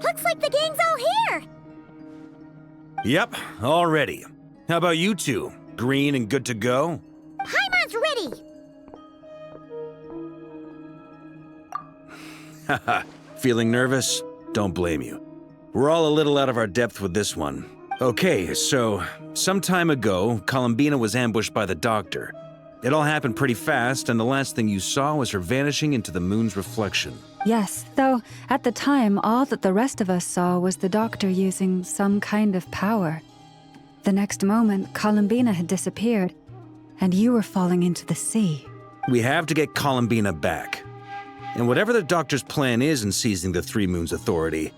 Looks like the gang's all here! Yep, all ready. How about you two? Green and good to go? Paimon's ready! Haha, feeling nervous? Don't blame you. We're all a little out of our depth with this one. Okay, so, some time ago, Columbina was ambushed by the Doctor. It all happened pretty fast, and the last thing you saw was her vanishing into the moon's reflection. Yes, though at the time, all that the rest of us saw was the Doctor using some kind of power. The next moment, Columbina had disappeared, and you were falling into the sea. We have to get Columbina back. And whatever the Doctor's plan is in seizing the Three Moons Authority,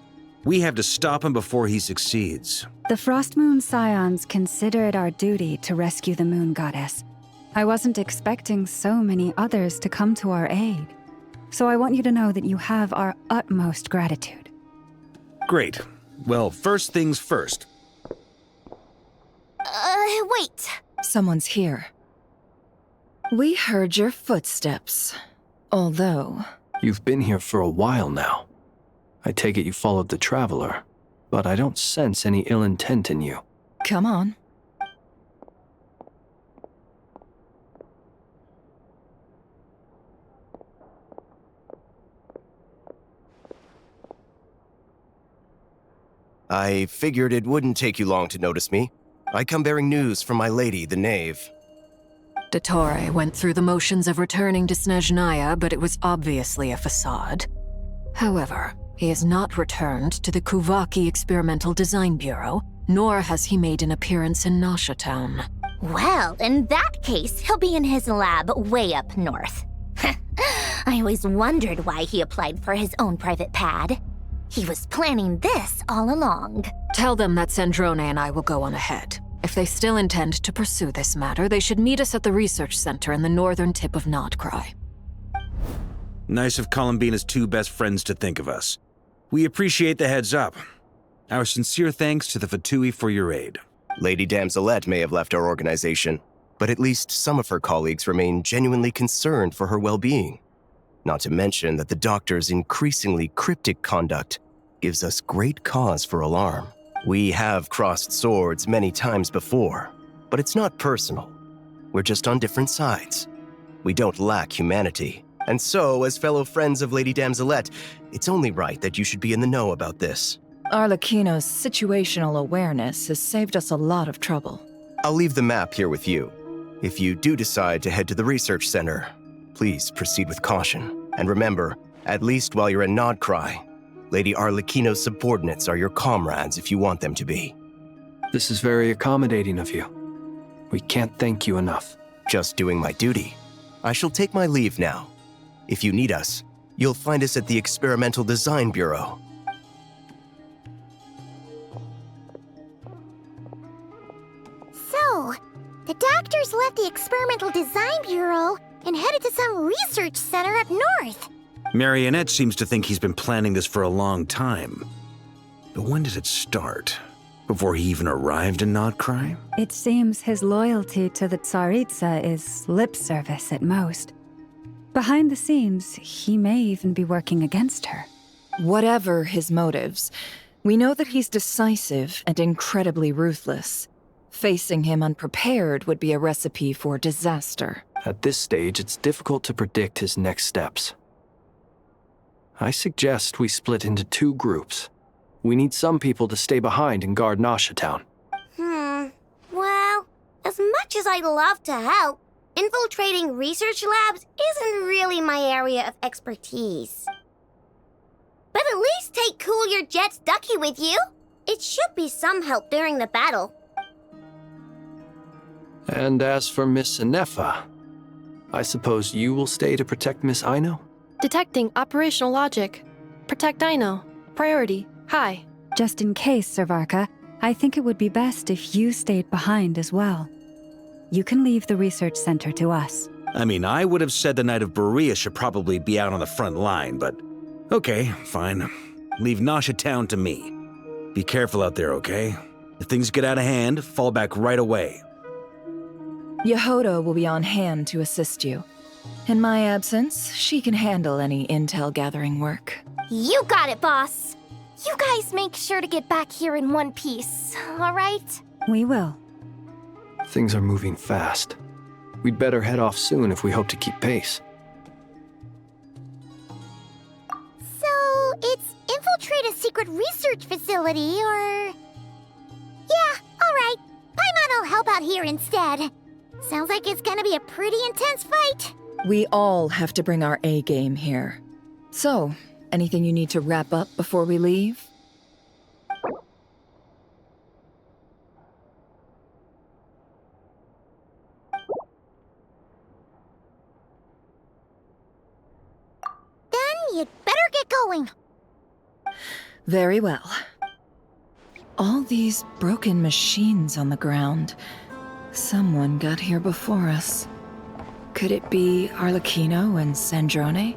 we have to stop him before he succeeds. The Frost Moon Scions consider it our duty to rescue the Moon Goddess. I wasn't expecting so many others to come to our aid. So I want you to know that you have our utmost gratitude. Great. Well, first things first. Wait. Someone's here. We heard your footsteps. Although... You've been here for a while now. I take it you followed the Traveler, but I don't sense any ill intent in you. Come on. I figured it wouldn't take you long to notice me. I come bearing news from my lady, the Knave. Dottore went through the motions of returning to Snezhnaya, but it was obviously a facade. However, he has not returned to the Kuvaki Experimental Design Bureau, nor has he made an appearance in Nasha Town. Well, in that case, he'll be in his lab way up north. I always wondered why he applied for his own private pad. He was planning this all along. Tell them that Sandrone and I will go on ahead. If they still intend to pursue this matter, they should meet us at the research center in the northern tip of Nod-Krai. Nice of Columbina's two best friends to think of us. We appreciate the heads up. Our sincere thanks to the Fatui for your aid. Lady Damselette may have left our organization, but at least some of her colleagues remain genuinely concerned for her well-being. Not to mention that the Doctor's increasingly cryptic conduct gives us great cause for alarm. We have crossed swords many times before, but it's not personal. We're just on different sides. We don't lack humanity. And so, as fellow friends of Lady Damselette, it's only right that you should be in the know about this. Arlecchino's situational awareness has saved us a lot of trouble. I'll leave the map here with you. If you do decide to head to the research center, please proceed with caution. And remember, at least while you're in Nod-Krai, Lady Arlecchino's subordinates are your comrades if you want them to be. This is very accommodating of you. We can't thank you enough. Just doing my duty. I shall take my leave now. If you need us, you'll find us at the Experimental Design Bureau. So, the Doctor's left the Experimental Design Bureau and headed to some research center up north. Marionette seems to think he's been planning this for a long time. But when did it start? Before he even arrived in Nod-Krai? It seems his loyalty to the Tsaritsa is lip service at most. Behind the scenes, he may even be working against her. Whatever his motives, we know that he's decisive and incredibly ruthless. Facing him unprepared would be a recipe for disaster. At this stage, it's difficult to predict his next steps. I suggest we split into two groups. We need some people to stay behind and guard Nasha Town. Well, as much as I'd love to help, infiltrating research labs isn't really my area of expertise. But at least take Cool Your Jet's Ducky with you. It should be some help during the battle. And as for Miss Inefa, I suppose you will stay to protect Miss Aino? Detecting operational logic. Protect Aino. Priority. High. Just in case, Servarka, I think it would be best if you stayed behind as well. You can leave the research center to us. I mean, I would have said the Knight of Berea should probably be out on the front line, but okay, fine. Leave Nasha Town to me. Be careful out there, okay? If things get out of hand, fall back right away. Yehodo will be on hand to assist you. In my absence, she can handle any intel gathering work. You got it, boss. You guys make sure to get back here in one piece, alright? We will. Things are moving fast. We'd better head off soon if we hope to keep pace. So, it's infiltrate a secret research facility, or... Yeah, alright. Paimon will help out here instead. Sounds like it's gonna be a pretty intense fight. We all have to bring our A game here. So, anything you need to wrap up before we leave? Then you'd better get going. Very well. All these broken machines on the ground. Someone got here before us. Could it be Arlecchino and Sandrone?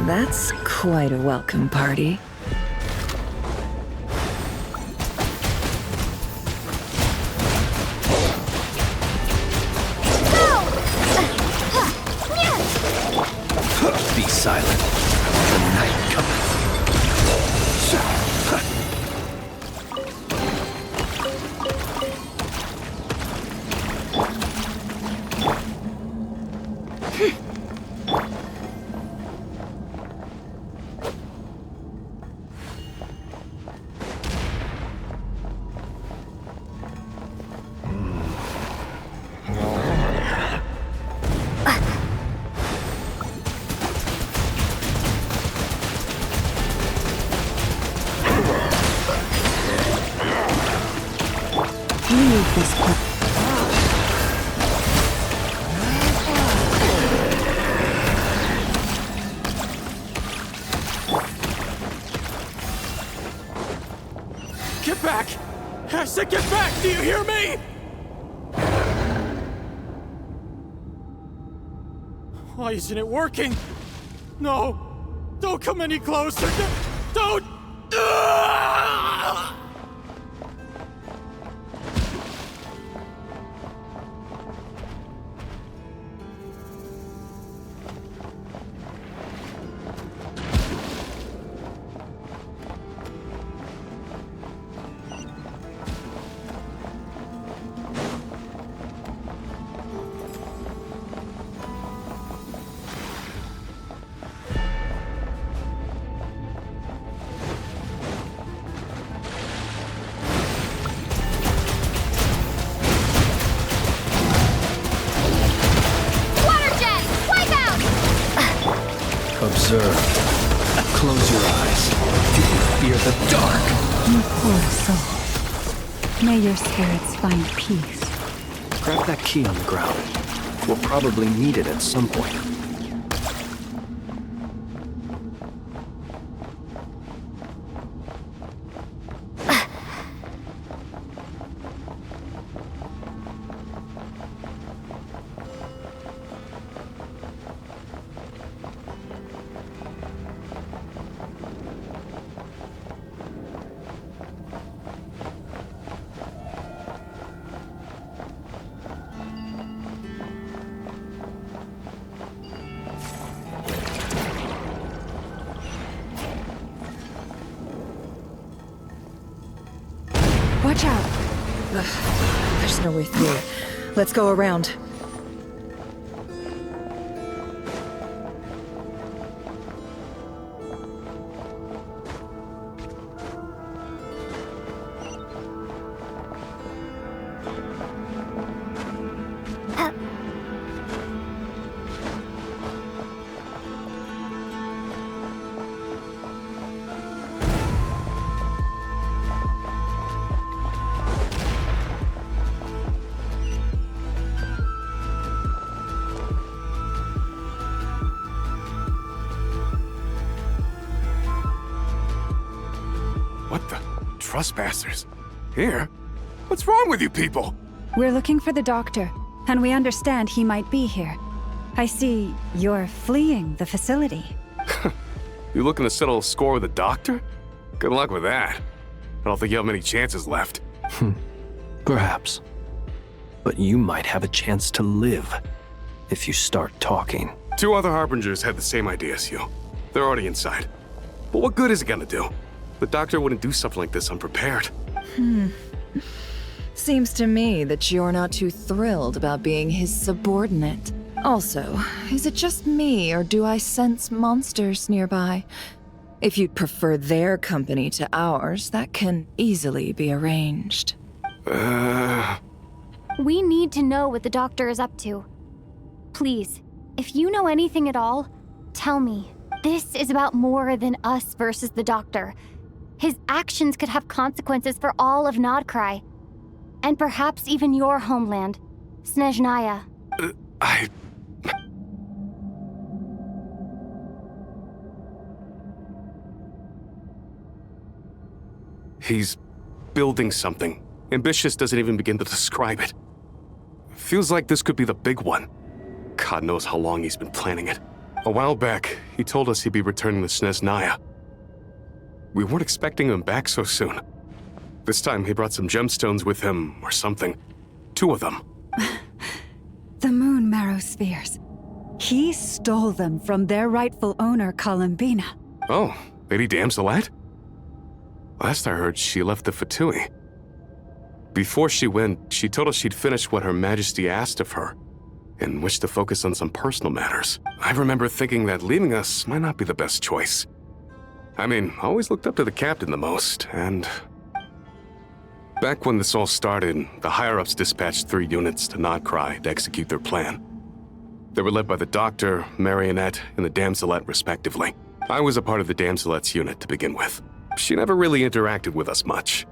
That's quite a welcome party. Be silent. The night cometh. Leave this place. Get back! I said get back! Do you hear me? Why isn't it working? No! Don't come any closer! Don't! Ah! Observe. Close your eyes. Do you fear the dark? You poor soul. May your spirits find peace. Grab that key on the ground. We'll probably need it at some point. Watch out! There's no way through. Let's go around. What the? Trespassers? Here? What's wrong with you people? We're looking for the doctor, and we understand he might be here. I see you're fleeing the facility. You looking to settle a score with the doctor? Good luck with that. I don't think you have many chances left. Perhaps. But you might have a chance to live if you start talking. 2 other Harbingers had the same idea as you. They're already inside. But what good is it gonna do? The doctor wouldn't do something like this unprepared. Seems to me that you're not too thrilled about being his subordinate. Also, is it just me, or do I sense monsters nearby? If you'd prefer their company to ours, that can easily be arranged. We need to know what the doctor is up to. Please, if you know anything at all, tell me. This is about more than us versus the doctor. His actions could have consequences for all of Nod-Krai. And perhaps even your homeland, Snezhnaya. He's building something. Ambitious doesn't even begin to describe it. Feels like this could be the big one. God knows how long he's been planning it. A while back, he told us he'd be returning to Snezhnaya. We weren't expecting him back so soon. This time he brought some gemstones with him, or something. 2 of them. The moon marrow spheres. He stole them from their rightful owner, Columbina. Oh, Lady Damselette? Last I heard, she left the Fatui. Before she went, she told us she'd finished what Her Majesty asked of her, and wished to focus on some personal matters. I remember thinking that leaving us might not be the best choice. I mean, I always looked up to the captain the most, and... Back when this all started, the higher-ups dispatched 3 units to Nod-Krai to execute their plan. They were led by the Doctor, Marionette, and the Damselette, respectively. I was a part of the Damselette's unit to begin with. She never really interacted with us much.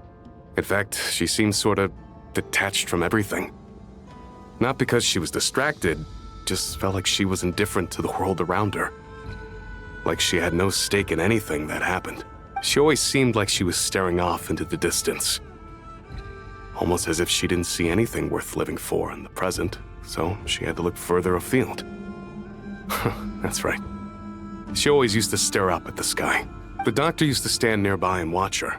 In fact, she seemed sort of detached from everything. Not because she was distracted, just felt like she was indifferent to the world around her. Like she had no stake in anything that happened. She always seemed like she was staring off into the distance. Almost as if she didn't see anything worth living for in the present, so she had to look further afield. That's right. She always used to stare up at the sky. The doctor used to stand nearby and watch her.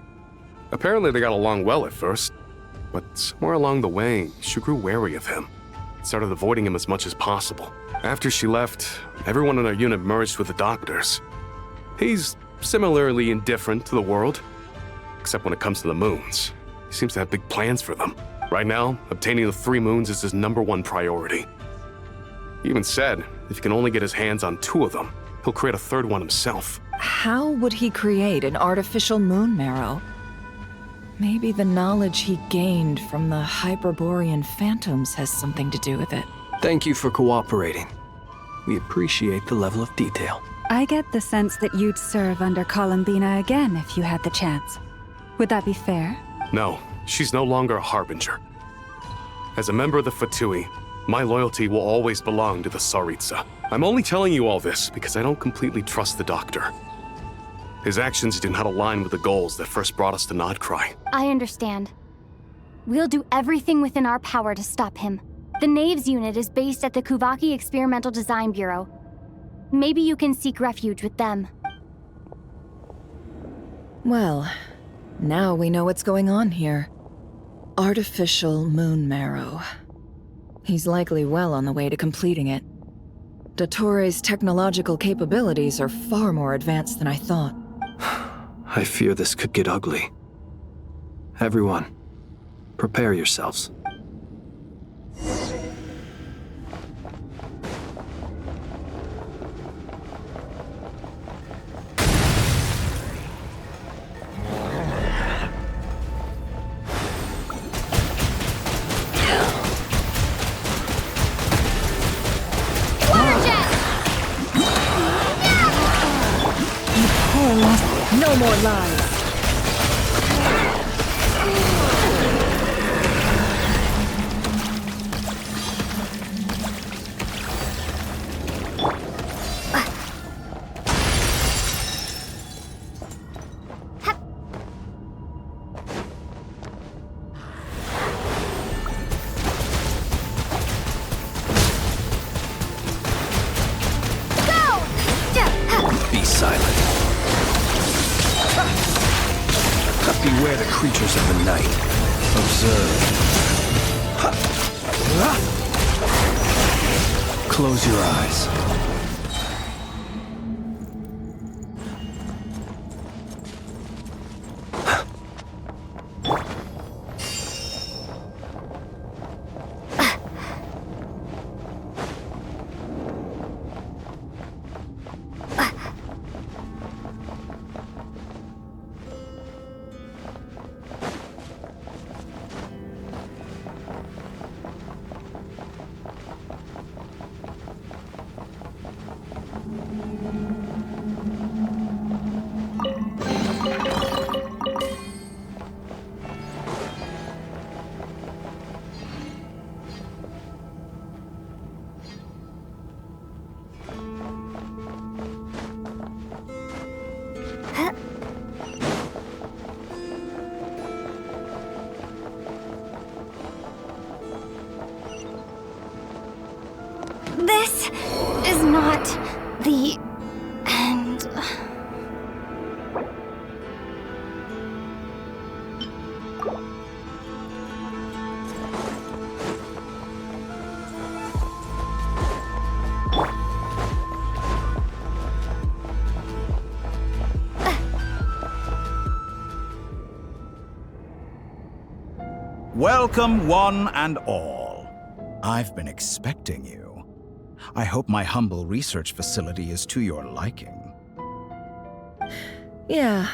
Apparently they got along well at first, but somewhere along the way, she grew wary of him. Started avoiding him as much as possible. After she left, everyone in our unit merged with the doctors. He's similarly indifferent to the world, except when it comes to the moons. He seems to have big plans for them. Right now, obtaining the 3 moons is his #1 priority. He even said, if he can only get his hands on 2 of them, he'll create a 3rd one himself. How would he create an artificial moon marrow? Maybe the knowledge he gained from the Hyperborean phantoms has something to do with it. Thank you for cooperating. We appreciate the level of detail. I get the sense that you'd serve under Columbina again if you had the chance. Would that be fair? No, she's no longer a Harbinger. As a member of the Fatui, my loyalty will always belong to the Tsaritsa. I'm only telling you all this because I don't completely trust the Doctor. His actions did not align with the goals that first brought us to Nod-Krai. I understand. We'll do everything within our power to stop him. The Knaves unit is based at the Kuvaki Experimental Design Bureau. Maybe you can seek refuge with them. Well, now we know what's going on here. Artificial moon marrow. He's likely well on the way to completing it. Dottore's technological capabilities are far more advanced than I thought. I fear this could get ugly. Everyone, Prepare yourselves. No more lies. Be silent. Beware the creatures of the night. Observe. Close your eyes. This is not the end. Welcome, one and all. I've been expecting you. I hope my humble research facility is to your liking. Yeah,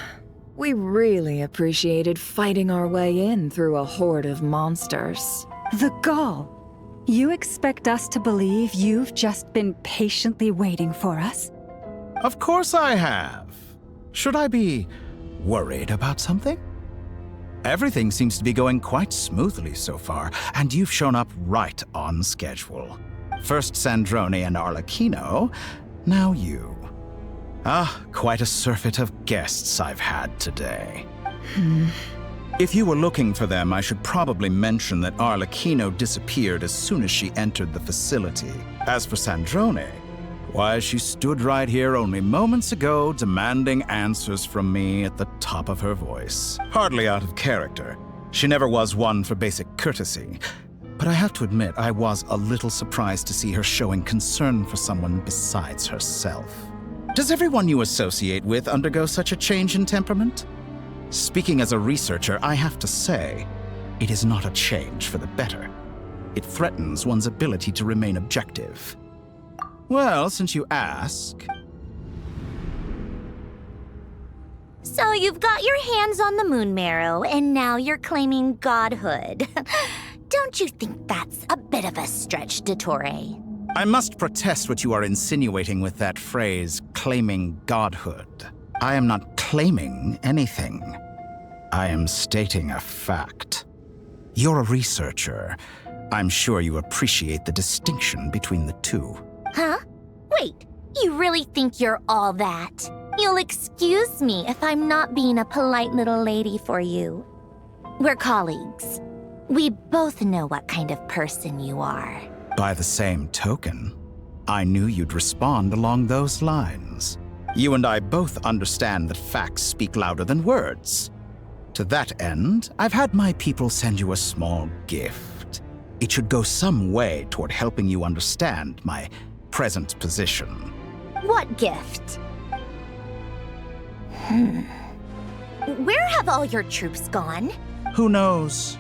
we really appreciated fighting our way in through a horde of monsters. The gall! You expect us to believe you've just been patiently waiting for us? Of course I have. Should I be worried about something? Everything seems to be going quite smoothly so far, and you've shown up right on schedule. First Sandrone and Arlecchino, now you. Quite a surfeit of guests I've had today. If you were looking for them, I should probably mention that Arlecchino disappeared as soon as she entered the facility. As for Sandrone, why, she stood right here only moments ago demanding answers from me at the top of her voice. Hardly out of character. She never was one for basic courtesy. But I have to admit, I was a little surprised to see her showing concern for someone besides herself. Does everyone you associate with undergo such a change in temperament? Speaking as a researcher, I have to say, it is not a change for the better. It threatens one's ability to remain objective. Well, since you ask... So you've got your hands on the moon marrow, and now you're claiming godhood. Don't you think that's a bit of a stretch, Dottore? I must protest what you are insinuating with that phrase, claiming godhood. I am not claiming anything. I am stating a fact. You're a researcher. I'm sure you appreciate the distinction between the two. Huh? Wait, you really think you're all that? You'll excuse me if I'm not being a polite little lady for you. We're colleagues. We both know what kind of person you are. By the same token, I knew you'd respond along those lines. You and I both understand that facts speak louder than words. To that end, I've had my people send you a small gift. It should go some way toward helping you understand my present position. What gift? Where have all your troops gone? Who knows?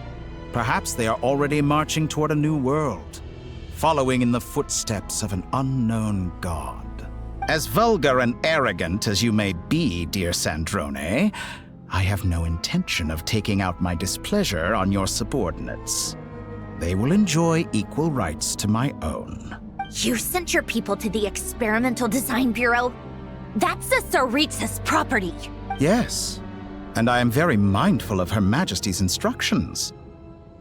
Perhaps they are already marching toward a new world, following in the footsteps of an unknown god. As vulgar and arrogant as you may be, dear Sandrone, I have no intention of taking out my displeasure on your subordinates. They will enjoy equal rights to my own. You sent your people to the Experimental Design Bureau? That's the Tsaritsa's property. Yes, and I am very mindful of Her Majesty's instructions.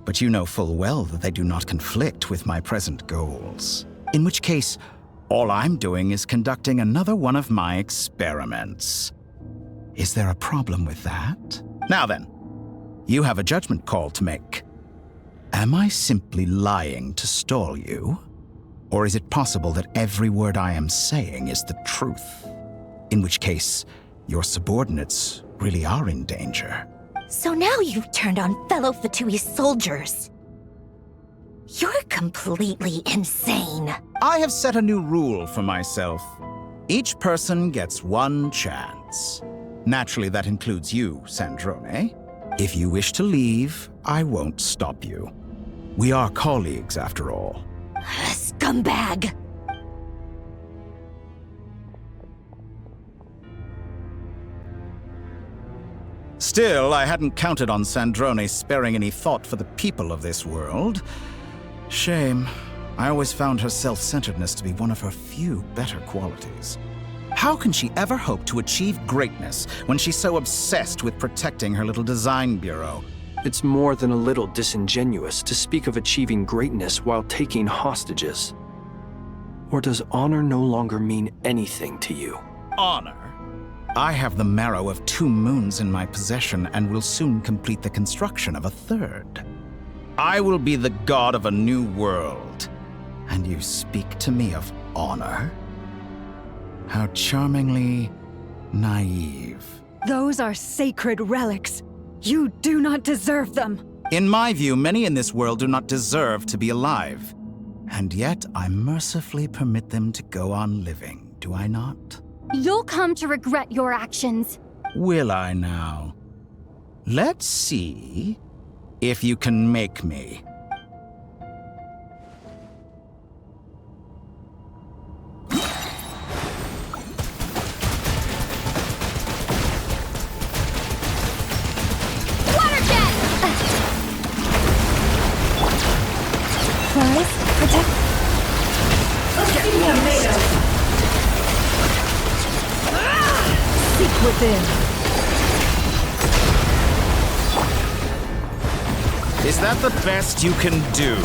But you know full well that they do not conflict with my present goals. In which case, all I'm doing is conducting another one of my experiments. Is there a problem with that? Now then, you have a judgment call to make. Am I simply lying to stall you? Or is it possible that every word I am saying is the truth? In which case, your subordinates really are in danger. So now you've turned on fellow Fatui soldiers. You're completely insane. I have set a new rule for myself. Each person gets one chance. Naturally, that includes you, Sandrone. If you wish to leave, I won't stop you. We are colleagues, after all. Scumbag! Still, I hadn't counted on Sandrone sparing any thought for the people of this world. Shame. I always found her self-centeredness to be one of her few better qualities. How can she ever hope to achieve greatness when she's so obsessed with protecting her little design bureau? It's more than a little disingenuous to speak of achieving greatness while taking hostages. Or does honor no longer mean anything to you? Honor? I have the marrow of 2 moons in my possession and will soon complete the construction of a 3rd. I will be the god of a new world. And you speak to me of honor? How charmingly naive. Those are sacred relics. You do not deserve them. In my view, many in this world do not deserve to be alive. And yet, I mercifully permit them to go on living, do I not? You'll come to regret your actions. Will I now? Let's see if you can make me. Within. Is that the best you can do?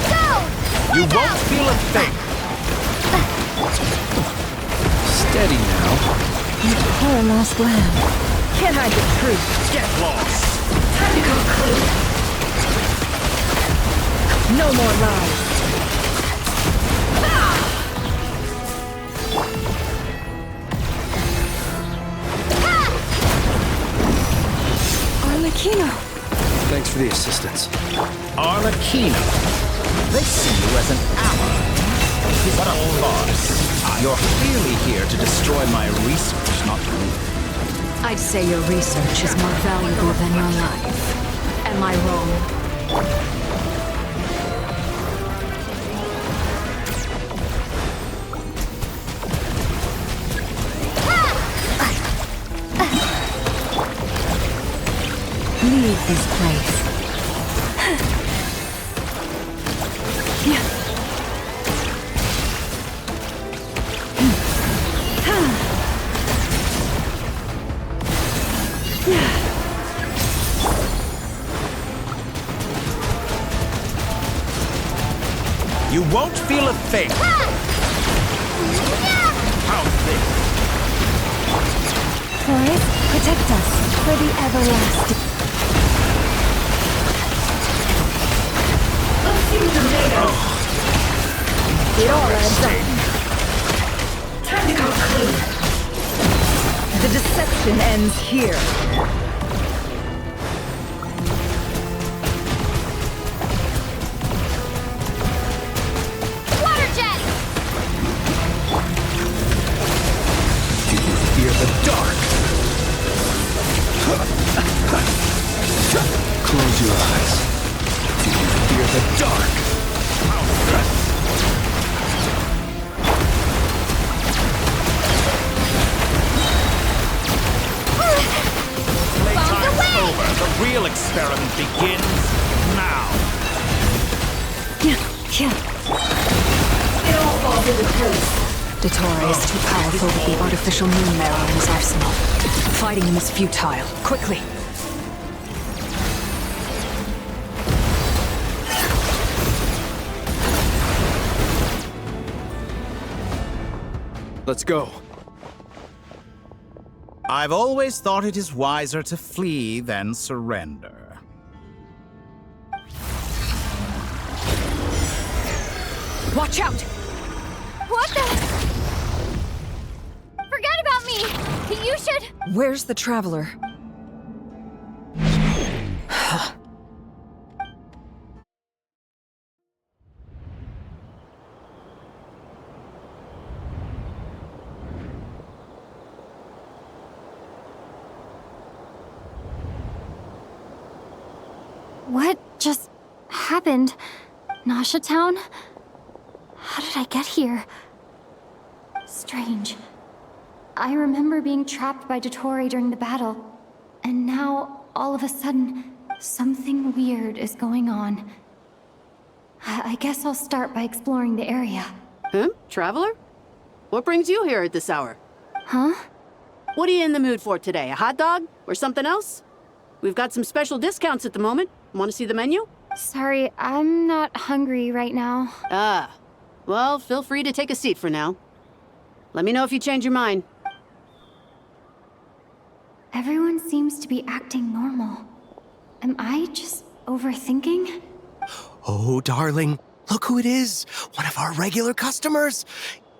Go! You won't feel a thing! Steady now. You poor lost lamb. Can't hide the truth. Get lost! Time to conclude. No more lies. Arlecchino! Thanks for the assistance. Arlecchino. They see you as an ally. What a farce. You're clearly here to destroy my research, not me. I'd say your research is more valuable than your life. Am I wrong? Leave this place. You won't feel a thing! How's this? Forest, protect us for the everlasting. It all adds up. Time to conclude. The deception ends here. Water jet! Do you fear the dark? your eyes. Do you fear the dark? Playtime's over. The real experiment begins now. It all falls into place. Dottore is too powerful with the artificial moon marrow in his arsenal. Fighting him is futile. Quickly! Let's go. I've always thought it is wiser to flee than surrender. Watch out! What the? Forget about me! You should... Where's the Traveler? What just happened? Nasha Town? How did I get here? Strange. I remember being trapped by Dottore during the battle, and now, all of a sudden, something weird is going on. I guess I'll start by exploring the area. Huh? Traveler? What brings you here at this hour? Huh? What are you in the mood for today? A hot dog? Or something else? We've got some special discounts at the moment. Want to see the menu? Sorry, I'm not hungry right now. Ah. Well, feel free to take a seat for now. Let me know if you change your mind. Everyone seems to be acting normal. Am I just overthinking? Oh, darling, look who it is. One of our regular customers.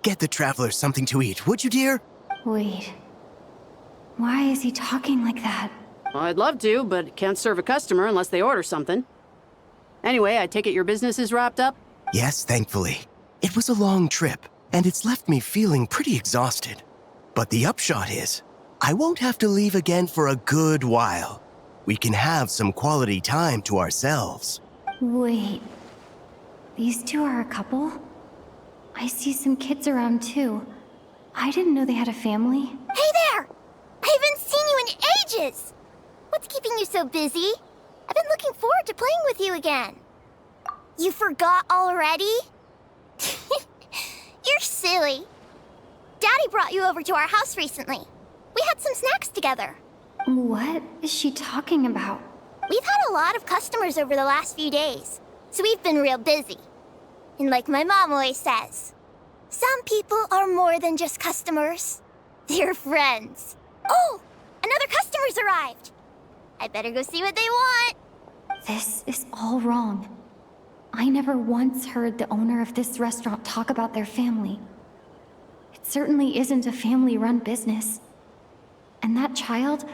Get the Traveler something to eat, would you, dear? Wait. Why is he talking like that? Well, I'd love to, but can't serve a customer unless they order something. Anyway, I take it your business is wrapped up? Yes, thankfully. It was a long trip, and it's left me feeling pretty exhausted. But the upshot is, I won't have to leave again for a good while. We can have some quality time to ourselves. Wait. These two are a couple? I see some kids around too. I didn't know they had a family. Hey there! I haven't seen you in ages! What's keeping you so busy? I've been looking forward to playing with you again. You forgot already? You're silly. Daddy brought you over to our house recently. We had some snacks together. What is she talking about? We've had a lot of customers over the last few days, so we've been real busy. And like my mom always says, some people are more than just customers. They're friends. Oh, another customer's arrived. I better go see what they want. This is all wrong. I never once heard the owner of this restaurant talk about their family. It certainly isn't a family-run business. And that child,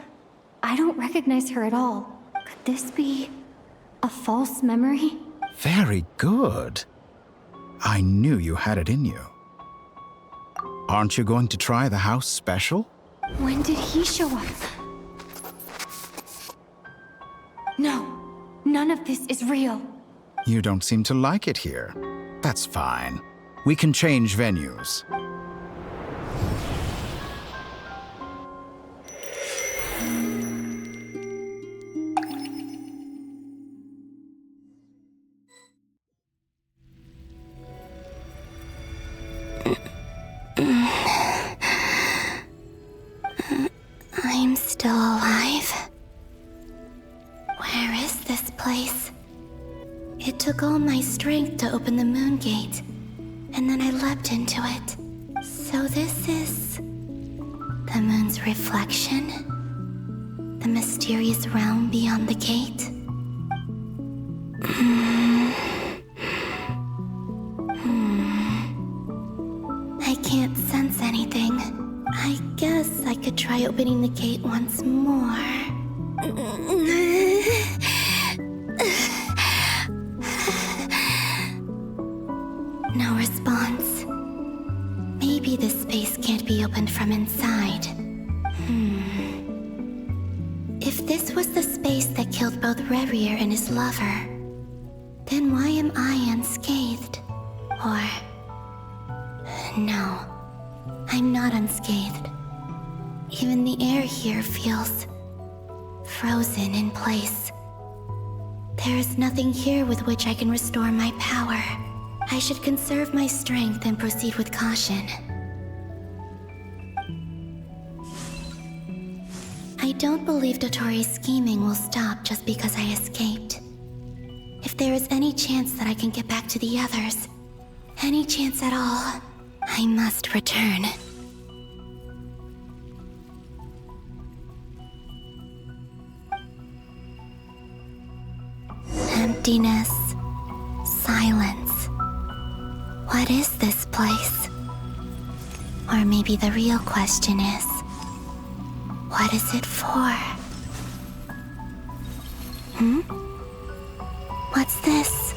I don't recognize her at all. Could this be a false memory? Very good. I knew you had it in you. Aren't you going to try the house special? When did he show up? No, none of this is real. You don't seem to like it here. That's fine. We can change venues. I'm still alive. Where is this place? It took all my strength to open the moon gate, and then I leapt into it. So this is the moon's reflection? The mysterious realm beyond the gate? I can't sense anything. I guess I could try opening the gate once more. No response. Maybe this space can't be opened from inside. If this was the space face that killed both Revier and his lover, then why am I unscathed? Or... no, I'm not unscathed. Even the air here feels frozen in place. There is nothing here with which I can restore my power. I should conserve my strength and proceed with caution. I don't believe Dotori's scheming will stop just because I escaped. If there is any chance that I can get back to the others, any chance at all, I must return. Emptiness, silence. What is this place? Or maybe the real question is, what is it for? What's this?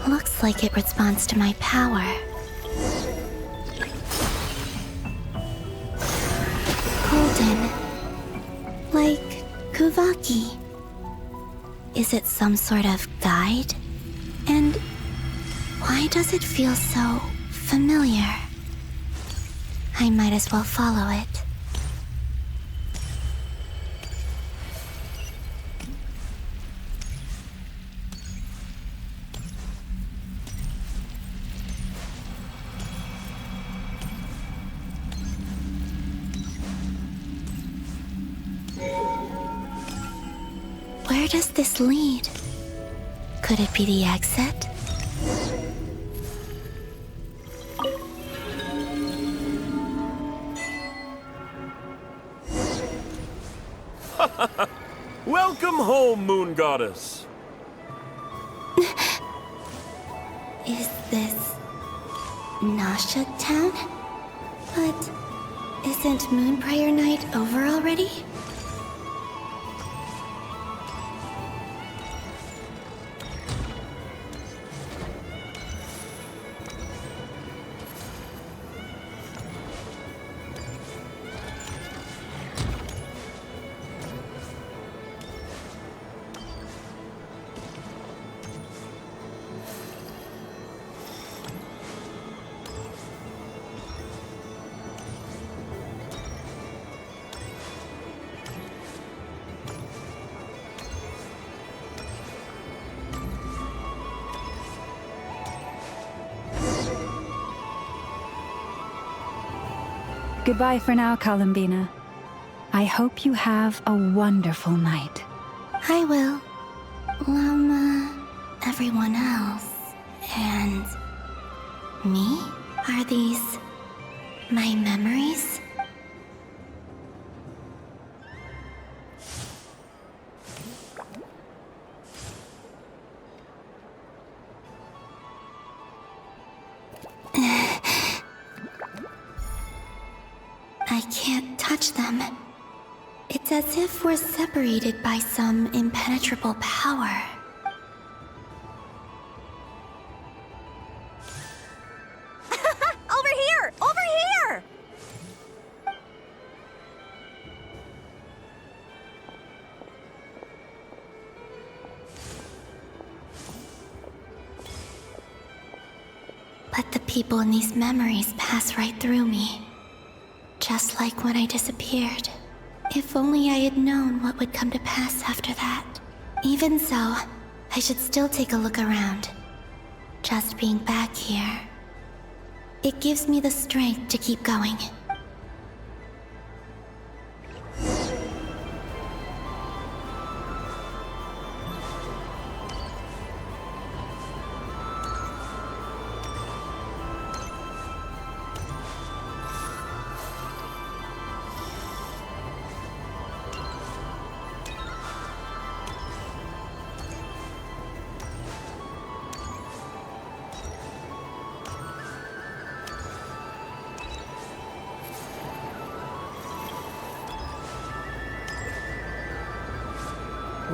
Looks like it responds to my power. Golden. Like Kuvaki. Is it some sort of guide? And why does it feel so familiar? I might as well follow it. Where does this lead? Could it be the exit? Welcome home, Moon Goddess. Is this Nasha Town? But isn't Moon Prayer Night over already? Goodbye for now, Columbina. I hope you have a wonderful night. I will. Everyone else. And... me? Are these... my memories? I can't touch them. It's as if we're separated by some impenetrable power. Over here! Over here! But the people in these memories pass right through me. Just like when I disappeared. If only I had known what would come to pass after that. Even so, I should still take a look around. Just being back here. It gives me the strength to keep going.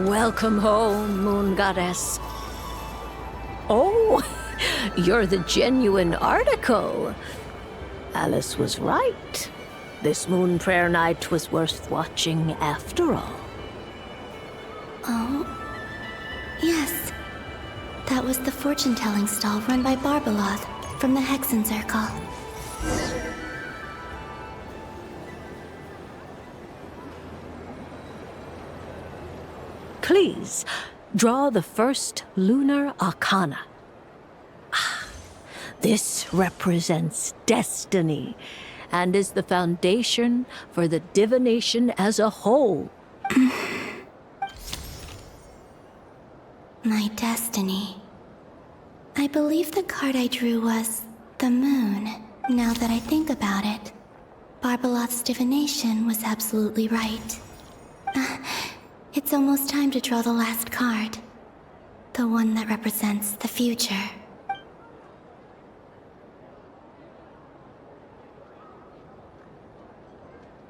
Welcome home, Moon Goddess. Oh, you're the genuine article. Alice was right. This Moon Prayer Night was worth watching after all. Oh, yes. That was the fortune-telling stall run by Barbeloth from the Hexen Circle. Please, draw the first lunar arcana. This represents destiny and is the foundation for the divination as a whole. My destiny. I believe the card I drew was the moon. Now that I think about it, Barbeloth's divination was absolutely right. It's almost time to draw the last card. The one that represents the future.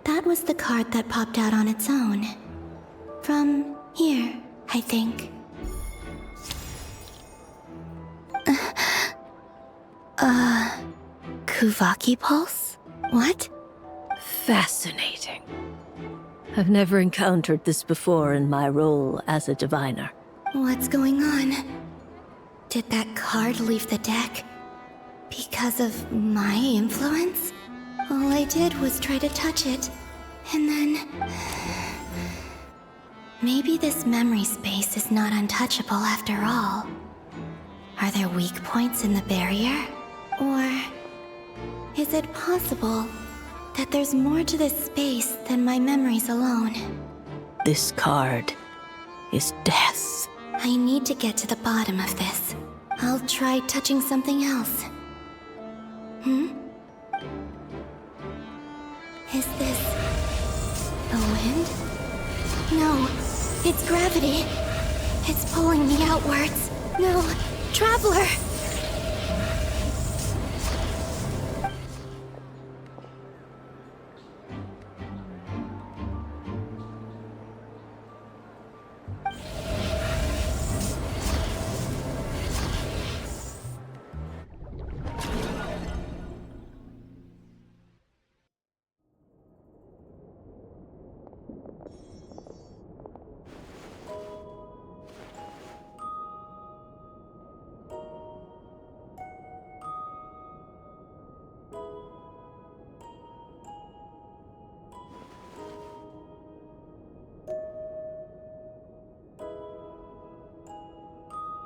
That was the card that popped out on its own. From here, I think. Kuvaki Pulse? What? Fascinating. I've never encountered this before in my role as a diviner. What's going on? Did that card leave the deck? Because of my influence? All I did was try to touch it, and then... Maybe this memory space is not untouchable after all. Are there weak points in the barrier? Or... is it possible that there's more to this space than my memories alone? This card is death. I need to get to the bottom of this. I'll try touching something else. Is this... the wind? No, it's gravity. It's pulling me outwards. No, Traveler!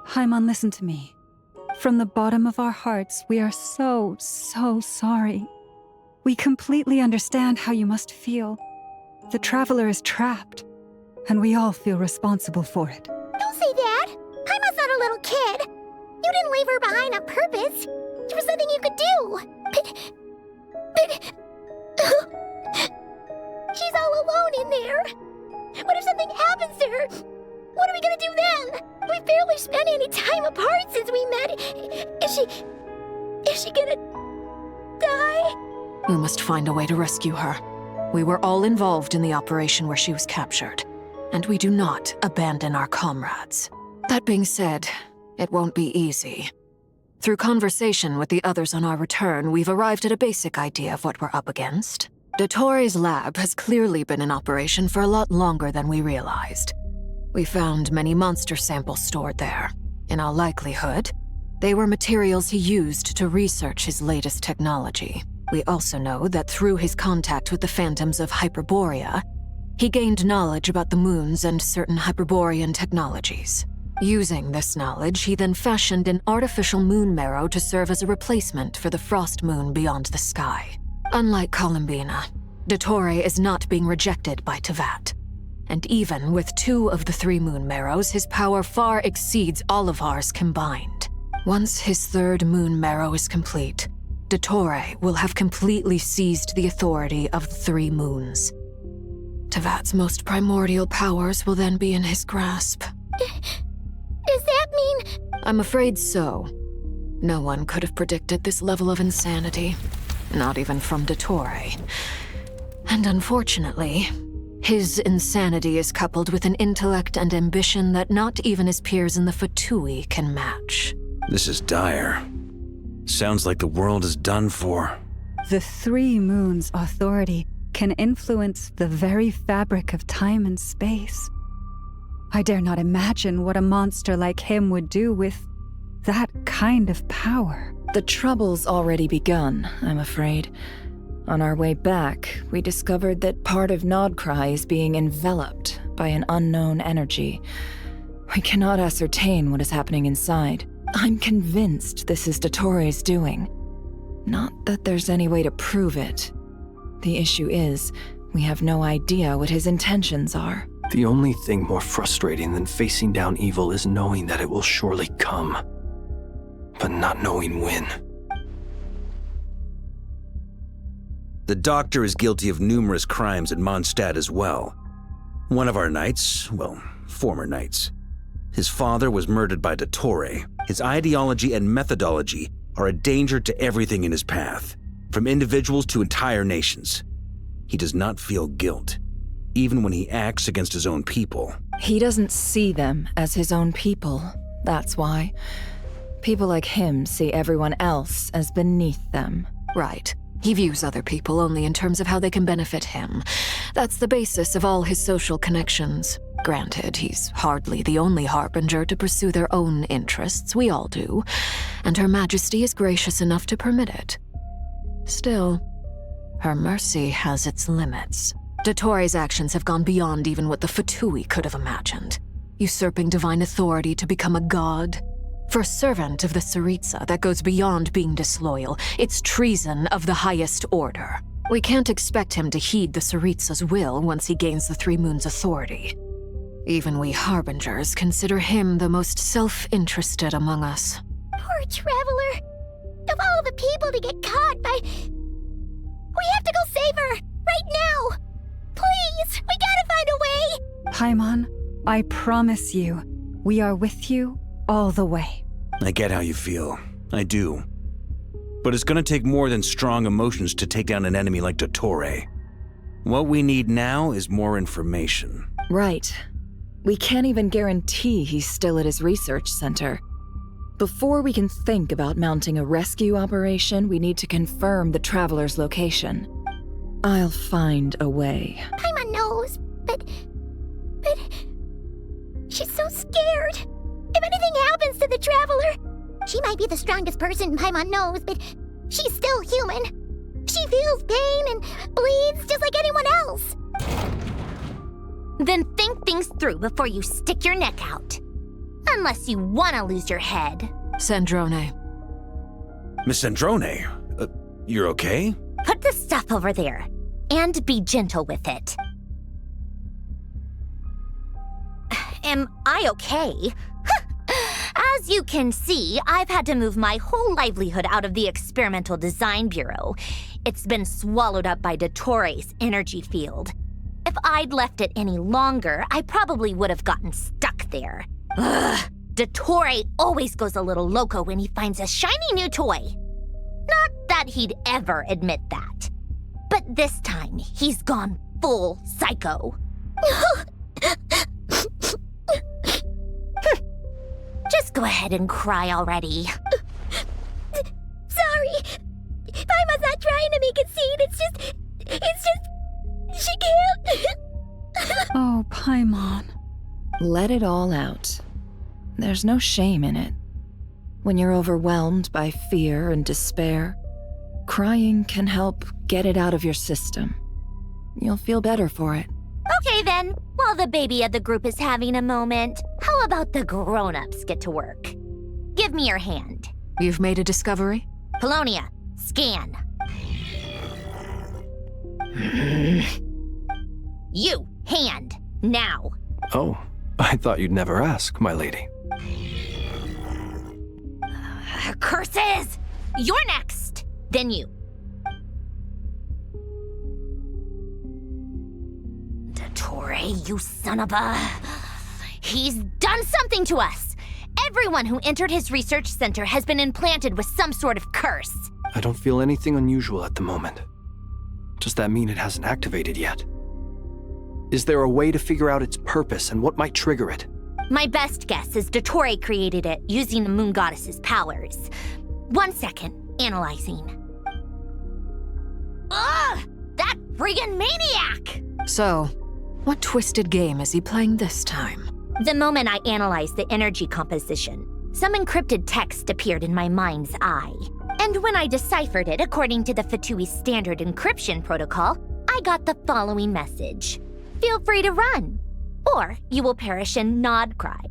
Hyman, listen to me. From the bottom of our hearts, we are so sorry. We completely understand how you must feel. The Traveler is trapped, and we all feel responsible for it. Don't say that! Hyman's not a little kid! You didn't leave her behind on purpose! There was nothing you could do! But... she's all alone in there! What if something happens to her? What are we gonna do then? We've barely spent any time apart since we met. Is she gonna die? We must find a way to rescue her. We were all involved in the operation where she was captured, and we do not abandon our comrades. That being said, it won't be easy. Through conversation with the others on our return, we've arrived at a basic idea of what we're up against. Dottore's lab has clearly been in operation for a lot longer than we realized. We found many monster samples stored there. In all likelihood, they were materials he used to research his latest technology. We also know that through his contact with the phantoms of Hyperborea, he gained knowledge about the moons and certain Hyperborean technologies. Using this knowledge, he then fashioned an artificial moon marrow to serve as a replacement for the frost moon beyond the sky. Unlike Columbina, Dottore is not being rejected by Teyvat. And even with 2 of the 3 moon marrows, his power far exceeds all of ours combined. Once his 3rd moon marrow is complete, Dottore will have completely seized the authority of the 3 moons. Teyvat's most primordial powers will then be in his grasp. Does that mean... I'm afraid so. No one could have predicted this level of insanity. Not even from Dottore. And unfortunately, his insanity is coupled with an intellect and ambition that not even his peers in the Fatui can match. This is dire. Sounds like the world is done for. The 3 moons' authority can influence the very fabric of time and space. I dare not imagine what a monster like him would do with that kind of power. The trouble's already begun, I'm afraid. On our way back, we discovered that part of Nod-Krai is being enveloped by an unknown energy. We cannot ascertain what is happening inside. I'm convinced this is Dottore doing. Not that there's any way to prove it. The issue is, we have no idea what his intentions are. The only thing more frustrating than facing down evil is knowing that it will surely come, but not knowing when. The doctor is guilty of numerous crimes at Mondstadt as well. One of our knights, well, former knights. His father was murdered by Dottore. His ideology and methodology are a danger to everything in his path, from individuals to entire nations. He does not feel guilt, even when he acts against his own people. He doesn't see them as his own people, that's why. People like him see everyone else as beneath them. Right. He views other people only in terms of how they can benefit him. That's the basis of all his social connections. Granted, he's hardly the only harbinger to pursue their own interests. We all do. And Her Majesty is gracious enough to permit it. Still, her mercy has its limits. Dottore's actions have gone beyond even what the Fatui could have imagined. Usurping divine authority to become a god. For a servant of the Tsaritsa, that goes beyond being disloyal. It's treason of the highest order. We can't expect him to heed the Tsaritsa's will once he gains the Three Moons' authority. Even we harbingers consider him the most self-interested among us. Poor Traveler. Of all the people to get caught by... We have to go save her! Right now! Please! We gotta find a way! Paimon, I promise you, we are with you all the way. I get how you feel. I do. But it's gonna take more than strong emotions to take down an enemy like Dottore. What we need now is more information. Right. We can't even guarantee he's still at his research center. Before we can think about mounting a rescue operation, we need to confirm the Traveler's location. I'll find a way. Paimon knows, but... She's so scared. If anything happens to the Traveler, she might be the strongest person Paimon knows, but she's still human. She feels pain and bleeds just like anyone else. Then think things through before you stick your neck out. Unless you want to lose your head. Sandrone. Miss Sandrone, you're okay? Put the stuff over there, and be gentle with it. Am I okay? As you can see, I've had to move my whole livelihood out of the Experimental Design Bureau. It's been swallowed up by Dottore's energy field. If I'd left it any longer, I probably would have gotten stuck there. Ugh, Dottore always goes a little loco when he finds a shiny new toy. Not that he'd ever admit that. But this time, he's gone full psycho. Just go ahead and cry already. Sorry. Paimon's not trying to make it scene. It's just... She can't. Oh, Paimon. Let it all out. There's no shame in it. When you're overwhelmed by fear and despair, crying can help get it out of your system. You'll feel better for it. Okay then, while the baby of the group is having a moment, how about the grown-ups get to work? Give me your hand. You've made a discovery? Polonia, scan. You, hand, now. Oh, I thought you'd never ask, my lady. Curses! You're next! Then you. Dottore, you son of a... He's done something to us! Everyone who entered his research center has been implanted with some sort of curse. I don't feel anything unusual at the moment. Does that mean it hasn't activated yet? Is there a way to figure out its purpose and what might trigger it? My best guess is Dottore created it using the Moon Goddess's powers. 1 second, analyzing. Ugh! That friggin' maniac! So, what twisted game is he playing this time? The moment I analyzed the energy composition, some encrypted text appeared in my mind's eye. And when I deciphered it according to the Fatui standard encryption protocol, I got the following message. Feel free to run, or you will perish in Nod-Krai.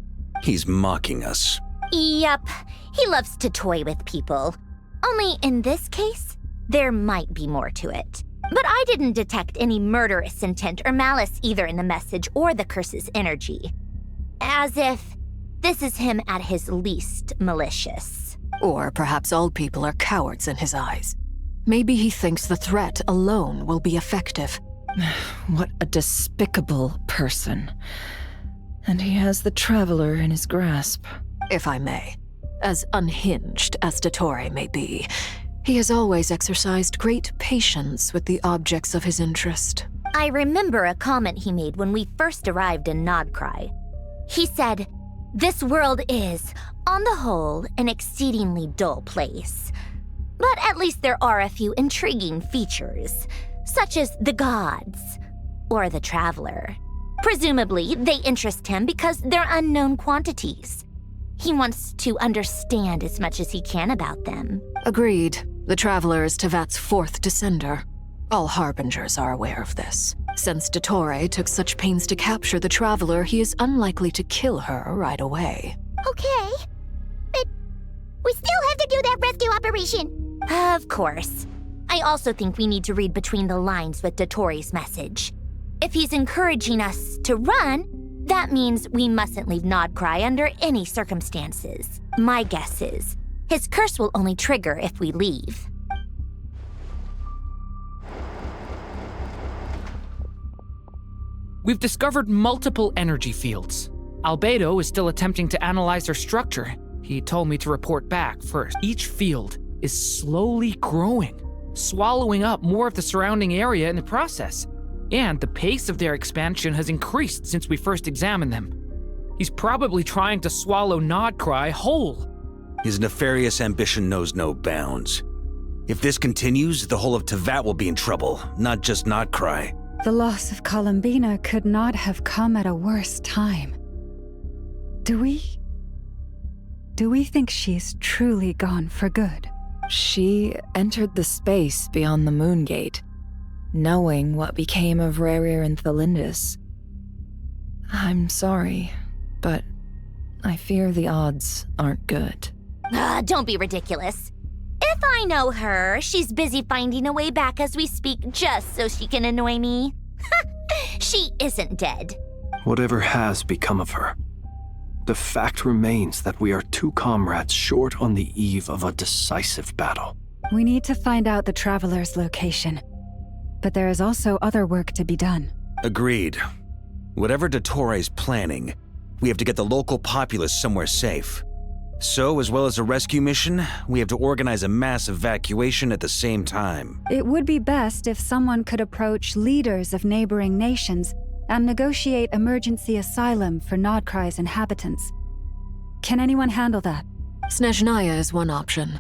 He's mocking us. Yup, he loves to toy with people. Only in this case, there might be more to it. But I didn't detect any murderous intent or malice either in the message or the curse's energy. As if this is him at his least malicious. Or perhaps all people are cowards in his eyes. Maybe he thinks the threat alone will be effective. What a despicable person. And he has the Traveler in his grasp. If I may. As unhinged as Dottore may be, he has always exercised great patience with the objects of his interest. I remember a comment he made when we first arrived in Nod-Krai. He said, "This world is, on the whole, an exceedingly dull place. But at least there are a few intriguing features, such as the gods, or the Traveler. Presumably, they interest him because they're unknown quantities. He wants to understand as much as he can about them." Agreed. The Traveler is Tevat's fourth descender. All Harbingers are aware of this. Since Dottore took such pains to capture the Traveler, he is unlikely to kill her right away. Okay, but we still have to do that rescue operation. Of course. I also think we need to read between the lines with Dottore's message. If he's encouraging us to run, that means we mustn't leave Nod-Krai under any circumstances. My guess is, his curse will only trigger if we leave. We've discovered multiple energy fields. Albedo is still attempting to analyze their structure. He told me to report back first. Each field is slowly growing, swallowing up more of the surrounding area in the process. And the pace of their expansion has increased since we first examined them. He's probably trying to swallow Nod-Krai whole. His nefarious ambition knows no bounds. If this continues, the whole of Tevat will be in trouble, not just Nod-Krai. The loss of Columbina could not have come at a worse time. Do we think she's truly gone for good? She entered the space beyond the Moon Gate, knowing what became of Rerir and Thelindis. I'm sorry, but I fear the odds aren't good. Don't be ridiculous. If I know her, she's busy finding a way back as we speak just so she can annoy me. She isn't dead. Whatever has become of her, the fact remains that we are two comrades short on the eve of a decisive battle. We need to find out the Traveler's location. But there is also other work to be done. Agreed. Whatever Dottore's planning, we have to get the local populace somewhere safe. So, as well as a rescue mission, we have to organize a mass evacuation at the same time. It would be best if someone could approach leaders of neighboring nations and negotiate emergency asylum for Nod-Krai's inhabitants. Can anyone handle that? Snezhnaya is one option.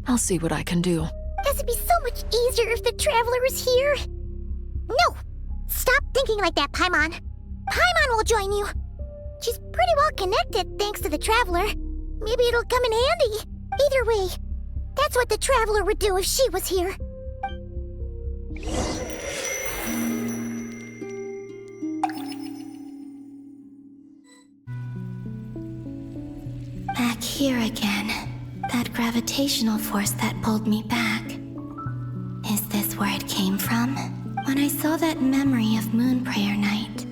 I'll see what I can do. This would be so much easier if the Traveler was here. No! Stop thinking like that, Paimon. Paimon will join you. She's pretty well connected thanks to the Traveler. Maybe it'll come in handy. Either way, that's what the Traveler would do if she was here. Back here again. That gravitational force that pulled me back. Is this where it came from? When I saw that memory of Moon Prayer Night,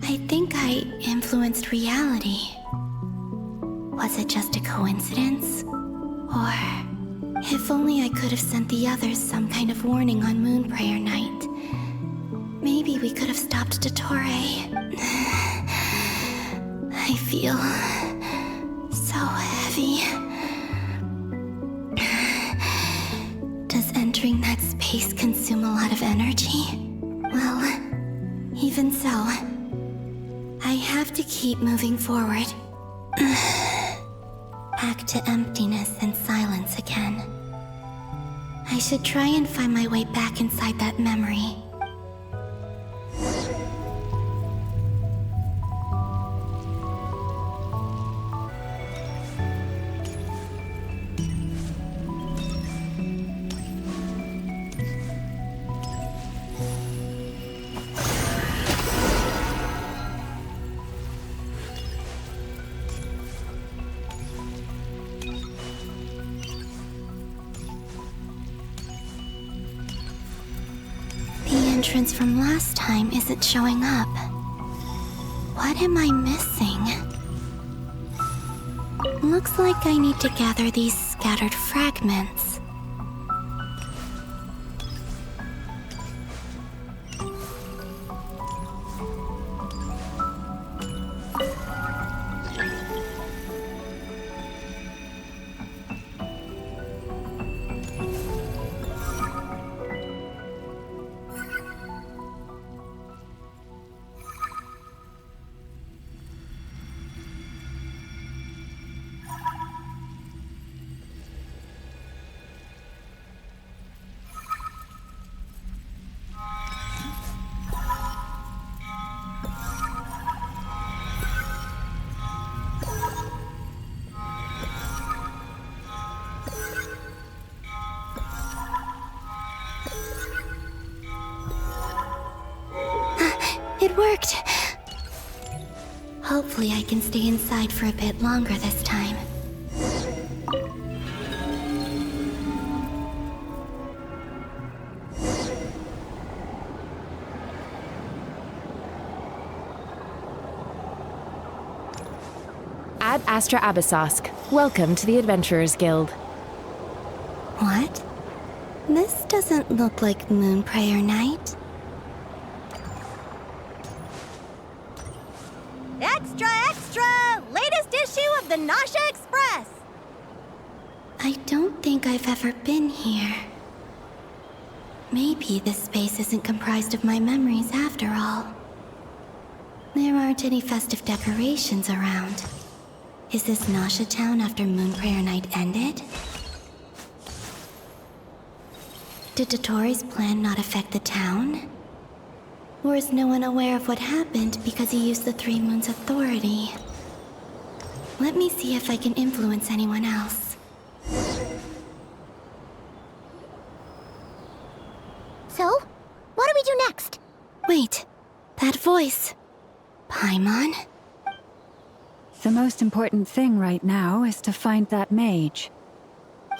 I think I influenced reality. Was it just a coincidence? Or, if only I could have sent the others some kind of warning on Moon Prayer Night. Maybe we could have stopped Dottore. I feel so heavy. Does entering that space consume a lot of energy? Well, even so, I have to keep moving forward. Back to emptiness and silence again. I should try and find my way back inside that memory. entrance from last time isn't showing up. What am I missing? Looks like I need to gather these scattered fragments. It worked! Hopefully I can stay inside for a bit longer this time. Ad Astra Abyssosque. Welcome to the Adventurers Guild. What? This doesn't look like Moon Prayer Night. Extra, extra! Latest issue of the Nasha Express! I don't think I've ever been here. Maybe this space isn't comprised of my memories after all. There aren't any festive decorations around. Is this Nasha Town after Moon Prayer Night ended? Did Dottoro's plan not affect the town? Or is no one aware of what happened because he used the Three Moons' authority? Let me see if I can influence anyone else. So, what do we do next? Wait, that voice. Paimon? The most important thing right now is to find that mage.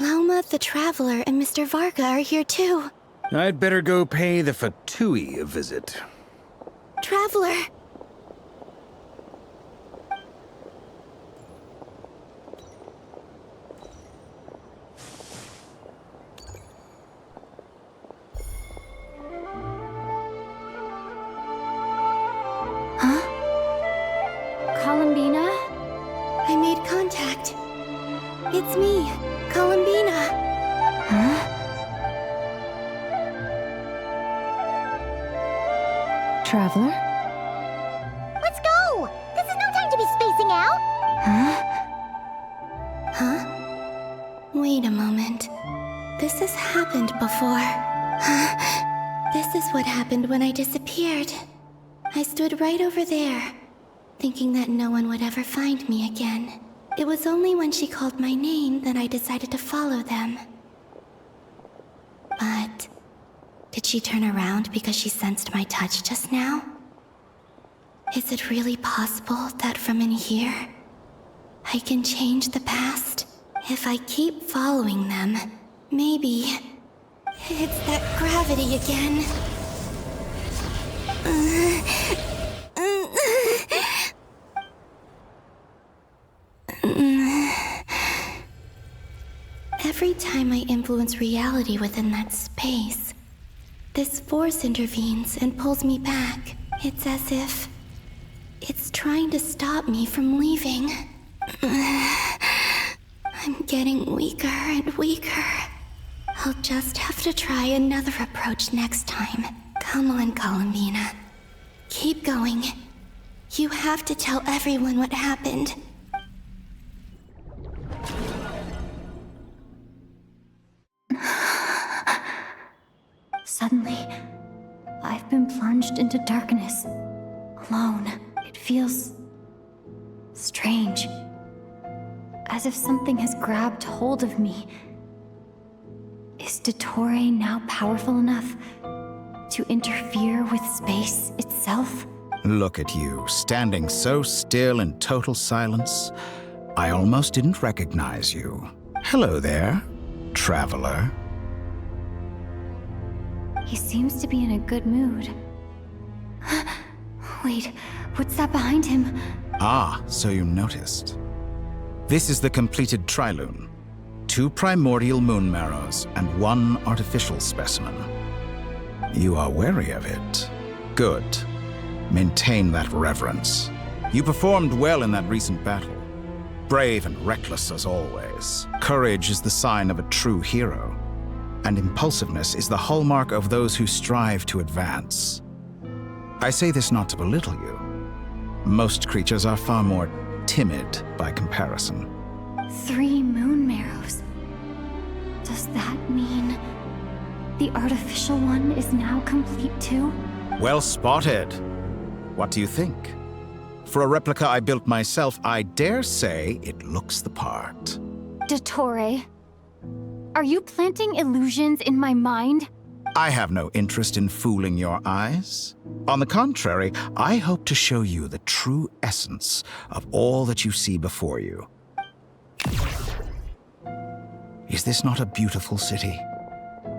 Lauma the Traveler and Mr. Varga are here too. I'd better go pay the Fatui a visit. Traveler! Huh? Columbina? I made contact. It's me, Columbina. Huh? Traveler? Let's go! This is no time to be spacing out! Huh? Wait a moment. This has happened before. This is what happened when I disappeared. I stood right over there, thinking that no one would ever find me again. It was only when she called my name that I decided to follow them. But did she turn around because she sensed my touch just now? Is it really possible that from in here, I can change the past? If I keep following them, maybe it's that gravity again. Every time I influence reality within that space, this force intervenes and pulls me back. It's as if it's trying to stop me from leaving. I'm getting weaker and weaker. I'll just have to try another approach next time. Come on, Columbina. Keep going. You have to tell everyone what happened. Suddenly, I've been plunged into darkness, alone. It feels strange, as if something has grabbed hold of me. Is Dottore now powerful enough to interfere with space itself? Look at you, standing so still in total silence. I almost didn't recognize you. Hello there, traveler. He seems to be in a good mood. Wait, what's that behind him? Ah, so you noticed. This is the completed Trilune. 2 primordial moon marrows and 1 artificial specimen. You are wary of it. Good. Maintain that reverence. You performed well in that recent battle. Brave and reckless as always. Courage is the sign of a true hero. And impulsiveness is the hallmark of those who strive to advance. I say this not to belittle you. Most creatures are far more timid by comparison. 3 moon marrows. Does that mean the artificial one is now complete too? Well spotted. What do you think? For a replica I built myself, I dare say it looks the part. Dottore, are you planting illusions in my mind? I have no interest in fooling your eyes. On the contrary, I hope to show you the true essence of all that you see before you. Is this not a beautiful city?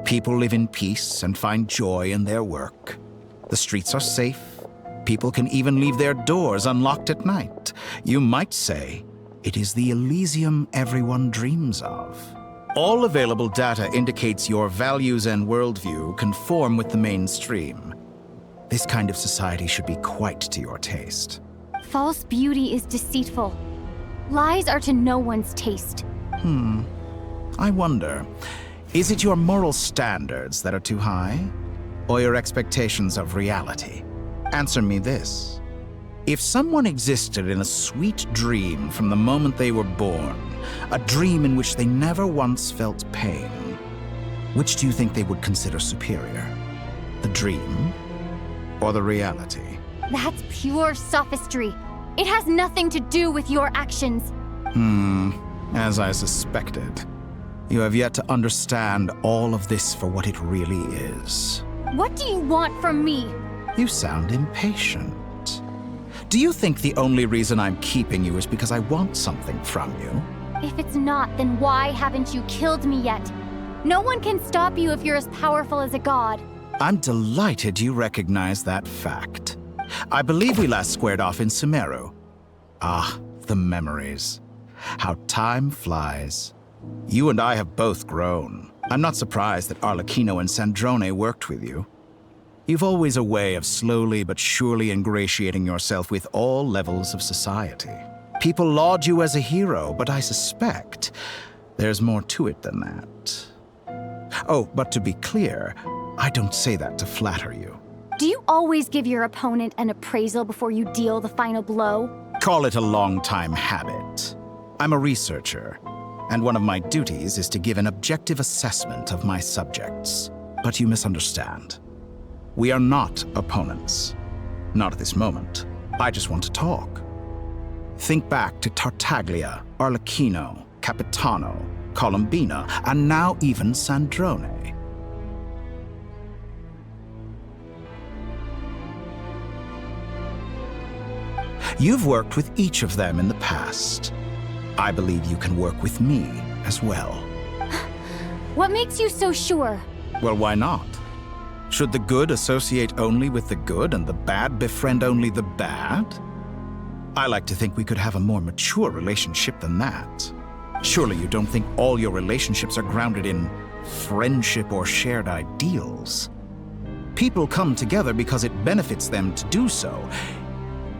People live in peace and find joy in their work. The streets are safe. People can even leave their doors unlocked at night. You might say it is the Elysium everyone dreams of. All available data indicates your values and worldview conform with the mainstream. This kind of society should be quite to your taste. False beauty is deceitful. Lies are to no one's taste. I wonder, is it your moral standards that are too high? Or your expectations of reality? Answer me this. If someone existed in a sweet dream from the moment they were born, a dream in which they never once felt pain, which do you think they would consider superior? The dream or the reality? That's pure sophistry. It has nothing to do with your actions. As I suspected. You have yet to understand all of this for what it really is. What do you want from me? You sound impatient. Do you think the only reason I'm keeping you is because I want something from you? If it's not, then why haven't you killed me yet? No one can stop you if you're as powerful as a god. I'm delighted you recognize that fact. I believe we last squared off in Sumeru. Ah, the memories. How time flies. You and I have both grown. I'm not surprised that Arlecchino and Sandrone worked with you. You've always a way of slowly but surely ingratiating yourself with all levels of society. People laud you as a hero, but I suspect there's more to it than that. Oh, but to be clear, I don't say that to flatter you. Do you always give your opponent an appraisal before you deal the final blow? Call it a long-time habit. I'm a researcher, and one of my duties is to give an objective assessment of my subjects. But you misunderstand. We are not opponents. Not at this moment. I just want to talk. Think back to Tartaglia, Arlecchino, Capitano, Columbina, and now even Sandrone. You've worked with each of them in the past. I believe you can work with me as well. What makes you so sure? Well, why not? Should the good associate only with the good and the bad befriend only the bad? I like to think we could have a more mature relationship than that. Surely you don't think all your relationships are grounded in friendship or shared ideals. People come together because it benefits them to do so.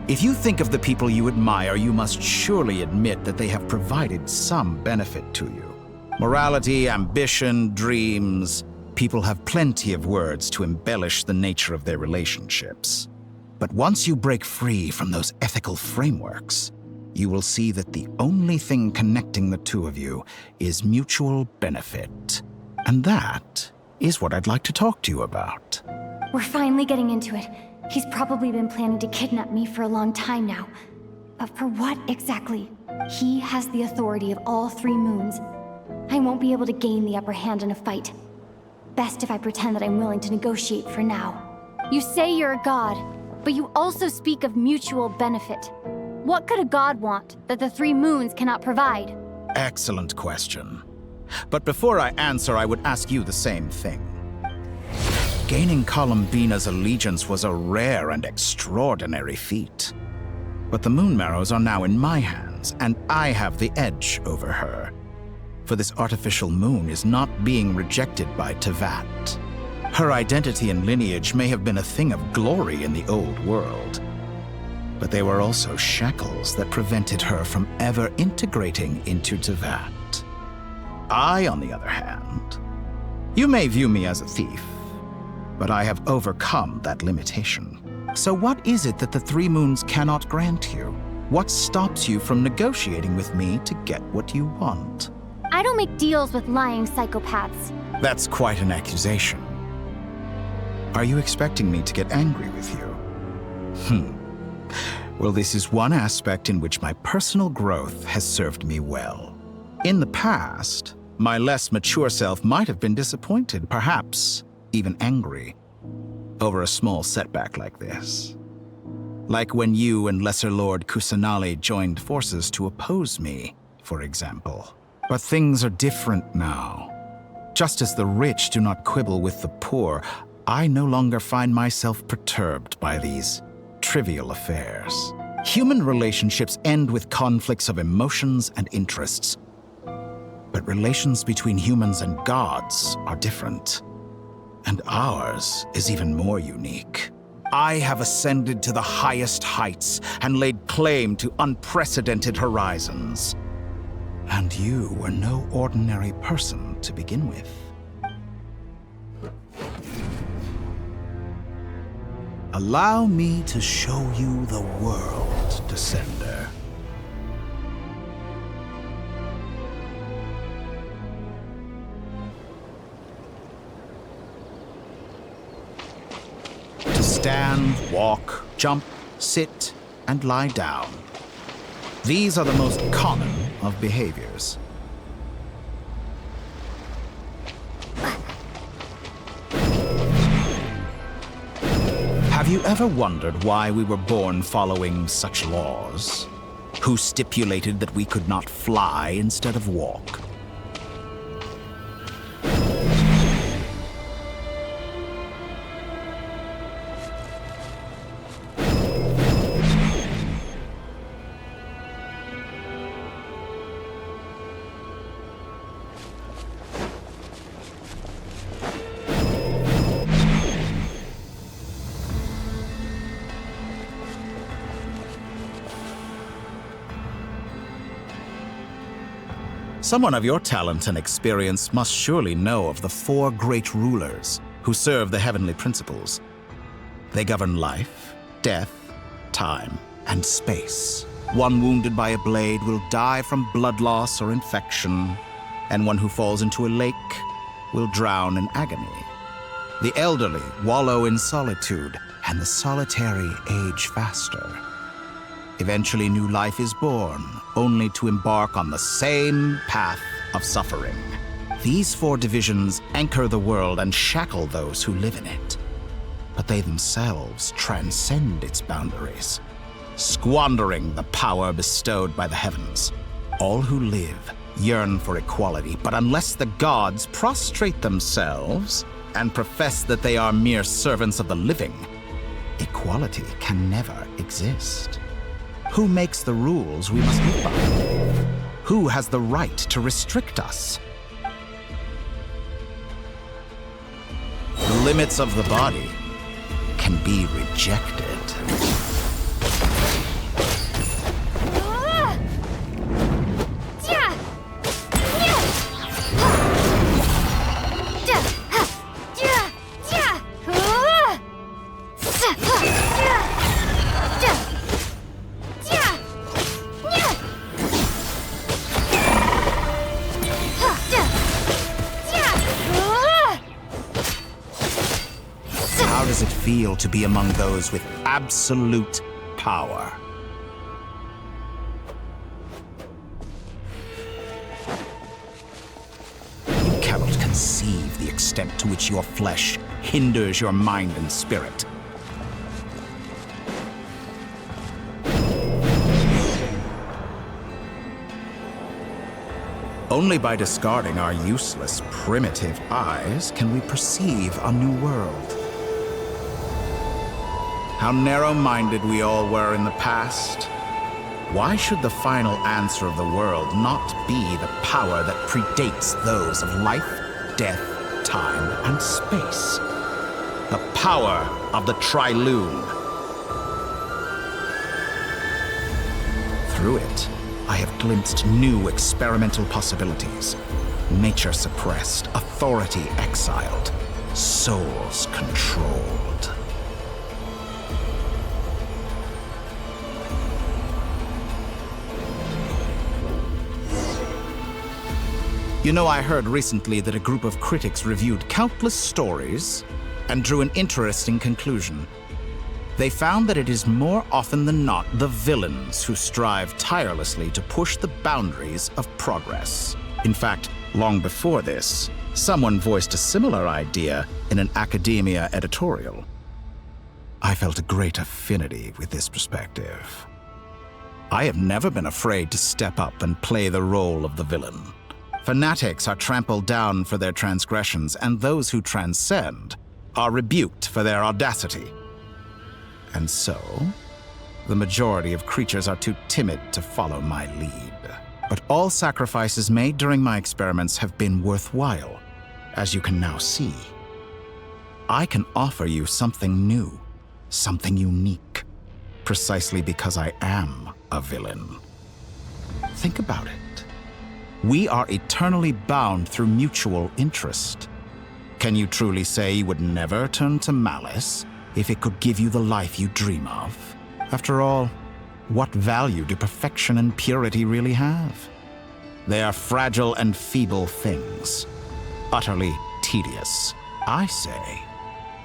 If you think of the people you admire, you must surely admit that they have provided some benefit to you. Morality, ambition, dreams. People have plenty of words to embellish the nature of their relationships. But once you break free from those ethical frameworks, you will see that the only thing connecting the two of you is mutual benefit. And that is what I'd like to talk to you about. We're finally getting into it. He's probably been planning to kidnap me for a long time now. But for what exactly? He has the authority of all 3 moons. I won't be able to gain the upper hand in a fight. Best if I pretend that I'm willing to negotiate for now. You say you're a god, but you also speak of mutual benefit. What could a god want that the 3 moons cannot provide? Excellent question. But before I answer, I would ask you the same thing. Gaining Columbina's allegiance was a rare and extraordinary feat. But the Moon Marrows are now in my hands, and I have the edge over her. For this artificial moon is not being rejected by Teyvat. Her identity and lineage may have been a thing of glory in the old world, but they were also shackles that prevented her from ever integrating into Teyvat. I, on the other hand, you may view me as a thief, but I have overcome that limitation. So what is it that the Three Moons cannot grant you? What stops you from negotiating with me to get what you want? I don't make deals with lying psychopaths. That's quite an accusation. Are you expecting me to get angry with you? Well, this is one aspect in which my personal growth has served me well. In the past, my less mature self might have been disappointed, perhaps even angry, over a small setback like this. Like when you and Lesser Lord Kusanali joined forces to oppose me, for example. But things are different now. Just as the rich do not quibble with the poor, I no longer find myself perturbed by these trivial affairs. Human relationships end with conflicts of emotions and interests. But relations between humans and gods are different. And ours is even more unique. I have ascended to the highest heights and laid claim to unprecedented horizons. And you were no ordinary person to begin with. Allow me to show you the world, Descender. To stand, walk, jump, sit, and lie down. These are the most common of behaviors. Have you ever wondered why we were born following such laws? Who stipulated that we could not fly instead of walk? Someone of your talent and experience must surely know of the four great rulers who serve the heavenly principles. They govern life, death, time, and space. One wounded by a blade will die from blood loss or infection, and one who falls into a lake will drown in agony. The elderly wallow in solitude, and the solitary age faster. Eventually, new life is born, only to embark on the same path of suffering. These four divisions anchor the world and shackle those who live in it. But they themselves transcend its boundaries, squandering the power bestowed by the heavens. All who live yearn for equality, but unless the gods prostrate themselves and profess that they are mere servants of the living, equality can never exist. Who makes the rules we must live by? Who has the right to restrict us? The limits of the body can be rejected. How does it feel to be among those with absolute power? You cannot conceive the extent to which your flesh hinders your mind and spirit. Only by discarding our useless, primitive eyes can we perceive a new world. How narrow-minded we all were in the past. Why should the final answer of the world not be the power that predates those of life, death, time, and space? The power of the Trilune. Through it, I have glimpsed new experimental possibilities. Nature suppressed, authority exiled, souls controlled. You know, I heard recently that a group of critics reviewed countless stories and drew an interesting conclusion. They found that it is more often than not the villains who strive tirelessly to push the boundaries of progress. In fact, long before this, someone voiced a similar idea in an academia editorial. I felt a great affinity with this perspective. I have never been afraid to step up and play the role of the villain. Fanatics are trampled down for their transgressions, and those who transcend are rebuked for their audacity. And so, the majority of creatures are too timid to follow my lead. But all sacrifices made during my experiments have been worthwhile, as you can now see. I can offer you something new, something unique, precisely because I am a villain. Think about it. We are eternally bound through mutual interest. Can you truly say you would never turn to malice if it could give you the life you dream of? After all, what value do perfection and purity really have? They are fragile and feeble things, utterly tedious. I say,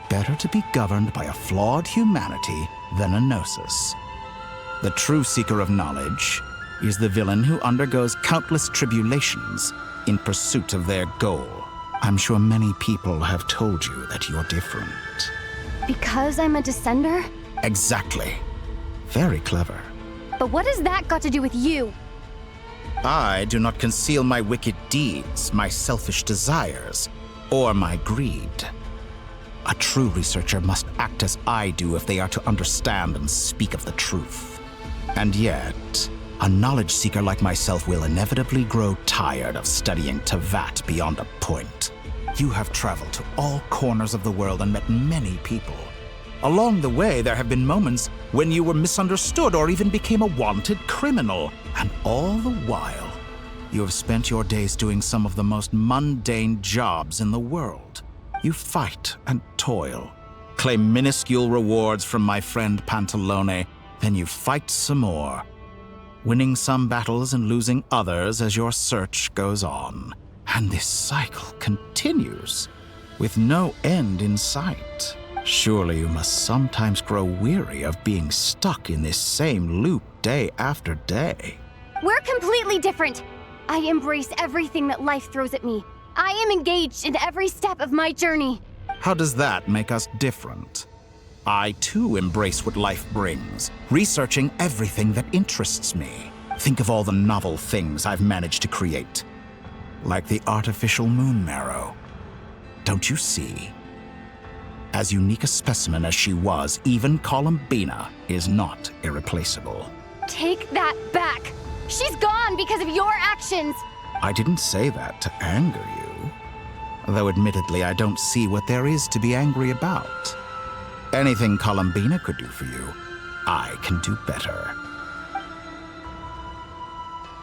better to be governed by a flawed humanity than a gnosis. The true seeker of knowledge is the villain who undergoes countless tribulations in pursuit of their goal. I'm sure many people have told you that you're different. Because I'm a descender? Exactly. Very clever. But what has that got to do with you? I do not conceal my wicked deeds, my selfish desires, or my greed. A true researcher must act as I do if they are to understand and speak of the truth. And yet, a knowledge seeker like myself will inevitably grow tired of studying Tevat beyond a point. You have traveled to all corners of the world and met many people. Along the way, there have been moments when you were misunderstood or even became a wanted criminal. And all the while, you have spent your days doing some of the most mundane jobs in the world. You fight and toil, claim minuscule rewards from my friend Pantalone, then you fight some more, winning some battles and losing others as your search goes on. And this cycle continues, with no end in sight. Surely you must sometimes grow weary of being stuck in this same loop day after day. We're completely different. I embrace everything that life throws at me. I am engaged in every step of my journey. How does that make us different? I too embrace what life brings, researching everything that interests me. Think of all the novel things I've managed to create. Like the artificial moon marrow. Don't you see? As unique a specimen as she was, even Columbina is not irreplaceable. Take that back. She's gone because of your actions. I didn't say that to anger you. Though admittedly, I don't see what there is to be angry about. Anything Columbina could do for you, I can do better.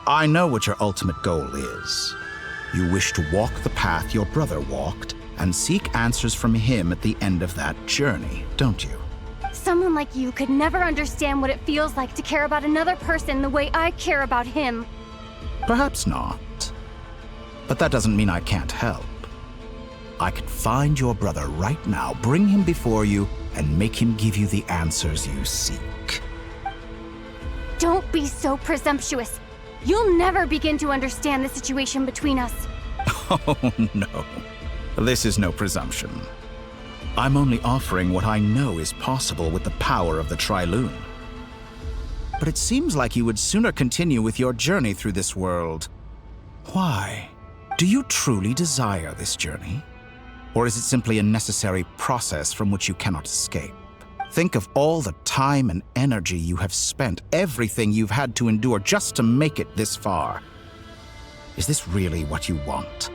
I know what your ultimate goal is. You wish to walk the path your brother walked and seek answers from him at the end of that journey, don't you? Someone like you could never understand what it feels like to care about another person the way I care about him. Perhaps not. But that doesn't mean I can't help. I could find your brother right now, bring him before you, and make him give you the answers you seek. Don't be so presumptuous. You'll never begin to understand the situation between us. Oh, no. This is no presumption. I'm only offering what I know is possible with the power of the Trilune. But it seems like you would sooner continue with your journey through this world. Why? Do you truly desire this journey? Or is it simply a necessary process from which you cannot escape? Think of all the time and energy you have spent, everything you've had to endure just to make it this far. Is this really what you want?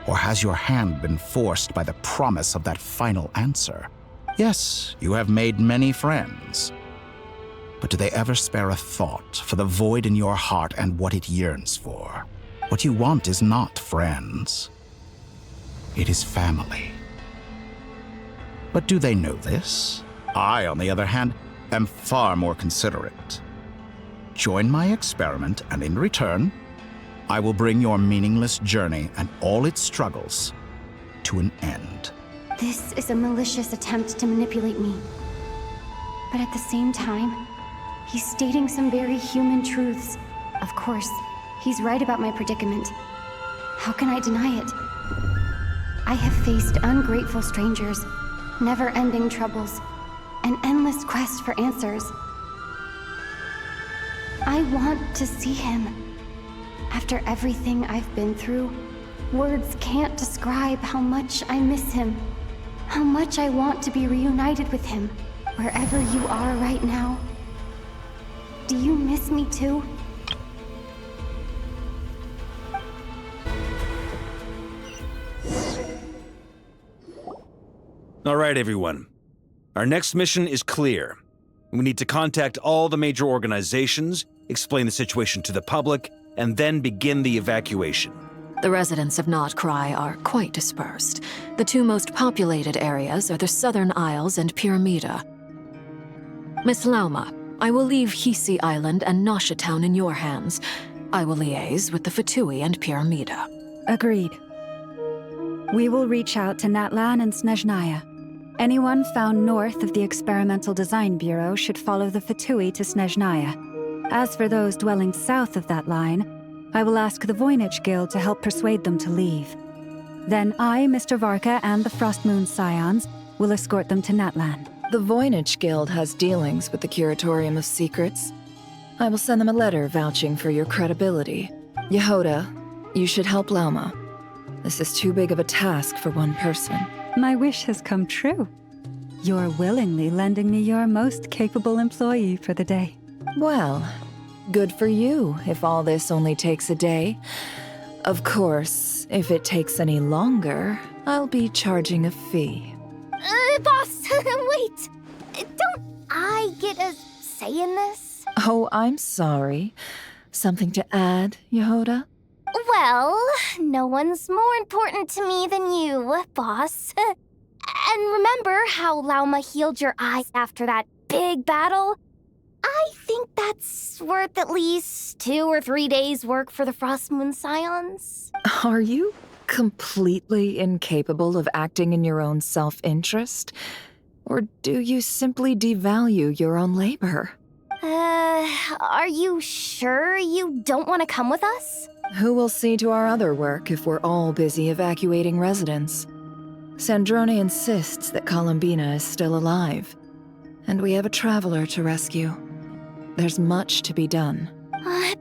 Or has your hand been forced by the promise of that final answer? Yes, you have made many friends. But do they ever spare a thought for the void in your heart and what it yearns for? What you want is not friends. It is family. But do they know this? I, on the other hand, am far more considerate. Join my experiment, and in return, I will bring your meaningless journey and all its struggles to an end. This is a malicious attempt to manipulate me. But at the same time, he's stating some very human truths. Of course, he's right about my predicament. How can I deny it? I have faced ungrateful strangers, never-ending troubles, an endless quest for answers. I want to see him. After everything I've been through, words can't describe how much I miss him, how much I want to be reunited with him, wherever you are right now. Do you miss me too? All right, everyone. Our next mission is clear. We need to contact all the major organizations, explain the situation to the public, and then begin the evacuation. The residents of Nod-Krai are quite dispersed. The two most populated areas are the Southern Isles and Pyramida. Miss Lauma, I will leave Hisi Island and Nasha Town in your hands. I will liaise with the Fatui and Pyramida. Agreed. We will reach out to Natlan and Snezhnaya. Anyone found north of the Experimental Design Bureau should follow the Fatui to Snezhnaya. As for those dwelling south of that line, I will ask the Voynich Guild to help persuade them to leave. Then I, Mr. Varka, and the Frostmoon Scions will escort them to Natlan. The Voynich Guild has dealings with the Curatorium of Secrets. I will send them a letter vouching for your credibility. Yehoda, you should help Lauma. This is too big of a task for one person. My wish has come true. You're willingly lending me your most capable employee for the day. Well, good for you if all this only takes a day. Of course, if it takes any longer, I'll be charging a fee. Boss, wait! Don't I get a say in this? Oh, I'm sorry. Something to add, Yehoda? Well, no one's more important to me than you, boss. And remember how Lauma healed your eyes after that big battle? I think that's worth at least 2 or 3 days' work for the Frostmoon Scions. Are you completely incapable of acting in your own self-interest? Or do you simply devalue your own labor? Are you sure you don't want to come with us? Who will see to our other work if we're all busy evacuating residents? Sandrone insists that Columbina is still alive, and we have a traveler to rescue. There's much to be done.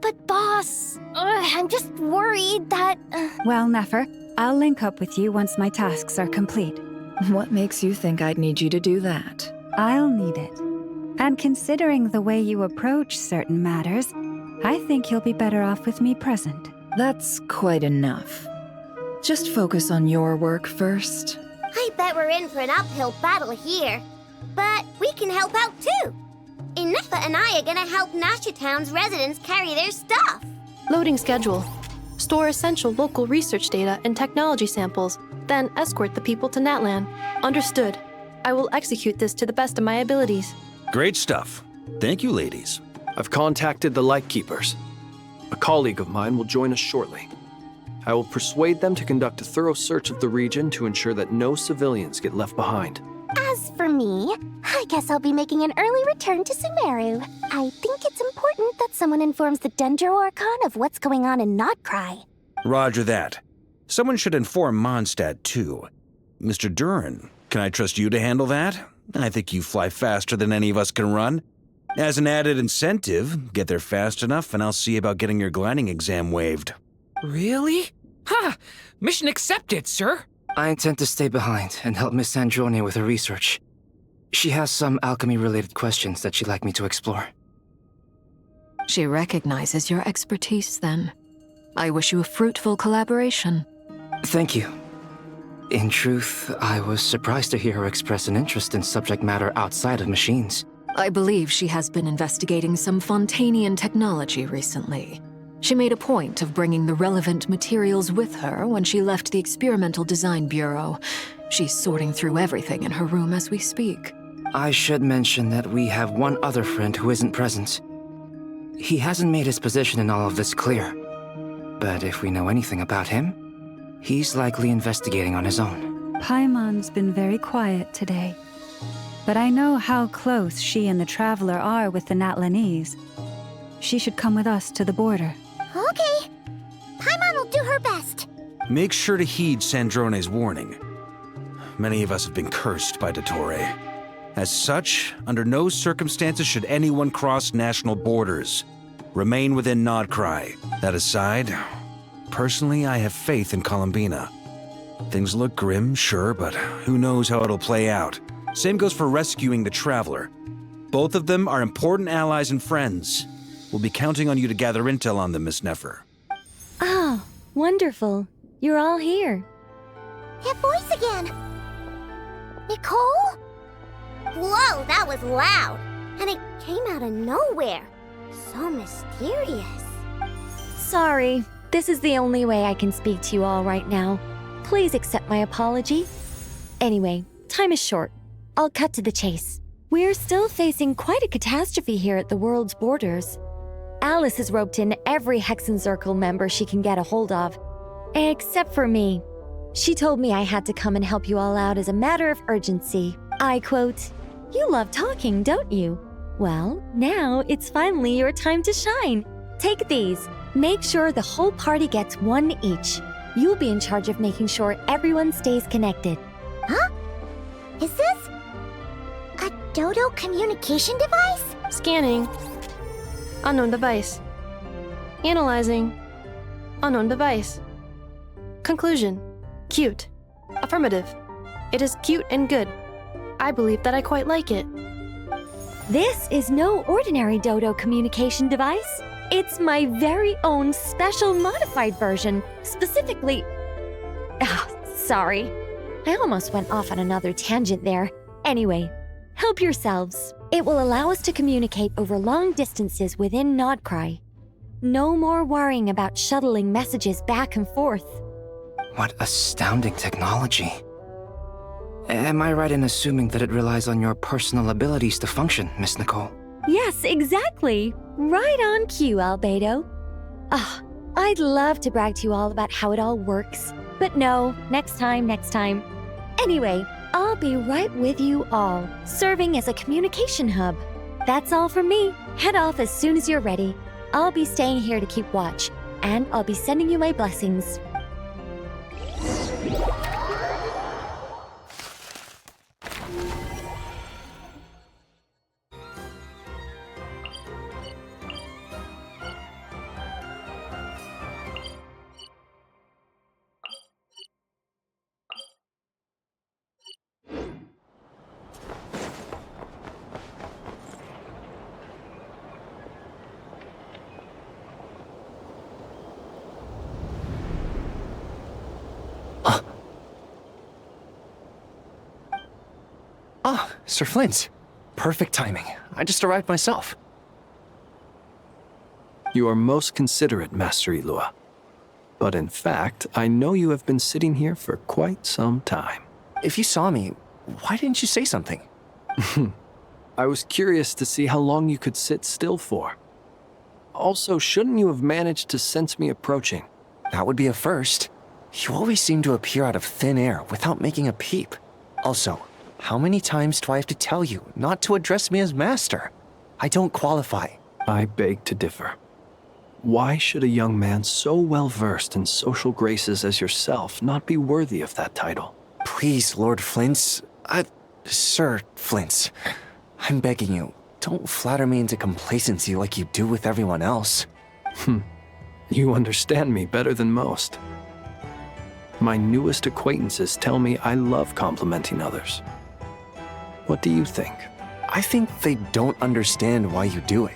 But boss, I'm just worried that... Well, Nefer, I'll link up with you once my tasks are complete. What makes you think I'd need you to do that? I'll need it. And considering the way you approach certain matters, I think you'll be better off with me present. That's quite enough. Just focus on your work first. I bet we're in for an uphill battle here. But we can help out too. Inefa and I are gonna help Nasha Town's residents carry their stuff. Loading schedule. Store essential local research data and technology samples, then escort the people to Natlan. Understood. I will execute this to the best of my abilities. Great stuff. Thank you, ladies. I've contacted the Lightkeepers. A colleague of mine will join us shortly. I will persuade them to conduct a thorough search of the region to ensure that no civilians get left behind. As for me, I guess I'll be making an early return to Sumeru. I think it's important that someone informs the Dendro Archon of what's going on in Nod-Krai. Roger that. Someone should inform Mondstadt, too. Mr. Duran, can I trust you to handle that? I think you fly faster than any of us can run. As an added incentive, get there fast enough and I'll see about getting your gliding exam waived. Really? Ha! Mission accepted, sir. I intend to stay behind and help Miss Androne with her research. She has some alchemy-related questions that she'd like me to explore. She recognizes your expertise, then. I wish you a fruitful collaboration. Thank you. In truth, I was surprised to hear her express an interest in subject matter outside of machines. I believe she has been investigating some Fontanian technology recently. She made a point of bringing the relevant materials with her when she left the Experimental Design Bureau. She's sorting through everything in her room as we speak. I should mention that we have one other friend who isn't present. He hasn't made his position in all of this clear. But if we know anything about him, he's likely investigating on his own. Paimon's been very quiet today. But I know how close she and the Traveler are with the Natlanese. She should come with us to the border. Okay. Paimon will do her best. Make sure to heed Sandrone's warning. Many of us have been cursed by Dottore. As such, under no circumstances should anyone cross national borders. Remain within Nod-Krai. That aside, personally, I have faith in Columbina. Things look grim, sure, but who knows how it'll play out. Same goes for rescuing the Traveler. Both of them are important allies and friends. We'll be counting on you to gather intel on them, Miss Nefer. Oh, wonderful. You're all here. That voice again. Nicole? Whoa, that was loud. And it came out of nowhere. So mysterious. Sorry, this is the only way I can speak to you all right now. Please accept my apology. Anyway, time is short. I'll cut to the chase. We're still facing quite a catastrophe here at the world's borders. Alice has roped in every Hexen Circle member she can get a hold of. Except for me. She told me I had to come and help you all out as a matter of urgency. I quote, "You love talking, don't you? Well, now it's finally your time to shine. Take these. Make sure the whole party gets one each. You'll be in charge of making sure everyone stays connected." Huh? Is this a Dodo communication device? Scanning. Unknown device. Analyzing. Unknown device. Conclusion. Cute. Affirmative. It is cute and good. I believe that I quite like it. This is no ordinary Dodo communication device. It's my very own special modified version, specifically... sorry. I almost went off on another tangent there. Anyway, help yourselves. It will allow us to communicate over long distances within Nod-Krai. No more worrying about shuttling messages back and forth. What astounding technology. Am I right in assuming that it relies on your personal abilities to function, Miss Nicole? Yes, exactly. Right on cue, Albedo. I'd love to brag to you all about how it all works. But no, next time. Anyway, I'll be right with you all, serving as a communication hub. That's all from me. Head off as soon as you're ready. I'll be staying here to keep watch, and I'll be sending you my blessings. Sir Flint. Perfect timing. I just arrived myself. You are most considerate, Master Ilua. But in fact, I know you have been sitting here for quite some time. If you saw me, why didn't you say something? I was curious to see how long you could sit still for. Also, shouldn't you have managed to sense me approaching? That would be a first. You always seem to appear out of thin air without making a peep. Also, how many times do I have to tell you not to address me as master? I don't qualify. I beg to differ. Why should a young man so well versed in social graces as yourself not be worthy of that title? Please, Lord Flint's... Sir Flint's. I'm begging you, don't flatter me into complacency like you do with everyone else. You understand me better than most. My newest acquaintances tell me I love complimenting others. What do you think? I think they don't understand why you do it.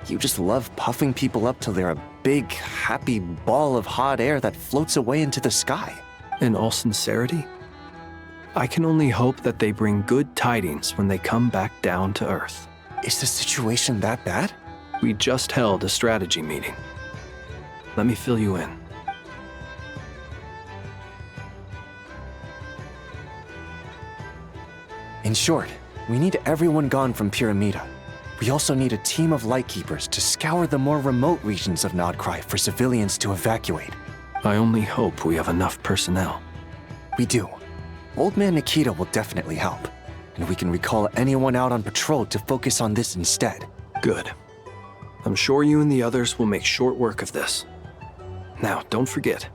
You just love puffing people up till they're a big, happy ball of hot air that floats away into the sky. In all sincerity, I can only hope that they bring good tidings when they come back down to Earth. Is the situation that bad? We just held a strategy meeting. Let me fill you in. In short, we need everyone gone from Pyramida. We also need a team of Lightkeepers to scour the more remote regions of Nod-Krai for civilians to evacuate. I only hope we have enough personnel. We do. Old Man Nikita will definitely help, and we can recall anyone out on patrol to focus on this instead. Good. I'm sure you and the others will make short work of this. Now, don't forget,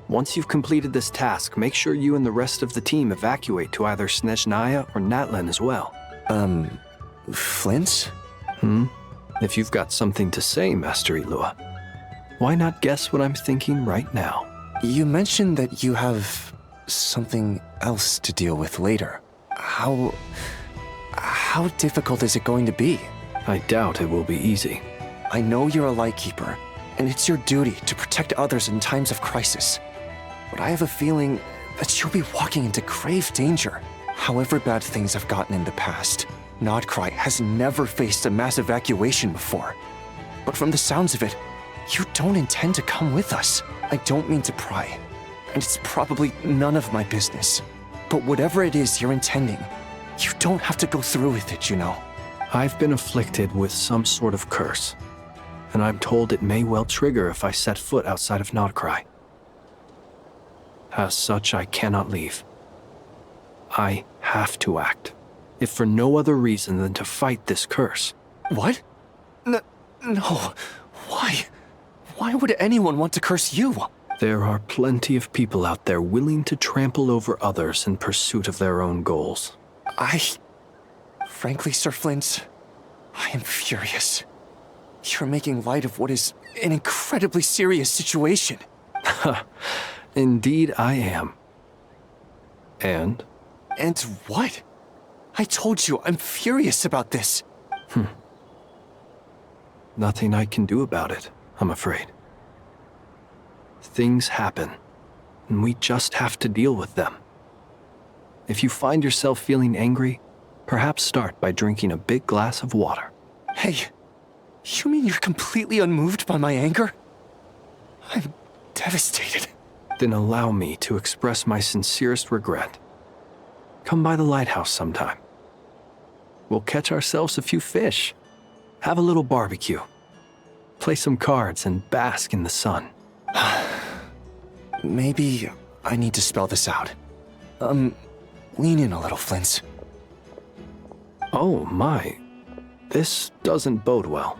once you've completed this task, make sure you and the rest of the team evacuate to either Snezhnaya or Natlan as well. Flint? If you've got something to say, Master Ilua, why not guess what I'm thinking right now? You mentioned that you have something else to deal with later. How difficult is it going to be? I doubt it will be easy. I know you're a Lightkeeper, and it's your duty to protect others in times of crisis. But I have a feeling that you'll be walking into grave danger. However bad things have gotten in the past, Nod-Krai has never faced a mass evacuation before. But from the sounds of it, you don't intend to come with us. I don't mean to pry, and it's probably none of my business. But whatever it is you're intending, you don't have to go through with it, you know. I've been afflicted with some sort of curse, and I'm told it may well trigger if I set foot outside of Nod-Krai. As such, I cannot leave. I have to act, if for no other reason than to fight this curse. What? No. Why? Why would anyone want to curse you? There are plenty of people out there willing to trample over others in pursuit of their own goals. Frankly, Sir Flint, I am furious. You're making light of what is an incredibly serious situation. Indeed I am. And? And what? I told you, I'm furious about this. Nothing I can do about it, I'm afraid. Things happen, and we just have to deal with them. If you find yourself feeling angry, perhaps start by drinking a big glass of water. Hey, you mean you're completely unmoved by my anger? I'm devastated. Then allow me to express my sincerest regret. Come by the lighthouse sometime. We'll catch ourselves a few fish, have a little barbecue, play some cards, and bask in the sun. Maybe I need to spell this out. Lean in a little, Flint. Oh my, this doesn't bode well.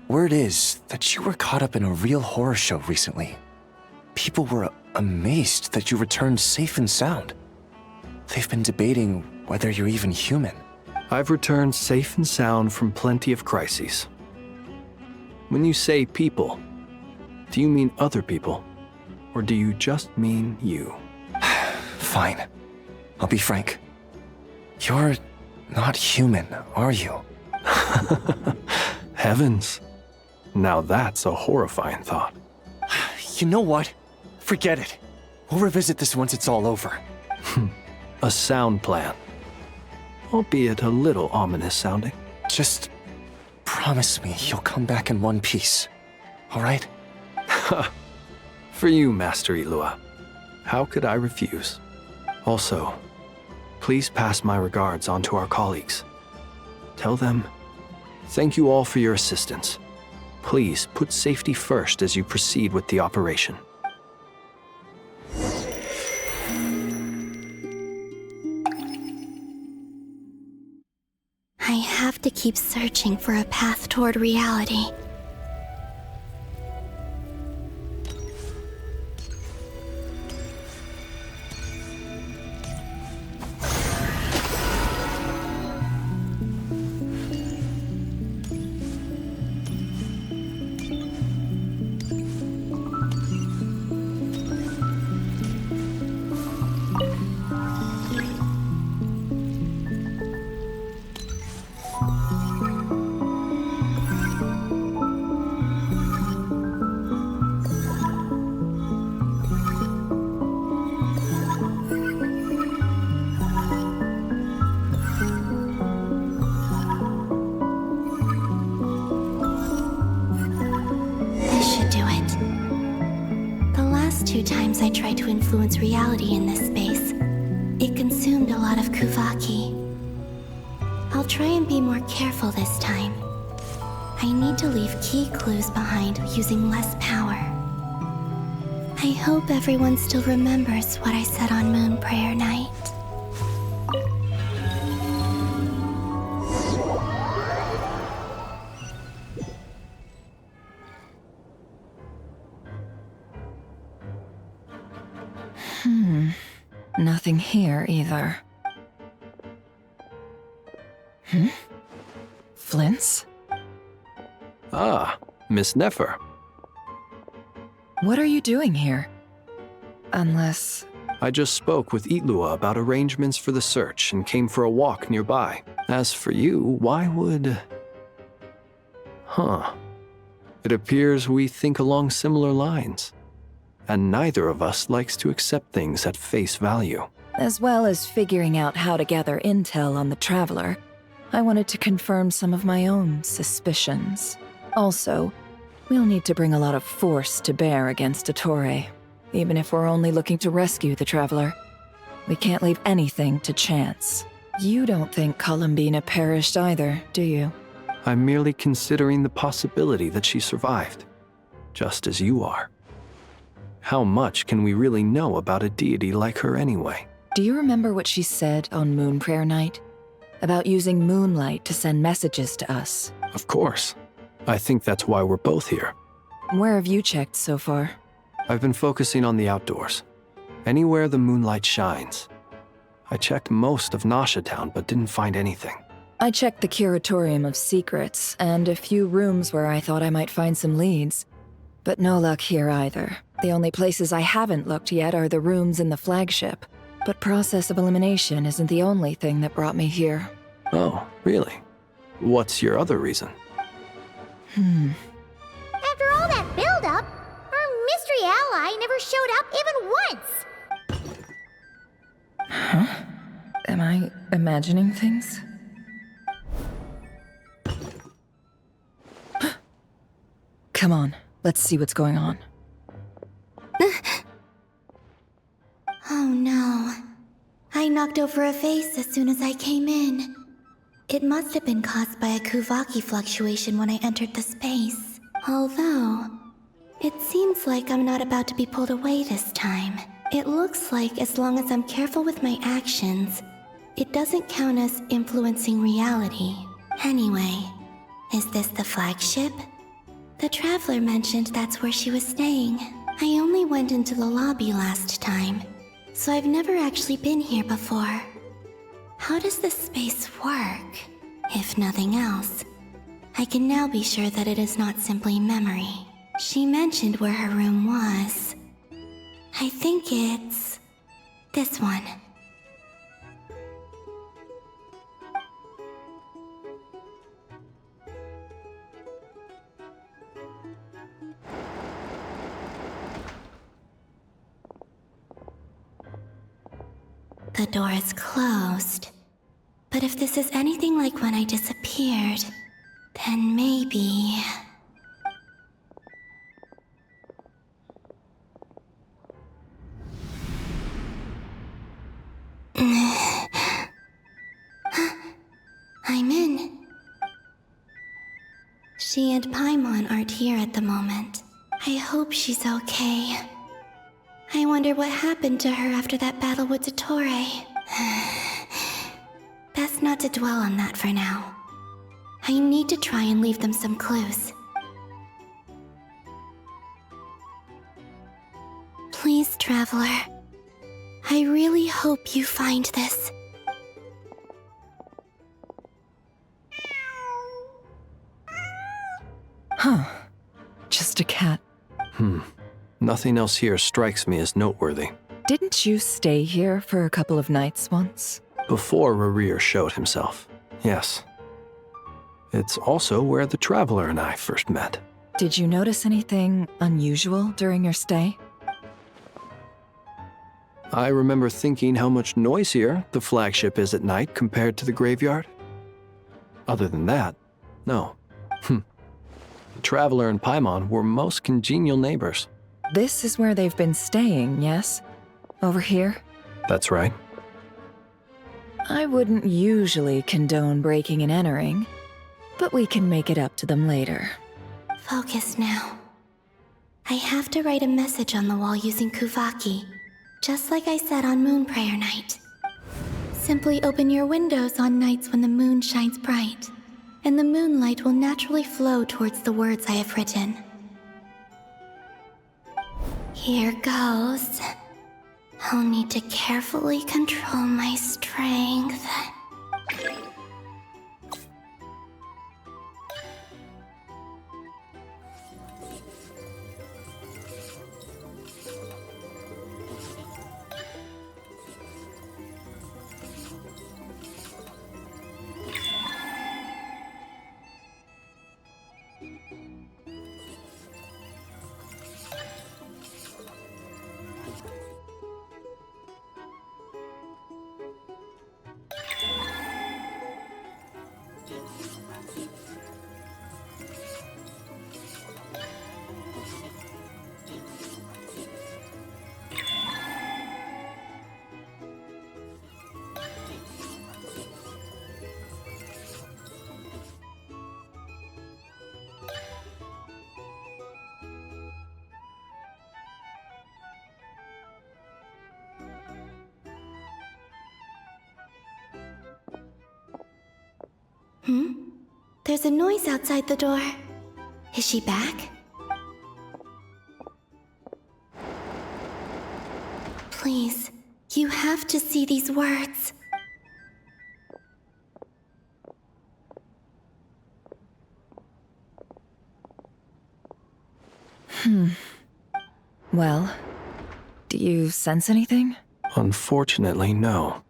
Word is that you were caught up in a real horror show recently. People were amazed that you returned safe and sound. They've been debating whether you're even human. I've returned safe and sound from plenty of crises. When you say people, do you mean other people? Or do you just mean you? Fine. I'll be frank. You're not human, are you? Heavens. Now that's a horrifying thought. You know what? Forget it. We'll revisit this once it's all over. A sound plan. Albeit a little ominous sounding. Just promise me you'll come back in one piece, all right? For you, Master Ilua. How could I refuse? Also, please pass my regards on to our colleagues. Tell them, thank you all for your assistance. Please put safety first as you proceed with the operation. I have to keep searching for a path toward reality. last 2 times I tried to influence reality in this space, it consumed a lot of Kuvaki. I'll try and be more careful this time. I need to leave key clues behind using less power. I hope everyone still remembers what I said on Moon Prayer Night. Nothing here either. Flints? Ah, Miss Nefer. What are you doing here? Unless... I just spoke with Itlua about arrangements for the search and came for a walk nearby. As for you, why would... It appears we think along similar lines. And neither of us likes to accept things at face value. As well as figuring out how to gather intel on the Traveler, I wanted to confirm some of my own suspicions. Also, we'll need to bring a lot of force to bear against Dottore, even if we're only looking to rescue the Traveler. We can't leave anything to chance. You don't think Columbina perished either, do you? I'm merely considering the possibility that she survived, just as you are. How much can we really know about a deity like her anyway? Do you remember what she said on Moon Prayer Night? About using moonlight to send messages to us? Of course. I think that's why we're both here. Where have you checked so far? I've been focusing on the outdoors. Anywhere the moonlight shines. I checked most of Nasha Town, but didn't find anything. I checked the Curatorium of Secrets, and a few rooms where I thought I might find some leads. But no luck here either. The only places I haven't looked yet are the rooms in the flagship. But process of elimination isn't the only thing that brought me here. Oh, really? What's your other reason? After all that build-up, our mystery ally never showed up even once! Huh? Am I imagining things? Come on, let's see what's going on. Oh no. I knocked over a vase as soon as I came in. It must have been caused by a Kuvaki fluctuation when I entered the space. Although, it seems like I'm not about to be pulled away this time. It looks like as long as I'm careful with my actions, it doesn't count as influencing reality. Anyway, is this the flagship? The Traveler mentioned that's where she was staying. I only went into the lobby last time, so I've never actually been here before. How does this space work? If nothing else, I can now be sure that it is not simply memory. She mentioned where her room was. I think it's... this one. The door is closed. But if this is anything like when I disappeared, then maybe... I'm in. She and Paimon aren't here at the moment. I hope she's okay. I wonder what happened to her after that battle with Dottore. Best not to dwell on that for now. I need to try and leave them some clues. Please, Traveler. I really hope you find this. Huh. Just a cat. Nothing else here strikes me as noteworthy. Didn't you stay here for a couple of nights once? Before Rarir showed himself, yes. It's also where the Traveler and I first met. Did you notice anything unusual during your stay? I remember thinking how much noisier the flagship is at night compared to the graveyard. Other than that, no. The Traveler and Paimon were most congenial neighbors. This is where they've been staying, yes? Over here? That's right. I wouldn't usually condone breaking and entering, but we can make it up to them later. Focus now. I have to write a message on the wall using Kuvaki, just like I said on Moon Prayer Night. Simply open your windows on nights when the moon shines bright, and the moonlight will naturally flow towards the words I have written. Here goes. I'll need to carefully control my strength. There's a noise outside the door. Is she back? Please, you have to see these words. Well, do you sense anything? Unfortunately, no.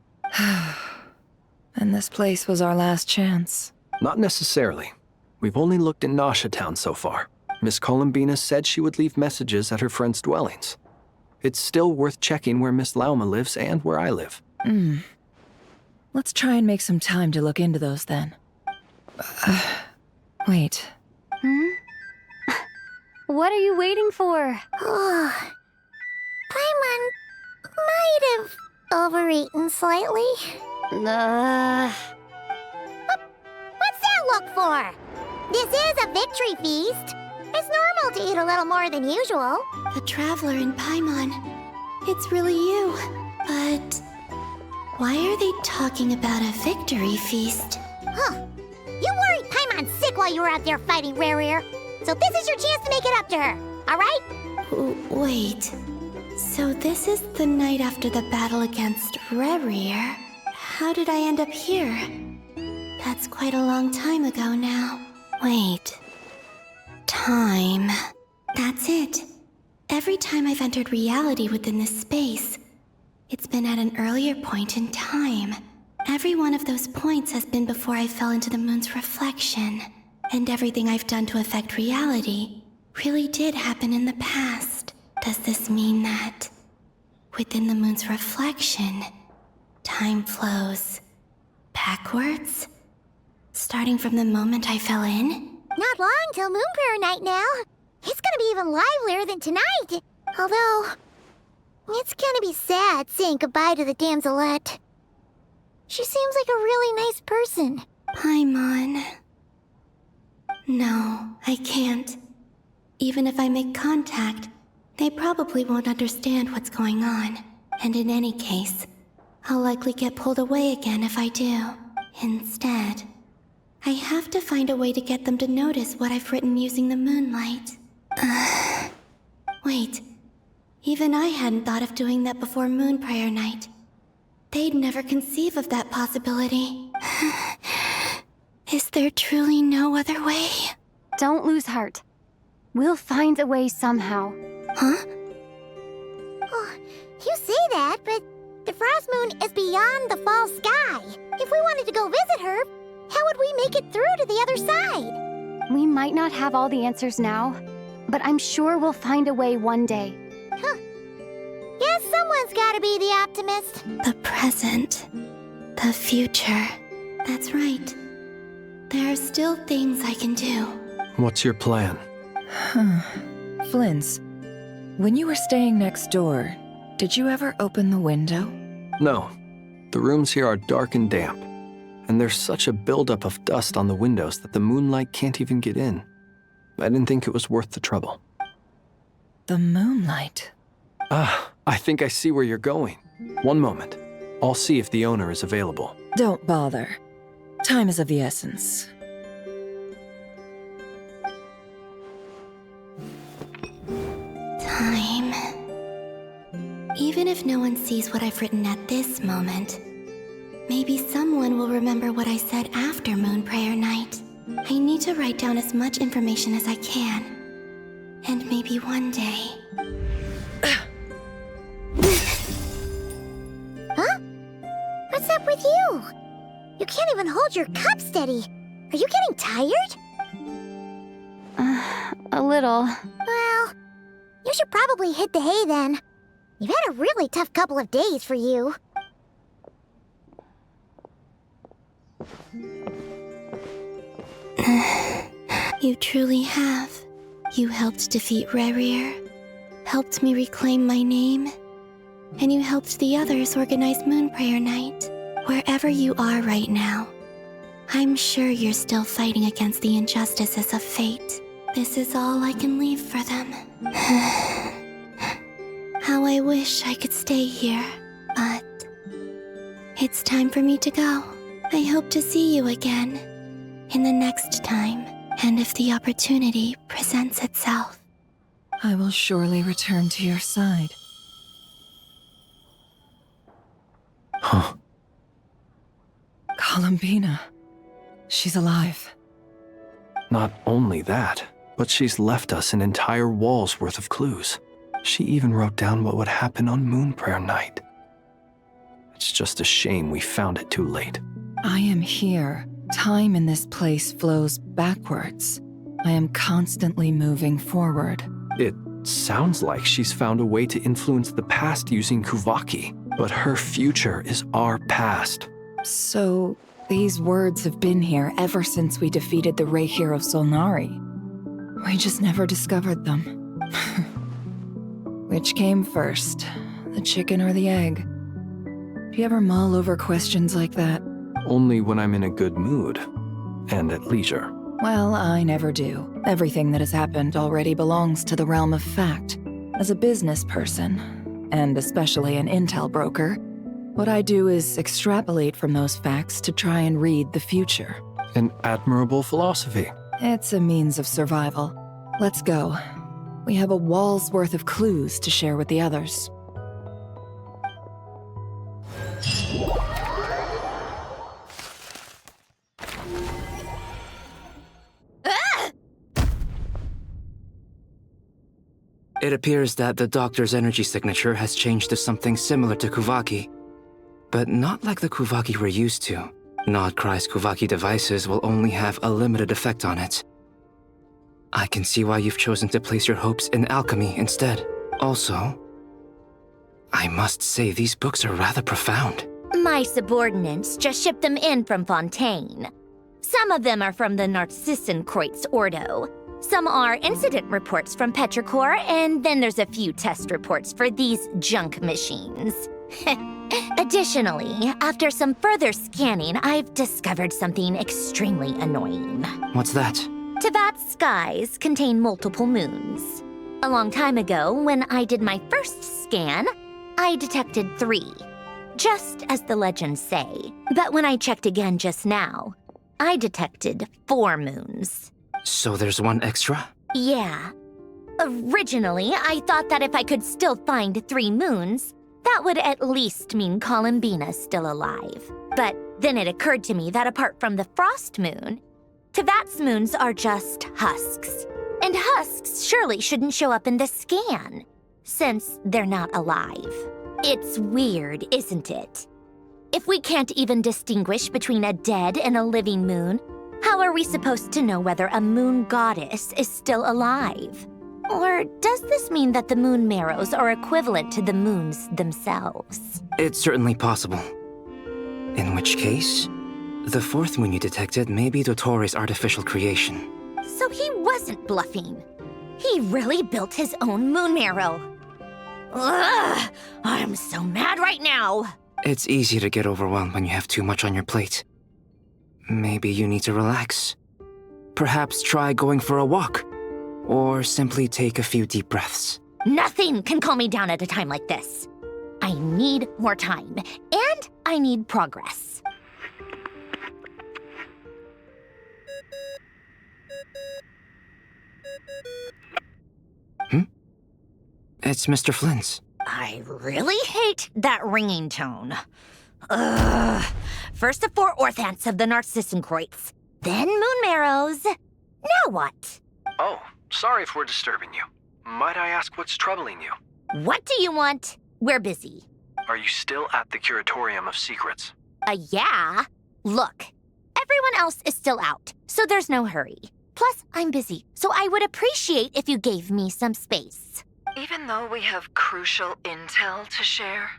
And this place was our last chance. Not necessarily. We've only looked in Nasha Town so far. Miss Columbina said she would leave messages at her friends' dwellings. It's still worth checking where Miss Lauma lives and where I live. Let's try and make some time to look into those then. Wait. What are you waiting for? Paimon might have overeaten slightly. What's that look for? This is a victory feast. It's normal to eat a little more than usual. The Traveler in Paimon. It's really you. But why are they talking about a victory feast? Huh. You worried Paimon sick while you were out there fighting Rare. So this is your chance to make it up to her, all right? Wait. So this is the night after the battle against Rare. How did I end up here? That's quite a long time ago now. Wait. Time. That's it. Every time I've entered reality within this space, it's been at an earlier point in time. Every one of those points has been before I fell into the moon's reflection. And everything I've done to affect reality really did happen in the past. Does this mean that within the moon's reflection, time flows backwards? Starting from the moment I fell in? Not long till Moon Prayer Night now. It's gonna be even livelier than tonight. Although, it's gonna be sad saying goodbye to the damselette. She seems like a really nice person. Paimon. No, I can't. Even if I make contact, they probably won't understand what's going on. And in any case, I'll likely get pulled away again if I do. Instead, I have to find a way to get them to notice what I've written using the moonlight. Wait. Even I hadn't thought of doing that before Moon Prayer Night. They'd never conceive of that possibility. Is there truly no other way? Don't lose heart. We'll find a way somehow. Huh? Oh, you say that, but the Frost Moon is beyond the fall sky. If we wanted to go visit her, how would we make it through to the other side? We might not have all the answers now, but I'm sure we'll find a way one day. Huh. Guess someone's gotta be the optimist. The present. The future. That's right. There are still things I can do. What's your plan? Flynn's. When you were staying next door, did you ever open the window? No. The rooms here are dark and damp, and there's such a buildup of dust on the windows that the moonlight can't even get in. I didn't think it was worth the trouble. The moonlight? I think I see where you're going. One moment. I'll see if the owner is available. Don't bother. Time is of the essence. Time. Even if no one sees what I've written at this moment, maybe someone will remember what I said after Moon Prayer Night. I need to write down as much information as I can. And maybe one day... Huh? What's up with you? You can't even hold your cup steady. Are you getting tired? A little. Well, you should probably hit the hay then. You've had a really tough couple of days for you. You truly have. You helped defeat Rerir, helped me reclaim my name, and you helped the others organize Moon Prayer Night. Wherever you are right now, I'm sure you're still fighting against the injustices of fate. This is all I can leave for them. How I wish I could stay here, but it's time for me to go. I hope to see you again in the next time, and if the opportunity presents itself. I will surely return to your side. Huh. Columbina. She's alive. Not only that, but she's left us an entire wall's worth of clues. She even wrote down what would happen on Moon Prayer Night. It's just a shame we found it too late. I am here. Time in this place flows backwards. I am constantly moving forward. It sounds like she's found a way to influence the past using Kuvaki, but her future is our past. So, these words have been here ever since we defeated the Reihir of Solnari. We just never discovered them. Which came first, the chicken or the egg? Do you ever mull over questions like that? Only when I'm in a good mood, and at leisure. Well, I never do. Everything that has happened already belongs to the realm of fact. As a business person, and especially an intel broker, what I do is extrapolate from those facts to try and read the future. An admirable philosophy. It's a means of survival. Let's go. We have a wall's worth of clues to share with the others. It appears that the doctor's energy signature has changed to something similar to Kuvaki, but not like the Kuvaki we're used to. Nod-Krai's Kuvaki devices will only have a limited effect on it. I can see why you've chosen to place your hopes in alchemy instead. Also, I must say these books are rather profound. My subordinates just shipped them in from Fontaine. Some of them are from the Narcissenkreuz Ordo. Some are incident reports from Petrichor, and then there's a few test reports for these junk machines. Additionally, after some further scanning, I've discovered something extremely annoying. What's that? Tevat's skies contain multiple moons. A long time ago, when I did my first scan, I detected 3, just as the legends say. But when I checked again just now, I detected 4 moons. So there's one extra? Yeah. Originally, I thought that if I could still find 3 moons, that would at least mean Columbina's still alive. But then it occurred to me that apart from the frost moon, Tevat's moons are just husks. And husks surely shouldn't show up in the scan, since they're not alive. It's weird, isn't it? If we can't even distinguish between a dead and a living moon, how are we supposed to know whether a moon goddess is still alive? Or does this mean that the moon marrows are equivalent to the moons themselves? It's certainly possible. In which case, the 4th moon you detected may be Dottores' artificial creation. So he wasn't bluffing. He really built his own moon marrow. Ugh! I'm so mad right now! It's easy to get overwhelmed when you have too much on your plate. Maybe you need to relax. Perhaps try going for a walk. Or simply take a few deep breaths. Nothing can calm me down at a time like this. I need more time, and I need progress. It's Mr. Flynn's. I really hate that ringing tone. Ugh. First the 4 orthants of the Narcissenkreuz, then moon marrows. Now what? Oh, sorry if we're disturbing you. Might I ask what's troubling you? What do you want? We're busy. Are you still at the Curatorium of Secrets? Yeah. Look, everyone else is still out, so there's no hurry. Plus, I'm busy, so I would appreciate if you gave me some space. Even though we have crucial intel to share?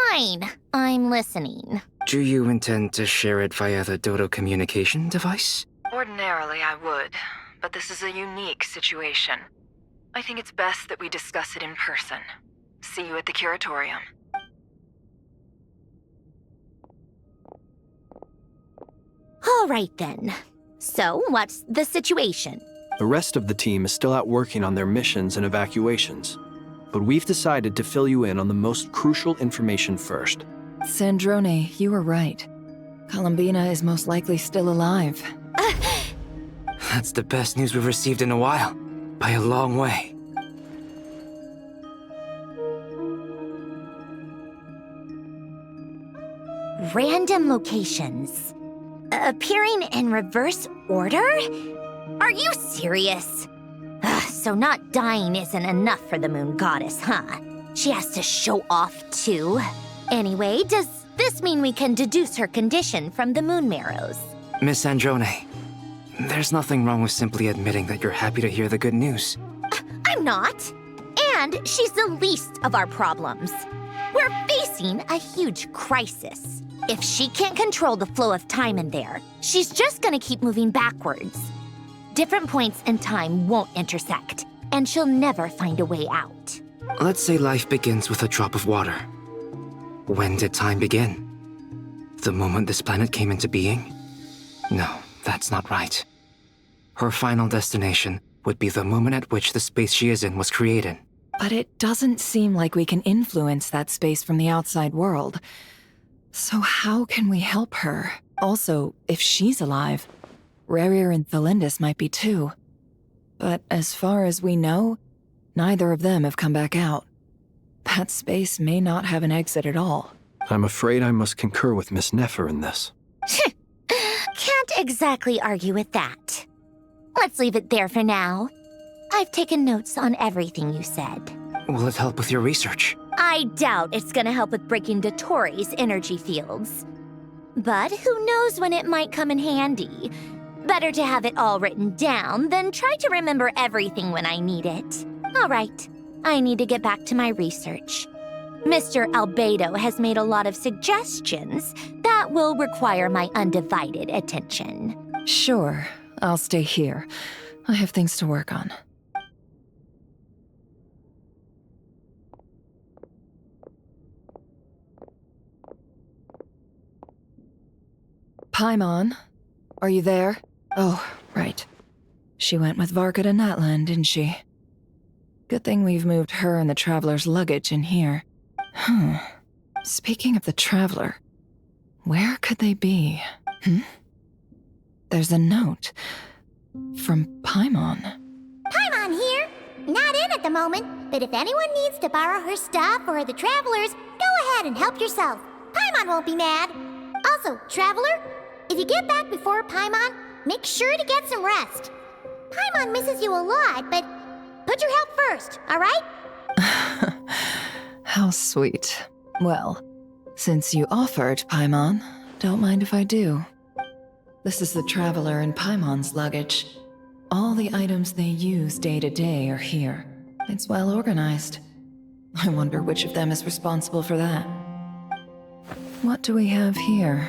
Fine. I'm listening. Do you intend to share it via the Dodo communication device? Ordinarily, I would, but this is a unique situation. I think it's best that we discuss it in person. See you at the Curatorium. All right, then. So, what's the situation? The rest of the team is still out working on their missions and evacuations, but we've decided to fill you in on the most crucial information first. Sandrone, you were right. Columbina is most likely still alive. That's the best news we've received in a while. By a long way. Random locations. Appearing in reverse order? Are you serious? So not dying isn't enough for the moon goddess, huh? She has to show off too. Anyway, does this mean we can deduce her condition from the moon marrows? Miss Sandrone, there's nothing wrong with simply admitting that you're happy to hear the good news. I'm not. And she's the least of our problems. We're facing a huge crisis. If she can't control the flow of time in there, she's just gonna keep moving backwards. Different points in time won't intersect, and she'll never find a way out. Let's say life begins with a drop of water. When did time begin? The moment this planet came into being? No, that's not right. Her final destination would be the moment at which the space she is in was created. But it doesn't seem like we can influence that space from the outside world. So how can we help her? Also, if she's alive, Rerir and Thalindus might be too. But as far as we know, neither of them have come back out. That space may not have an exit at all. I'm afraid I must concur with Miss Nefer in this. Can't exactly argue with that. Let's leave it there for now. I've taken notes on everything you said. Will it help with your research? I doubt it's gonna help with breaking Dotori's energy fields. But who knows when it might come in handy. Better to have it all written down than try to remember everything when I need it. All right, I need to get back to my research. Mr. Albedo has made a lot of suggestions that will require my undivided attention. Sure, I'll stay here. I have things to work on. Paimon, are you there? Oh, right. She went with Varka to Natlan, didn't she? Good thing we've moved her and the Traveler's luggage in here. Speaking of the Traveler, where could they be? There's a note. From Paimon. Paimon here. Not in at the moment, but if anyone needs to borrow her stuff or the Traveler's, go ahead and help yourself. Paimon won't be mad. Also, Traveler, if you get back before Paimon, make sure to get some rest. Paimon misses you a lot, but put your health first, all right? How sweet. Well, since you offered, Paimon, don't mind if I do. This is the Traveler and Paimon's luggage. All the items they use day to day are here. It's well organized. I wonder which of them is responsible for that. What do we have here?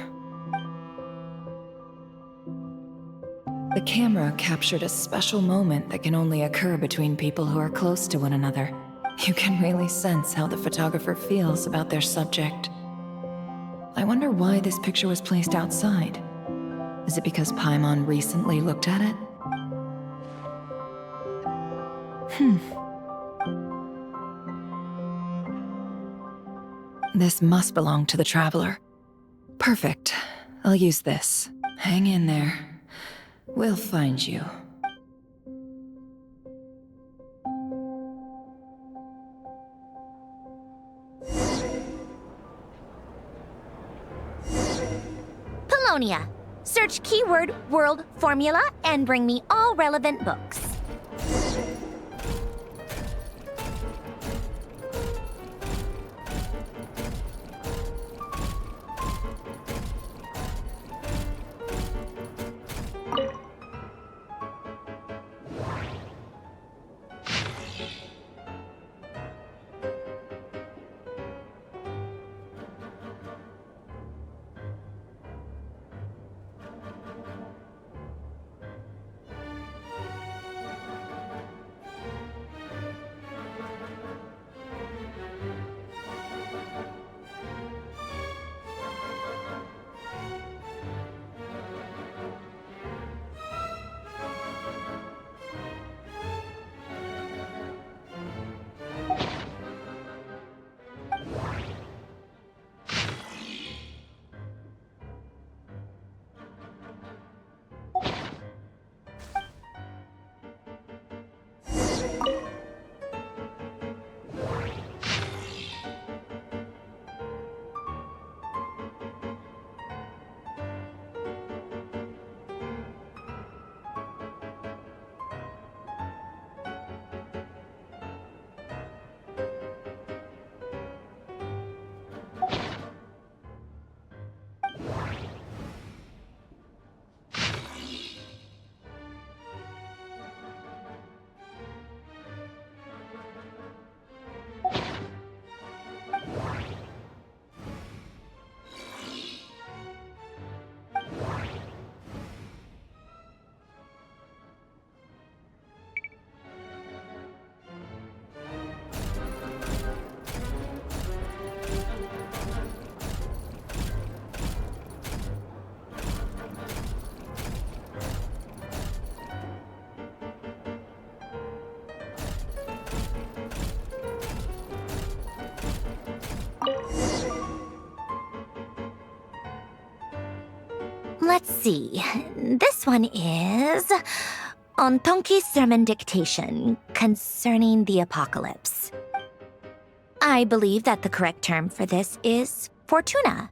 The camera captured a special moment that can only occur between people who are close to one another. You can really sense how the photographer feels about their subject. I wonder why this picture was placed outside. Is it because Paimon recently looked at it? This must belong to the Traveler. Perfect. I'll use this. Hang in there. We'll find you. Polonia. Search keyword world formula and bring me all relevant books. Let's see. This one is on Tonki's sermon dictation concerning the apocalypse. I believe that the correct term for this is Fortuna.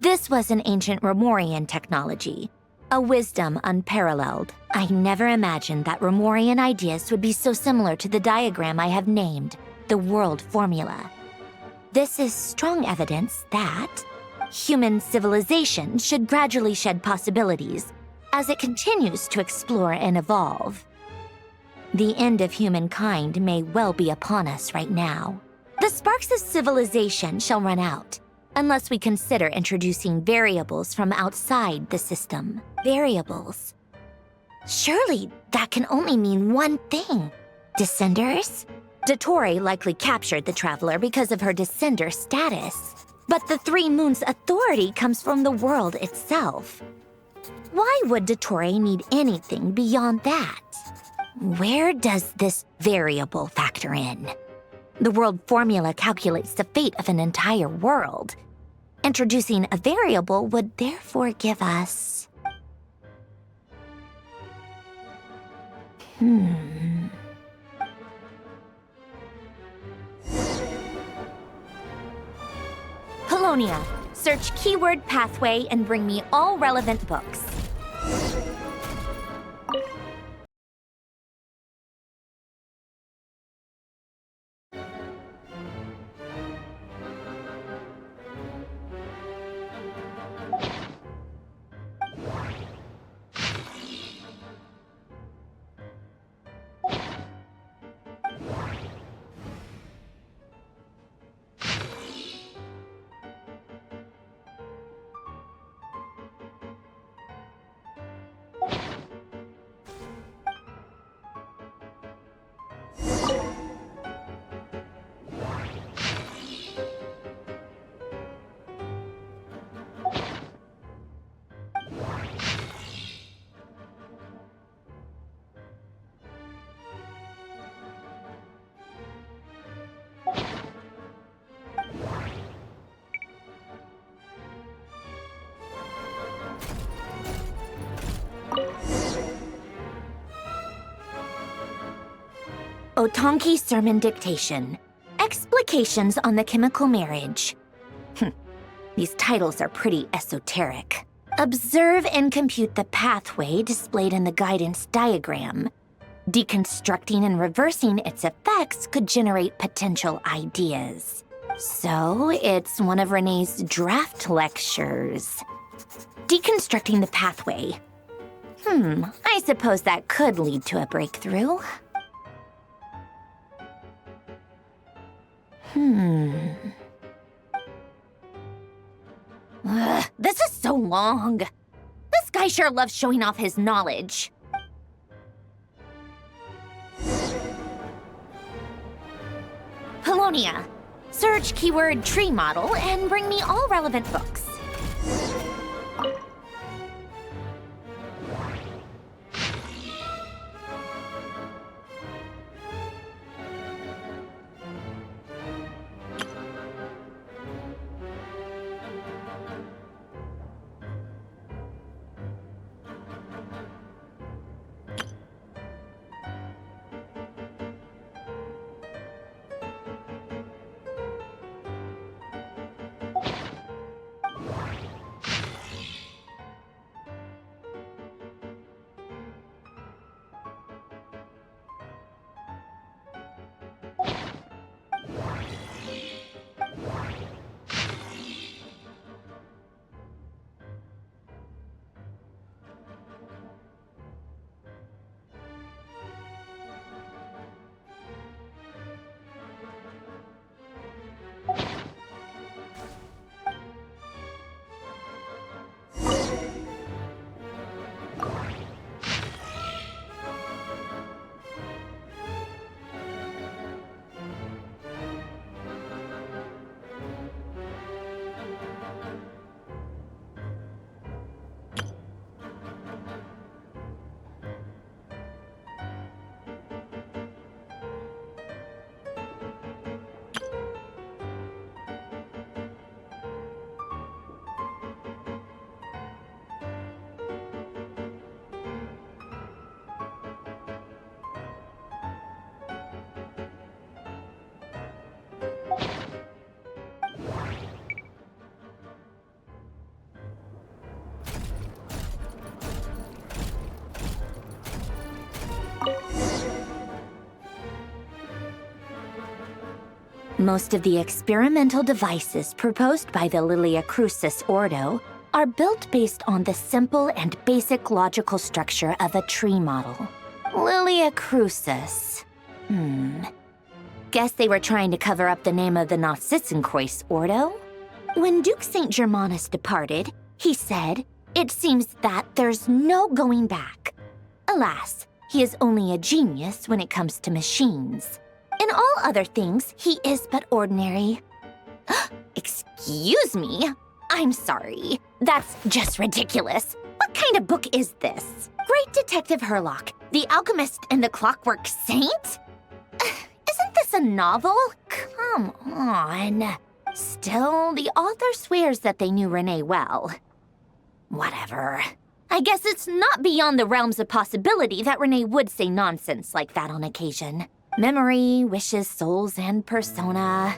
This was an ancient Romorian technology, a wisdom unparalleled. I never imagined that Romorian ideas would be so similar to the diagram I have named, the world formula. This is strong evidence that human civilization should gradually shed possibilities as it continues to explore and evolve. The end of humankind may well be upon us right now. The sparks of civilization shall run out, unless we consider introducing variables from outside the system. Variables. Surely that can only mean one thing. Descenders? Dottore likely captured the Traveler because of her descender status. But the Three Moons' authority comes from the world itself. Why would Dottore need anything beyond that? Where does this variable factor in? The world formula calculates the fate of an entire world. Introducing a variable would therefore give us... Polonia, search keyword pathway and bring me all relevant books. Otonki Sermon Dictation. Explications on the Chemical Marriage. These titles are pretty esoteric. Observe and compute the pathway displayed in the guidance diagram. Deconstructing and reversing its effects could generate potential ideas. So, it's one of Renee's draft lectures. Deconstructing the pathway. I suppose that could lead to a breakthrough. This is so long. This guy sure loves showing off his knowledge. Polonia. Search keyword tree model and bring me all relevant books. Most of the experimental devices proposed by the Lilia Crucis Ordo are built based on the simple and basic logical structure of a tree model. Lilia Crucis. Guess they were trying to cover up the name of the Nod-Krai Ordo? When Duke St. Germanus departed, he said, "It seems that there's no going back." Alas, he is only a genius when it comes to machines. In all other things, he is but ordinary. Excuse me? I'm sorry. That's just ridiculous. What kind of book is this? Great Detective Herlock, The Alchemist and the Clockwork Saint? Isn't this a novel? Come on. Still, the author swears that they knew Renee well. Whatever. I guess it's not beyond the realms of possibility that Renee would say nonsense like that on occasion. Memory, wishes, souls, and persona.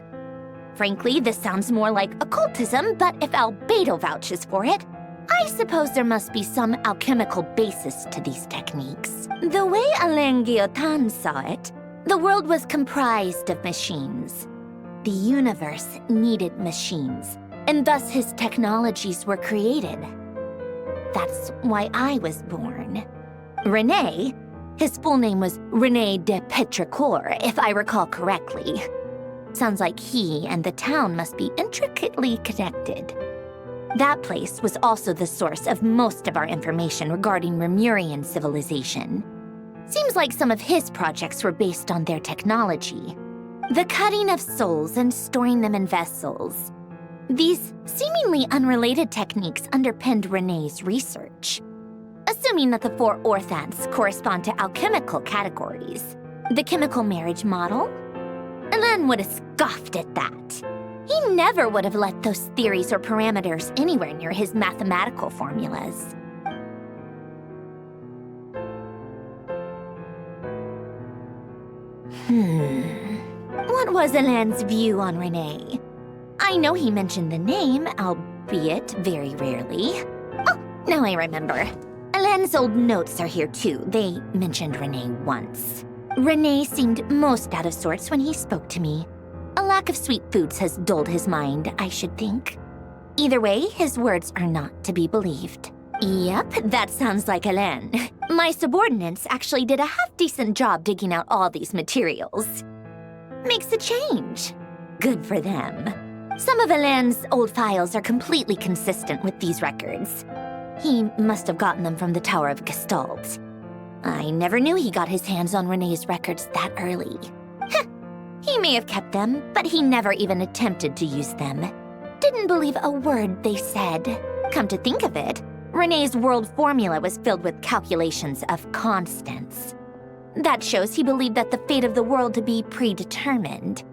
Frankly, this sounds more like occultism, but if Albedo vouches for it, I suppose there must be some alchemical basis to these techniques. The way Alain Guillotin saw it, the world was comprised of machines. The universe needed machines, and thus his technologies were created. That's why I was born. René, his full name was René de Petrichor, if I recall correctly. Sounds like he and the town must be intricately connected. That place was also the source of most of our information regarding Remurian civilization. Seems like some of his projects were based on their technology. The cutting of souls and storing them in vessels. These seemingly unrelated techniques underpinned René's research. Assuming that the 4 orthants correspond to alchemical categories. The chemical marriage model? Alain would have scoffed at that. He never would have let those theories or parameters anywhere near his mathematical formulas. What was Alain's view on Renee? I know he mentioned the name, albeit very rarely. Oh, now I remember. Alain's old notes are here too. They mentioned Renee once. Renee seemed most out of sorts when he spoke to me. A lack of sweet foods has dulled his mind, I should think. Either way, his words are not to be believed. Yep, that sounds like Alain. My subordinates actually did a half-decent job digging out all these materials. Makes a change. Good for them. Some of Alain's old files are completely consistent with these records. He must have gotten them from the Tower of Gestalt. I never knew he got his hands on Renee's records that early. He may have kept them, but he never even attempted to use them. Didn't believe a word they said. Come to think of it, Renee's world formula was filled with calculations of constants. That shows he believed that the fate of the world to be predetermined.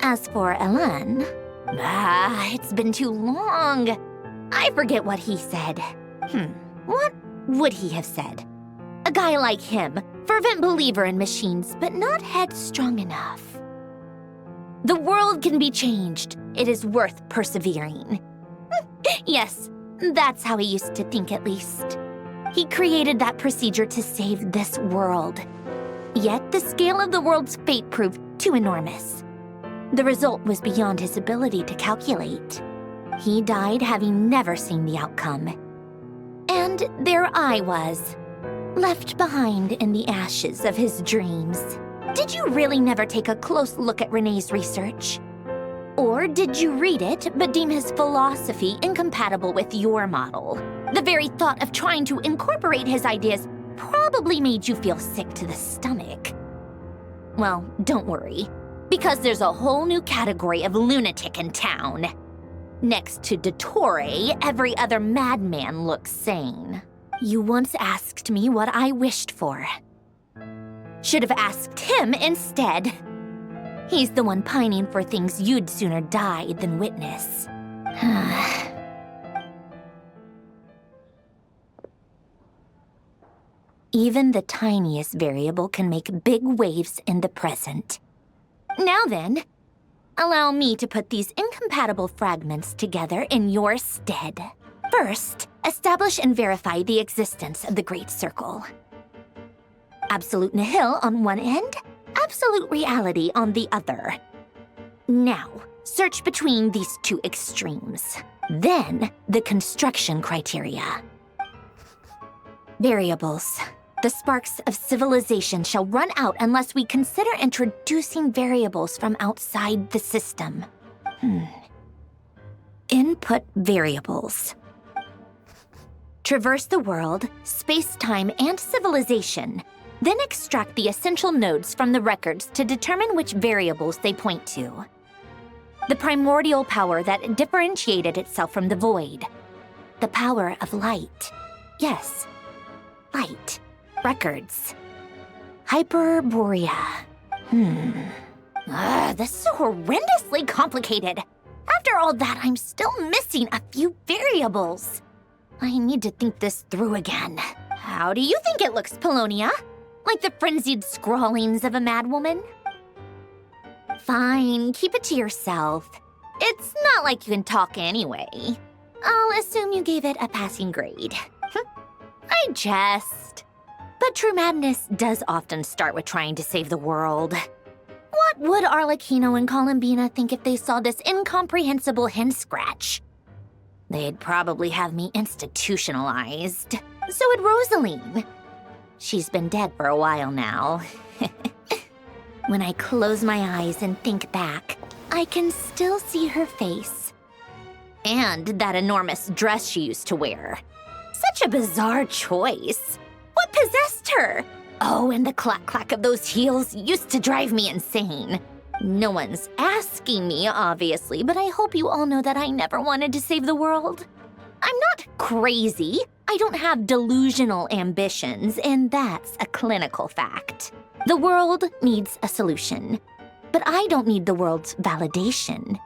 As for Alain, it's been too long. I forget what he said. What would he have said? A guy like him, fervent believer in machines, but not headstrong enough. The world can be changed. It is worth persevering. Yes, that's how he used to think at least. He created that procedure to save this world. Yet the scale of the world's fate proved too enormous. The result was beyond his ability to calculate. He died having never seen the outcome. And there I was, left behind in the ashes of his dreams. Did you really never take a close look at Renee's research? Or did you read it but deem his philosophy incompatible with your model? The very thought of trying to incorporate his ideas probably made you feel sick to the stomach. Well, don't worry, because there's a whole new category of lunatic in town. Next to Dottore, every other madman looks sane. You once asked me what I wished for. Should have asked him instead. He's the one pining for things you'd sooner die than witness. Even the tiniest variable can make big waves in the present. Now then, allow me to put these incompatible fragments together in your stead. First, establish and verify the existence of the Great Circle. Absolute nihil on one end, absolute reality on the other. Now, search between these two extremes. Then, the construction criteria. Variables. The sparks of civilization shall run out unless we consider introducing variables from outside the system. Input variables. Traverse the world, space-time, and civilization. Then extract the essential nodes from the records to determine which variables they point to. The primordial power that differentiated itself from the void. The power of light. Yes, light. Records. Hyperborea. This is so horrendously complicated. After all that, I'm still missing a few variables. I need to think this through again. How do you think it looks, Polonia? Like the frenzied scrawlings of a madwoman? Fine, keep it to yourself. It's not like you can talk anyway. I'll assume you gave it a passing grade. I jest. But true madness does often start with trying to save the world. What would Arlecchino and Columbina think if they saw this incomprehensible hen scratch? They'd probably have me institutionalized. So would Rosaline. She's been dead for a while now. When I close my eyes and think back, I can still see her face. And that enormous dress she used to wear. Such a bizarre choice. What possessed her? Oh, and the clack-clack of those heels used to drive me insane. No one's asking me, obviously, but I hope you all know that I never wanted to save the world. I'm not crazy. I don't have delusional ambitions, and that's a clinical fact. The world needs a solution, but I don't need the world's validation.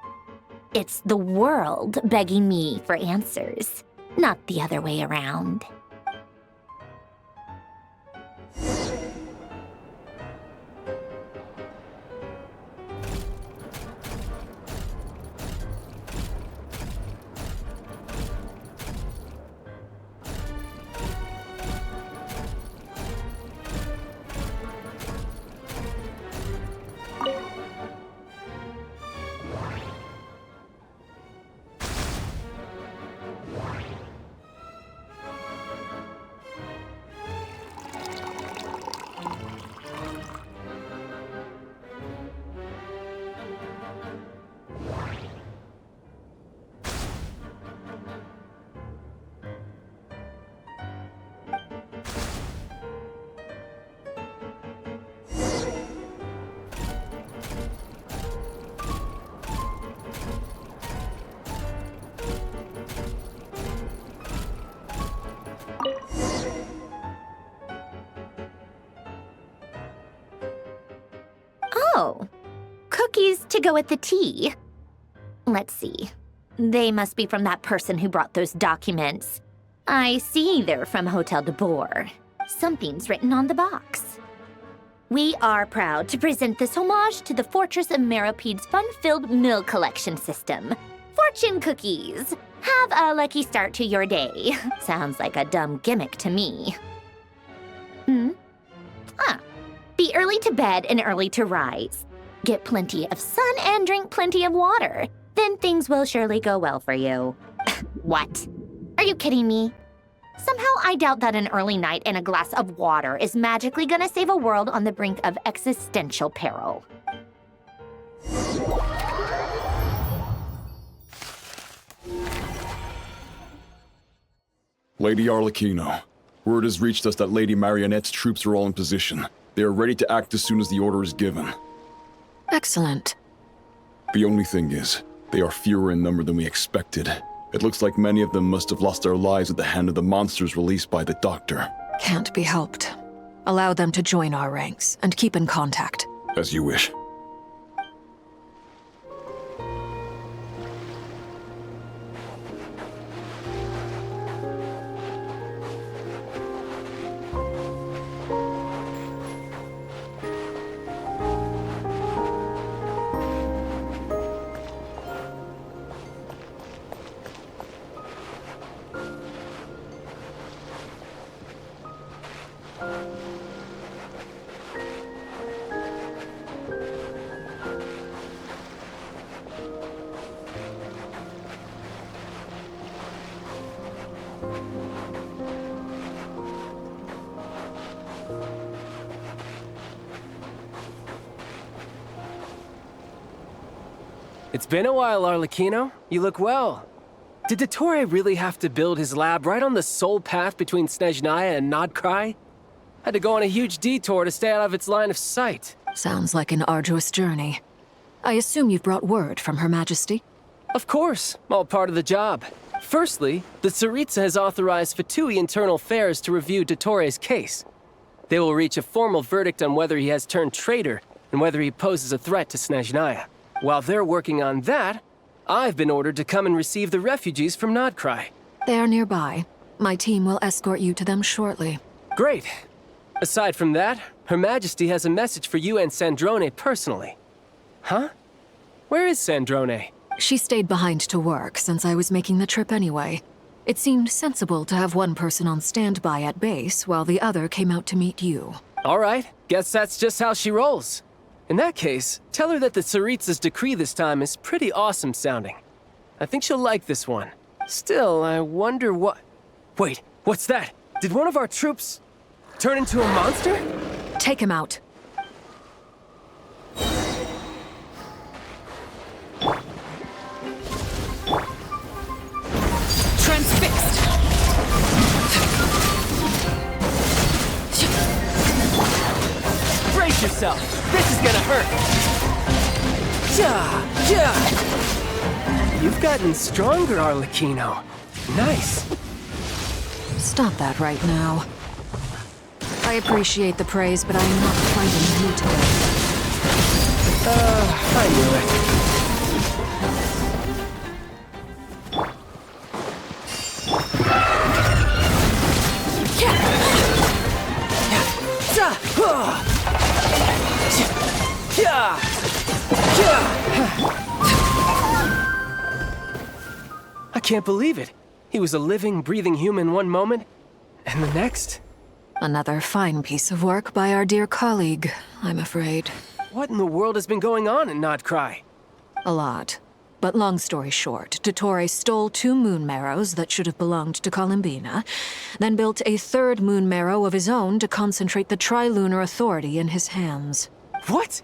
It's the world begging me for answers, not the other way around. Oh, cookies to go with the tea. Let's see. They must be from that person who brought those documents. I see they're from Hotel de Boer. Something's written on the box. We are proud to present this homage to the Fortress of Meropede's fun-filled mill collection system. Fortune cookies. Have a lucky start to your day. Sounds like a dumb gimmick to me. Be early to bed and early to rise. Get plenty of sun and drink plenty of water. Then things will surely go well for you. What? Are you kidding me? Somehow I doubt that an early night and a glass of water is magically gonna save a world on the brink of existential peril. Lady Arlecchino, word has reached us that Lady Marionette's troops are all in position. They are ready to act as soon as the order is given. Excellent. The only thing is, they are fewer in number than we expected. It looks like many of them must have lost their lives at the hand of the monsters released by the Doctor. Can't be helped. Allow them to join our ranks and keep in contact. As you wish. It's been a while, Arlecchino. You look well. Did Dottore really have to build his lab right on the sole path between Snezhnaya and Nod-Krai? Had to go on a huge detour to stay out of its line of sight. Sounds like an arduous journey. I assume you've brought word from Her Majesty? Of course, all part of the job. Firstly, the Tsaritsa has authorized Fatui Internal Affairs to review Dottore's case. They will reach a formal verdict on whether he has turned traitor and whether he poses a threat to Snezhnaya. While they're working on that, I've been ordered to come and receive the refugees from Nod-Krai. They are nearby. My team will escort you to them shortly. Great. Aside from that, Her Majesty has a message for you and Sandrone personally. Huh? Where is Sandrone? She stayed behind to work since I was making the trip anyway. It seemed sensible to have one person on standby at base while the other came out to meet you. All right, guess that's just how she rolls. In that case, tell her that the Tsaritsa's decree this time is pretty awesome sounding. I think she'll like this one. Still, I wonder what... Wait, what's that? Did one of our troops turn into a monster? Take him out. Transfixed! Brace yourself! This is gonna hurt! Yeah, yeah. You've gotten stronger, Arlecchino. Nice. Stop that right now. I appreciate the praise, but I am not fighting you today. I knew it. I can't believe it. He was a living, breathing human one moment, and the next... Another fine piece of work by our dear colleague, I'm afraid. What in the world has been going on in Nod-Krai? A lot. But long story short, Dottore stole 2 moon marrows that should have belonged to Columbina, then built a 3rd moon marrow of his own to concentrate the Trilunar Authority in his hands. What?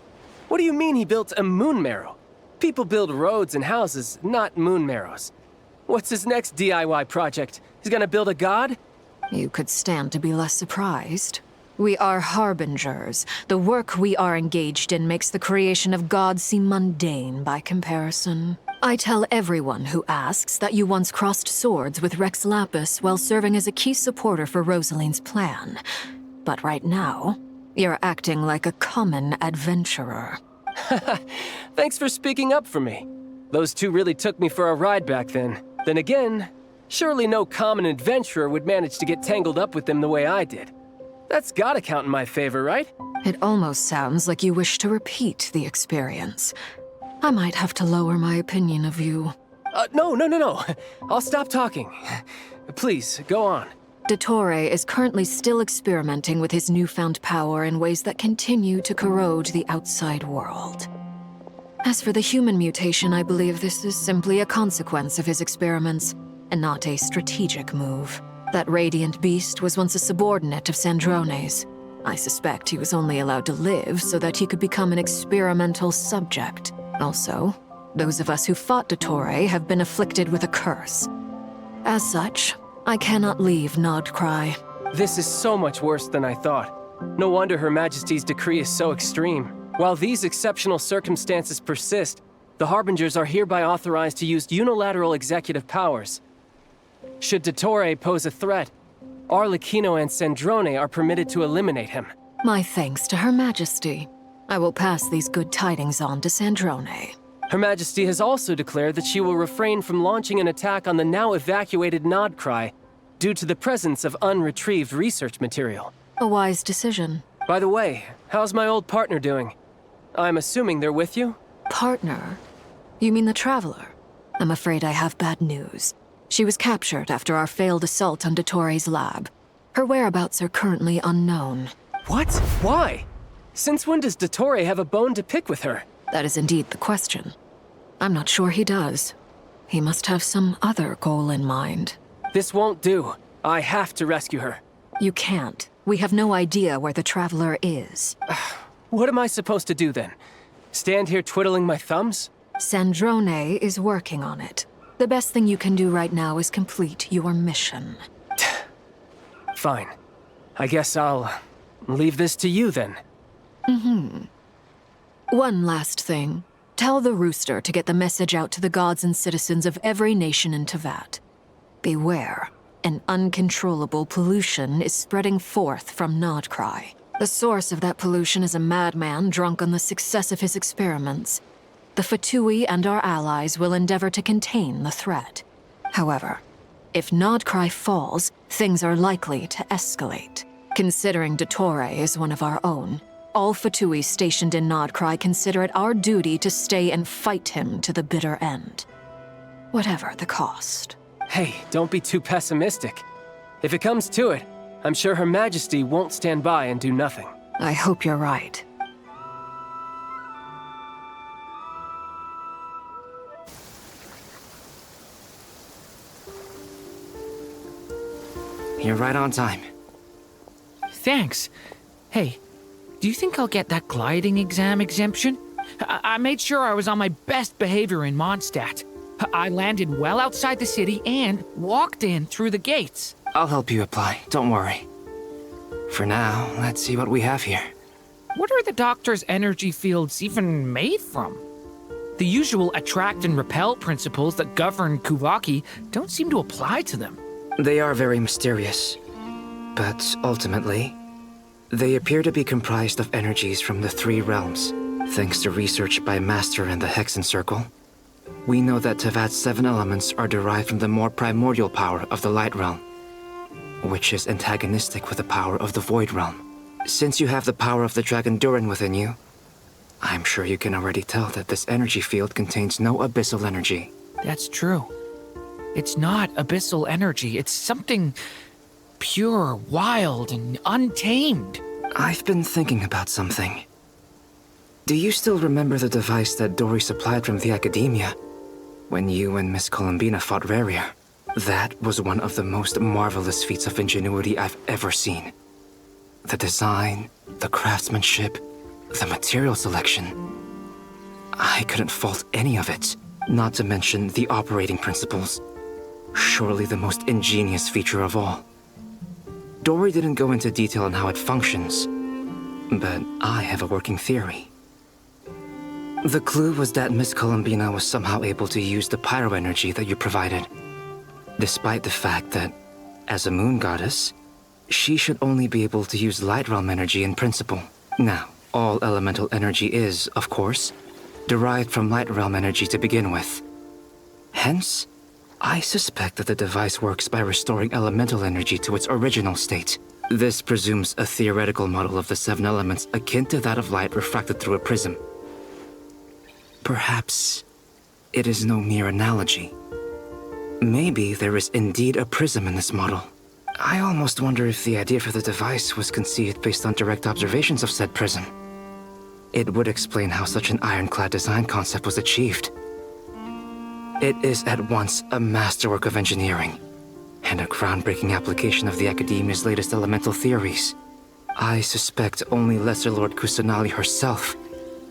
What do you mean he built a moon marrow? People build roads and houses, not moon marrows. What's his next DIY project? He's gonna build a god? You could stand to be less surprised. We are harbingers. The work we are engaged in makes the creation of gods seem mundane by comparison. I tell everyone who asks that you once crossed swords with Rex Lapis while serving as a key supporter for Rosaline's plan. But right now, you're acting like a common adventurer. Thanks for speaking up for me. Those two really took me for a ride back then. Then again, surely no common adventurer would manage to get tangled up with them the way I did. That's gotta count in my favor, right? It almost sounds like you wish to repeat the experience. I might have to lower my opinion of you. No. I'll stop talking. Please, go on. Dottore is currently still experimenting with his newfound power in ways that continue to corrode the outside world. As for the human mutation, I believe this is simply a consequence of his experiments, and not a strategic move. That radiant beast was once a subordinate of Sandrone's. I suspect he was only allowed to live so that he could become an experimental subject. Also, those of us who fought Dottore have been afflicted with a curse. As such, I cannot leave Nod-Krai. This is so much worse than I thought. No wonder Her Majesty's decree is so extreme. While these exceptional circumstances persist, the Harbingers are hereby authorized to use unilateral executive powers. Should Dottore pose a threat, Arlecchino and Sandrone are permitted to eliminate him. My thanks to Her Majesty. I will pass these good tidings on to Sandrone. Her Majesty has also declared that she will refrain from launching an attack on the now evacuated Nod-Krai due to the presence of unretrieved research material. A wise decision. By the way, how's my old partner doing? I'm assuming they're with you? Partner? You mean the Traveler? I'm afraid I have bad news. She was captured after our failed assault on Dottore's lab. Her whereabouts are currently unknown. What? Why? Since when does Dottore have a bone to pick with her? That is indeed the question. I'm not sure he does. He must have some other goal in mind. This won't do. I have to rescue her. You can't. We have no idea where the Traveler is. What am I supposed to do then? Stand here twiddling my thumbs? Sandrone is working on it. The best thing you can do right now is complete your mission. Fine. I guess I'll leave this to you then. One last thing. Tell the Rooster to get the message out to the gods and citizens of every nation in Teyvat. Beware. An uncontrollable pollution is spreading forth from Nod-Krai. The source of that pollution is a madman drunk on the success of his experiments. The Fatui and our allies will endeavor to contain the threat. However, if Nod-Krai falls, things are likely to escalate. Considering Dottore is one of our own, all Fatui stationed in Nod-Krai consider it our duty to stay and fight him to the bitter end. Whatever the cost. Hey, don't be too pessimistic. If it comes to it, I'm sure Her Majesty won't stand by and do nothing. I hope you're right. You're right on time. Thanks. Hey, do you think I'll get that gliding exam exemption? I made sure I was on my best behavior in Mondstadt. I landed well outside the city and walked in through the gates. I'll help you apply, don't worry. For now, let's see what we have here. What are the Doctor's energy fields even made from? The usual attract and repel principles that govern Kuvaki don't seem to apply to them. They are very mysterious, but ultimately, they appear to be comprised of energies from the three realms. Thanks to research by Master in the Hexen Circle, we know that Teyvat's 7 elements are derived from the more primordial power of the Light Realm, which is antagonistic with the power of the Void Realm. Since you have the power of the Dragon Durin within you, I'm sure you can already tell that this energy field contains no abyssal energy. That's true. It's not abyssal energy, it's something pure, wild, and untamed. I've been thinking about something. Do you still remember the device that Dory supplied from the Academia when you and Miss Columbina fought Raria? That was one of the most marvelous feats of ingenuity I've ever seen. The design, the craftsmanship, the material selection. I couldn't fault any of it, not to mention the operating principles. Surely the most ingenious feature of all. Dory didn't go into detail on how it functions, but I have a working theory. The clue was that Miss Columbina was somehow able to use the pyro energy that you provided, despite the fact that, as a moon goddess, she should only be able to use Light Realm energy in principle. Now, All elemental energy is, of course, derived from light realm energy to begin with. Hence, I suspect that the device works by restoring elemental energy to its original state. This presumes a theoretical model of the 7 elements akin to that of light refracted through a prism. Perhaps it is no mere analogy. Maybe there is indeed a prism in this model. I almost wonder if the idea for the device was conceived based on direct observations of said prism. It would explain how such an ironclad design concept was achieved. It is at once a masterwork of engineering and a groundbreaking application of the Academia's latest elemental theories. I suspect only Lesser Lord Kusanali herself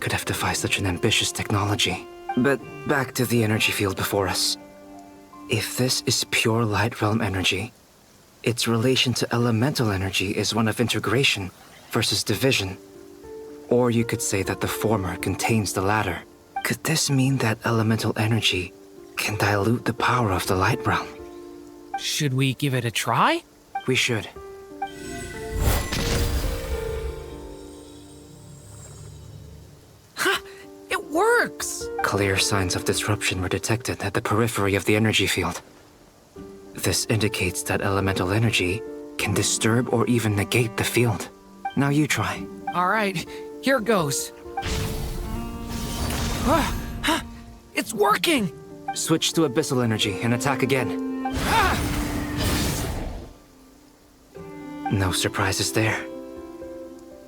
could have devised such an ambitious technology. But back to the energy field before us. If this is pure light realm energy, its relation to elemental energy is one of integration versus division. Or you could say that the former contains the latter. Could this mean that elemental energy can dilute the power of the light realm? Should we give it a try? We should. Ha! It works! Clear signs of disruption were detected at the periphery of the energy field. This indicates that elemental energy can disturb or even negate the field. Now you try. All right, here goes. It's working! Switch to abyssal energy and attack again. No surprises there.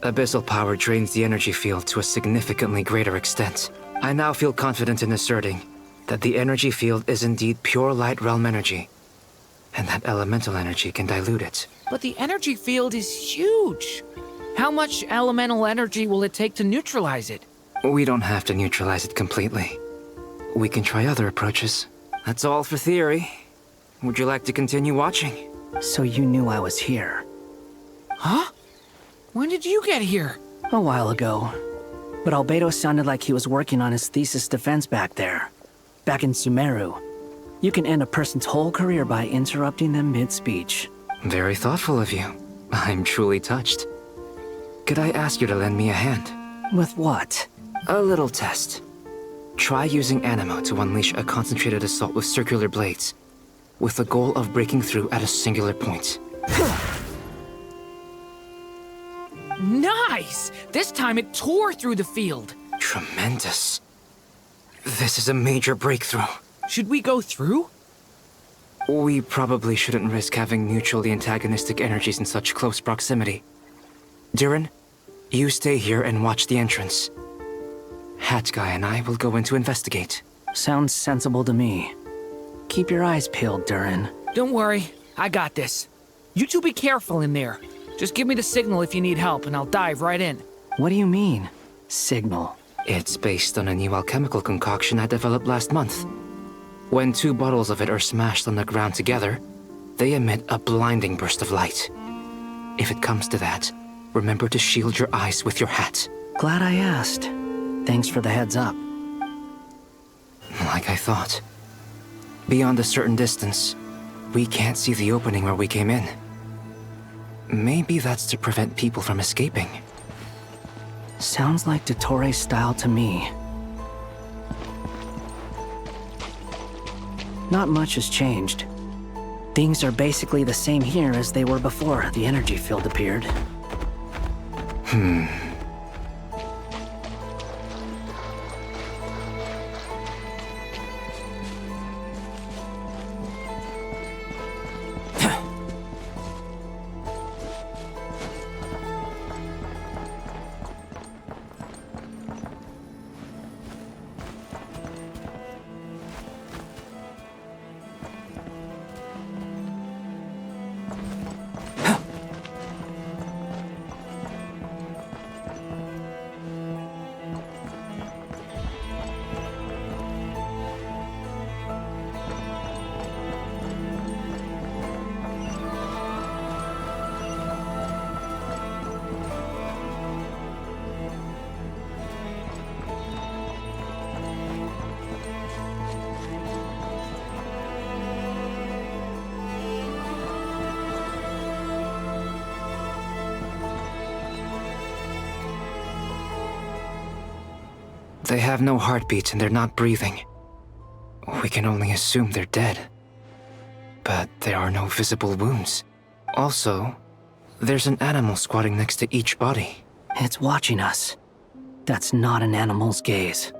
Abyssal power drains the energy field to a significantly greater extent. I now feel confident in asserting that the energy field is indeed pure light realm energy, and that elemental energy can dilute it. But the energy field is huge. How much elemental energy will it take to neutralize it? We don't have to neutralize it completely. We can try other approaches. That's all for theory. Would you like to continue watching? So you knew I was here. Huh? When did you get here? A while ago. But Albedo sounded like he was working on his thesis defense back there. Back in Sumeru. You can end a person's whole career by interrupting them mid-speech. Very thoughtful of you. I'm truly touched. Could I ask you to lend me a hand? With what? A little test. Try using Animo to unleash a concentrated assault with circular blades, with the goal of breaking through at a singular point. Nice! This time it tore through the field. Tremendous. This is a major breakthrough. Should we go through? We probably shouldn't risk having mutually antagonistic energies in such close proximity. Durin, you stay here and watch the entrance. Hat Guy and I will go in to investigate. Sounds sensible to me. Keep your eyes peeled, Durin. Don't worry, I got this. You two be careful in there. Just give me the signal if you need help and I'll dive right in. What do you mean, signal? It's based on a new alchemical concoction I developed last month. When 2 bottles of it are smashed on the ground together, they emit a blinding burst of light. If it comes to that, remember to shield your eyes with your hat. Glad I asked. Thanks for the heads up. Like I thought. Beyond a certain distance, we can't see the opening where we came in. Maybe that's to prevent people from escaping. Sounds like Dottore style to me. Not much has changed. Things are basically the same here as they were before the energy field appeared. They have no heartbeat and they're not breathing. We can only assume they're dead. But there are no visible wounds. Also, there's an animal squatting next to each body. It's watching us. That's not an animal's gaze.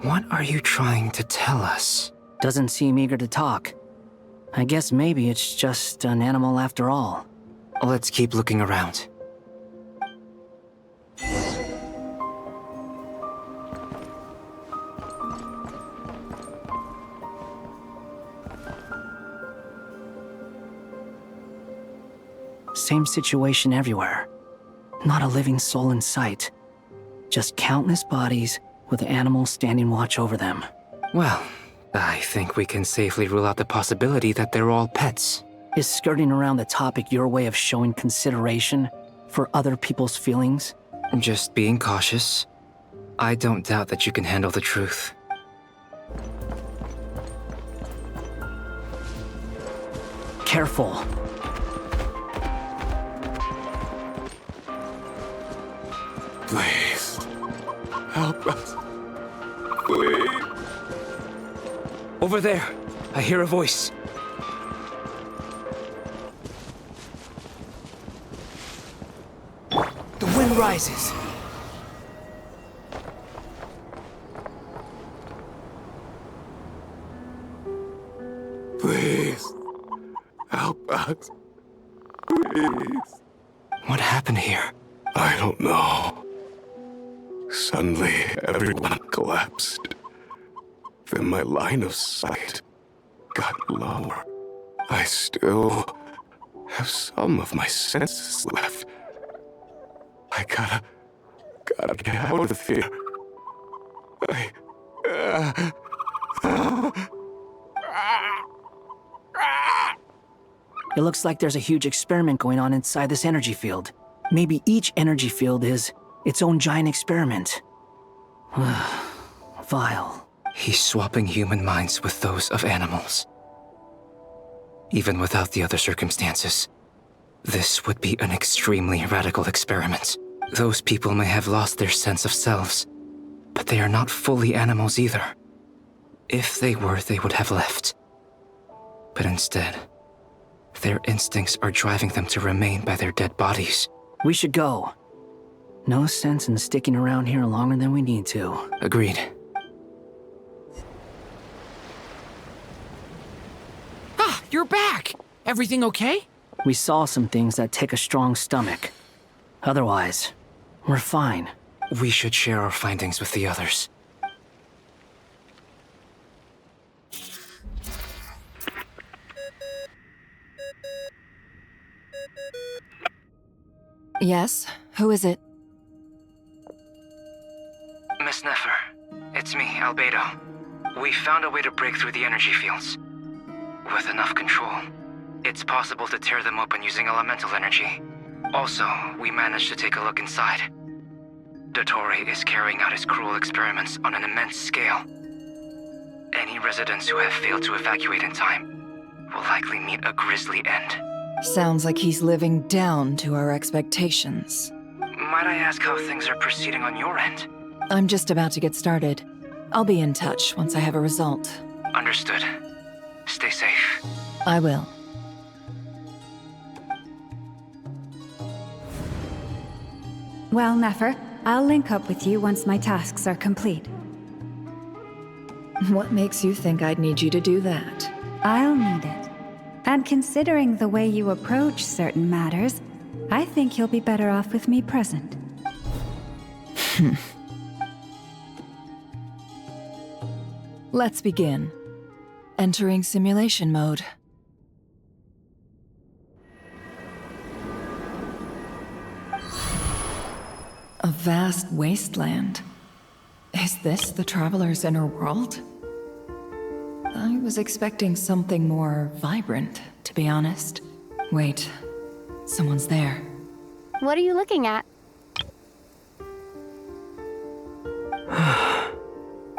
What are you trying to tell us? Doesn't seem eager to talk. I guess maybe it's just an animal after all. Let's keep looking around. Same situation everywhere. Not a living soul in sight. Just countless bodies with animals standing watch over them. Well, I think we can safely rule out the possibility that they're all pets. Is skirting around the topic your way of showing consideration for other people's feelings? Just being cautious. I don't doubt that you can handle the truth. Careful. Please. Help us. Please. Over there. I hear a voice. The wind rises. Please. Help us. Please. What happened here? I don't know. Suddenly, everyone collapsed. Then my line of sight got lower. I still have some of my senses left. I gotta get out of here. It looks like there's a huge experiment going on inside this energy field. Maybe each energy field is its own giant experiment. Vile. He's swapping human minds with those of animals. Even without the other circumstances, this would be an extremely radical experiment. Those people may have lost their sense of selves, but they are not fully animals either. If they were, they would have left. But instead, their instincts are driving them to remain by their dead bodies. We should go. No sense in sticking around here longer than we need to. Agreed. Ah, you're back! Everything okay? We saw some things that take a strong stomach. Otherwise, we're fine. We should share our findings with the others. Yes? Who is it? Miss Nefer, it's me, Albedo. We found a way to break through the energy fields. With enough control, it's possible to tear them open using elemental energy. Also, we managed to take a look inside. Dottore is carrying out his cruel experiments on an immense scale. Any residents who have failed to evacuate in time will likely meet a grisly end. Sounds like he's living down to our expectations. Might I ask how things are proceeding on your end? I'm just about to get started. I'll be in touch once I have a result. Understood. Stay safe. I will. Well, Nefer, I'll link up with you once my tasks are complete. What makes you think I'd need you to do that? I'll need it. And considering the way you approach certain matters, I think you'll be better off with me present. Let's begin. Entering simulation mode. A vast wasteland. Is this the Traveler's inner world? I was expecting something more vibrant, to be honest. Wait, someone's there. What are you looking at?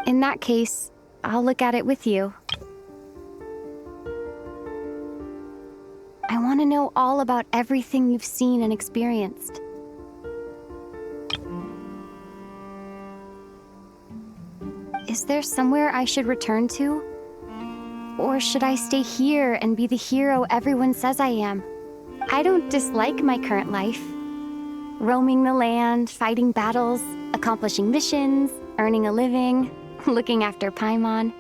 In that case, I'll look at it with you. I want to know all about everything you've seen and experienced. Is there somewhere I should return to? Or should I stay here and be the hero everyone says I am? I don't dislike my current life. Roaming the land, fighting battles, accomplishing missions, earning a living, looking after Paimon.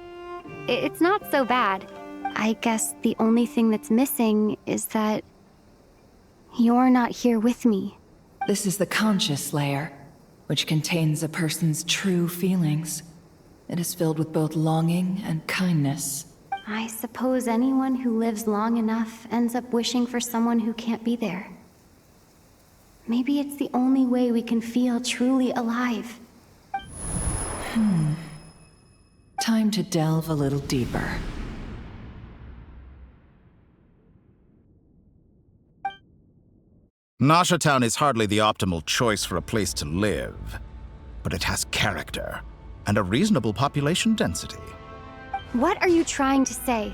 It's not so bad. I guess the only thing that's missing is that you're not here with me. This is the conscious layer, which contains a person's true feelings. It is filled with both longing and kindness. I suppose anyone who lives long enough ends up wishing for someone who can't be there. Maybe it's the only way we can feel truly alive. Time to delve a little deeper. Nasha Town is hardly the optimal choice for a place to live, but it has character and a reasonable population density. What are you trying to say?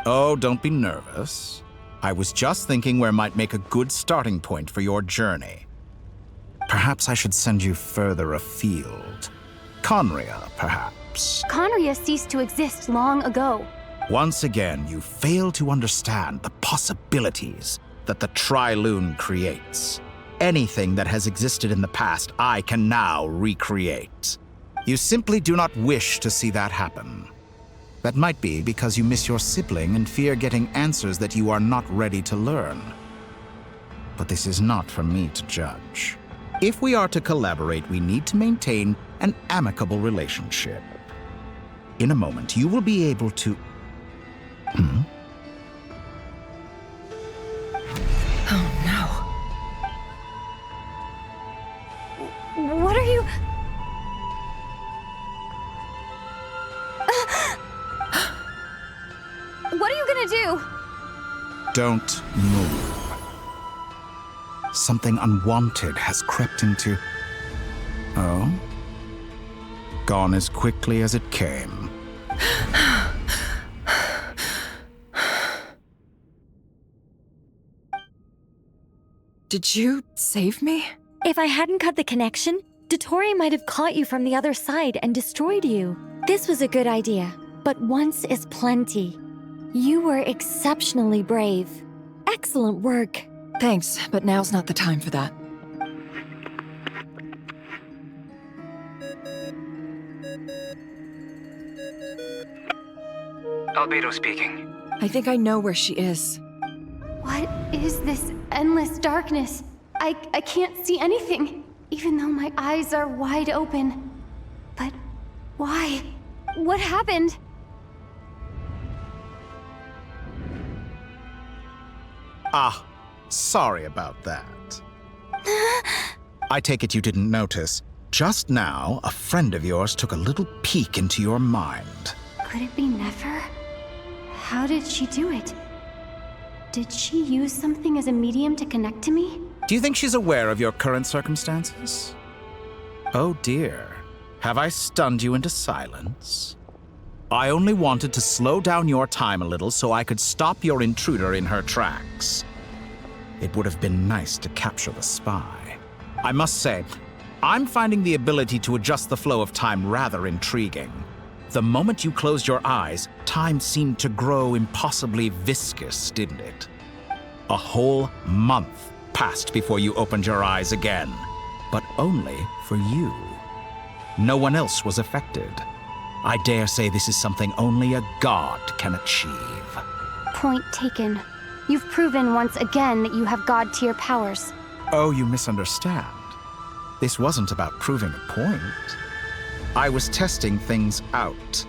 Oh, don't be nervous. I was just thinking where might make a good starting point for your journey. Perhaps I should send you further afield. Conria, perhaps. Conria ceased to exist long ago. Once again, you fail to understand the possibilities that the Tri-Lune creates. Anything that has existed in the past, I can now recreate. You simply do not wish to see that happen. That might be because you miss your sibling and fear getting answers that you are not ready to learn. But this is not for me to judge. If we are to collaborate, we need to maintain an amicable relationship. In a moment, you will be able to... Oh no. What are you... What are you gonna do? Don't move. Something unwanted has crept into... Oh? Gone as quickly as it came. Did you save me? If I hadn't cut the connection, Dottore might have caught you from the other side and destroyed you. This was a good idea, but once is plenty. You were exceptionally brave. Excellent work. Thanks, but now's not the time for that. Albedo speaking. I think I know where she is. What is this endless darkness? I can't see anything, even though my eyes are wide open. But why? What happened? Ah, sorry about that. I take it you didn't notice. Just now, a friend of yours took a little peek into your mind. Could it be Nefer? How did she do it? Did she use something as a medium to connect to me? Do you think she's aware of your current circumstances? Oh dear. Have I stunned you into silence? I only wanted to slow down your time a little so I could stop your intruder in her tracks. It would have been nice to capture the spy. I must say, I'm finding the ability to adjust the flow of time rather intriguing. The moment you closed your eyes, time seemed to grow impossibly viscous, didn't it? A whole month passed before you opened your eyes again, but only for you. No one else was affected. I dare say this is something only a god can achieve. Point taken. You've proven once again that you have god-tier powers. Oh, you misunderstand. This wasn't about proving a point. I was testing things out.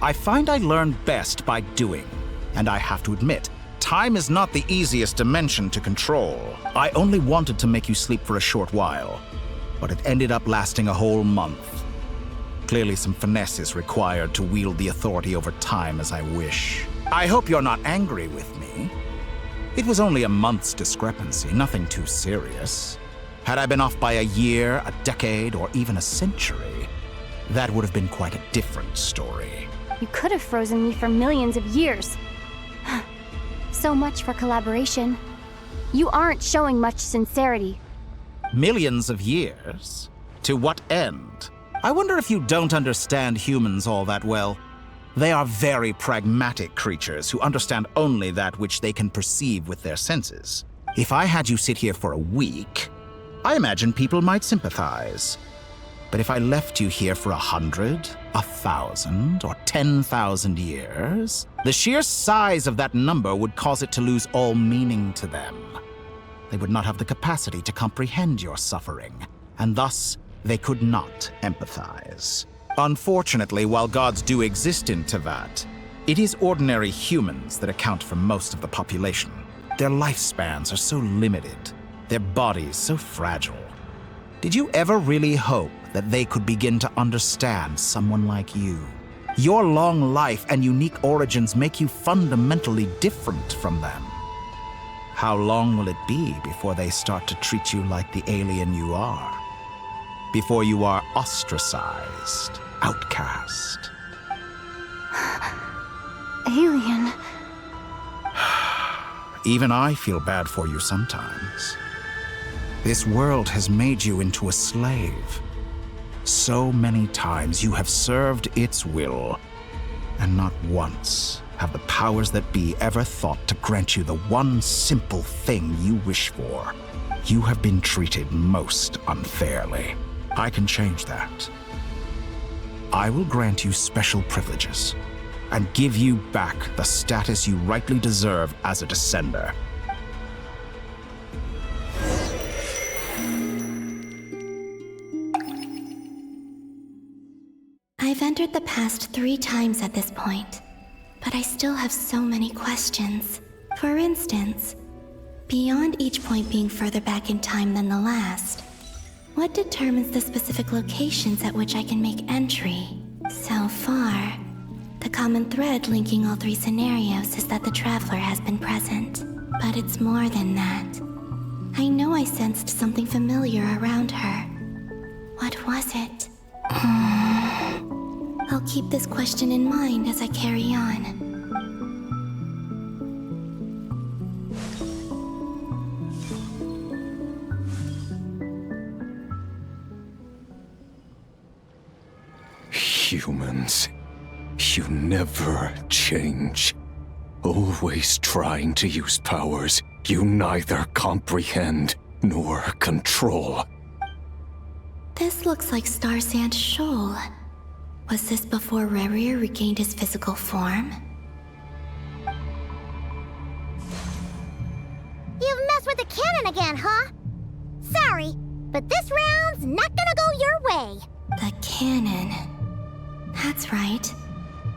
I find I learn best by doing, and I have to admit, time is not the easiest dimension to control. I only wanted to make you sleep for a short while, but it ended up lasting a whole month. Clearly some finesse is required to wield the authority over time as I wish. I hope you're not angry with me. It was only a month's discrepancy, nothing too serious. Had I been off by a year, a decade, or even a century, that would have been quite a different story. You could have frozen me for millions of years. So much for collaboration. You aren't showing much sincerity. Millions of years? To what end? I wonder if you don't understand humans all that well. They are very pragmatic creatures who understand only that which they can perceive with their senses. If I had you sit here for a week, I imagine people might sympathize. But if I left you here for 100, 1,000, or 10,000 years, the sheer size of that number would cause it to lose all meaning to them. They would not have the capacity to comprehend your suffering, and thus they could not empathize. Unfortunately, while gods do exist in Teyvat, it is ordinary humans that account for most of the population. Their lifespans are so limited, their bodies so fragile. Did you ever really hope that they could begin to understand someone like you? Your long life and unique origins make you fundamentally different from them. How long will it be before they start to treat you like the alien you are? Before you are ostracized, outcast? Alien. Even I feel bad for you sometimes. This world has made you into a slave. So many times you have served its will, and not once have the powers that be ever thought to grant you the one simple thing you wish for. You have been treated most unfairly. I can change that. I will grant you special privileges and give you back the status you rightly deserve as a descender. I've entered the past 3 times at this point, but I still have so many questions. For instance, beyond each point being further back in time than the last, what determines the specific locations at which I can make entry? So far, the common thread linking all 3 scenarios is that the Traveler has been present. But it's more than that. I know I sensed something familiar around her. What was it? I'll keep this question in mind as I carry on. Humans, you never change. Always trying to use powers you neither comprehend nor control. This looks like Star Sand Shoal. Was this before Rerir regained his physical form? You've messed with the cannon again, huh? Sorry, but this round's not gonna go your way. The cannon. That's right.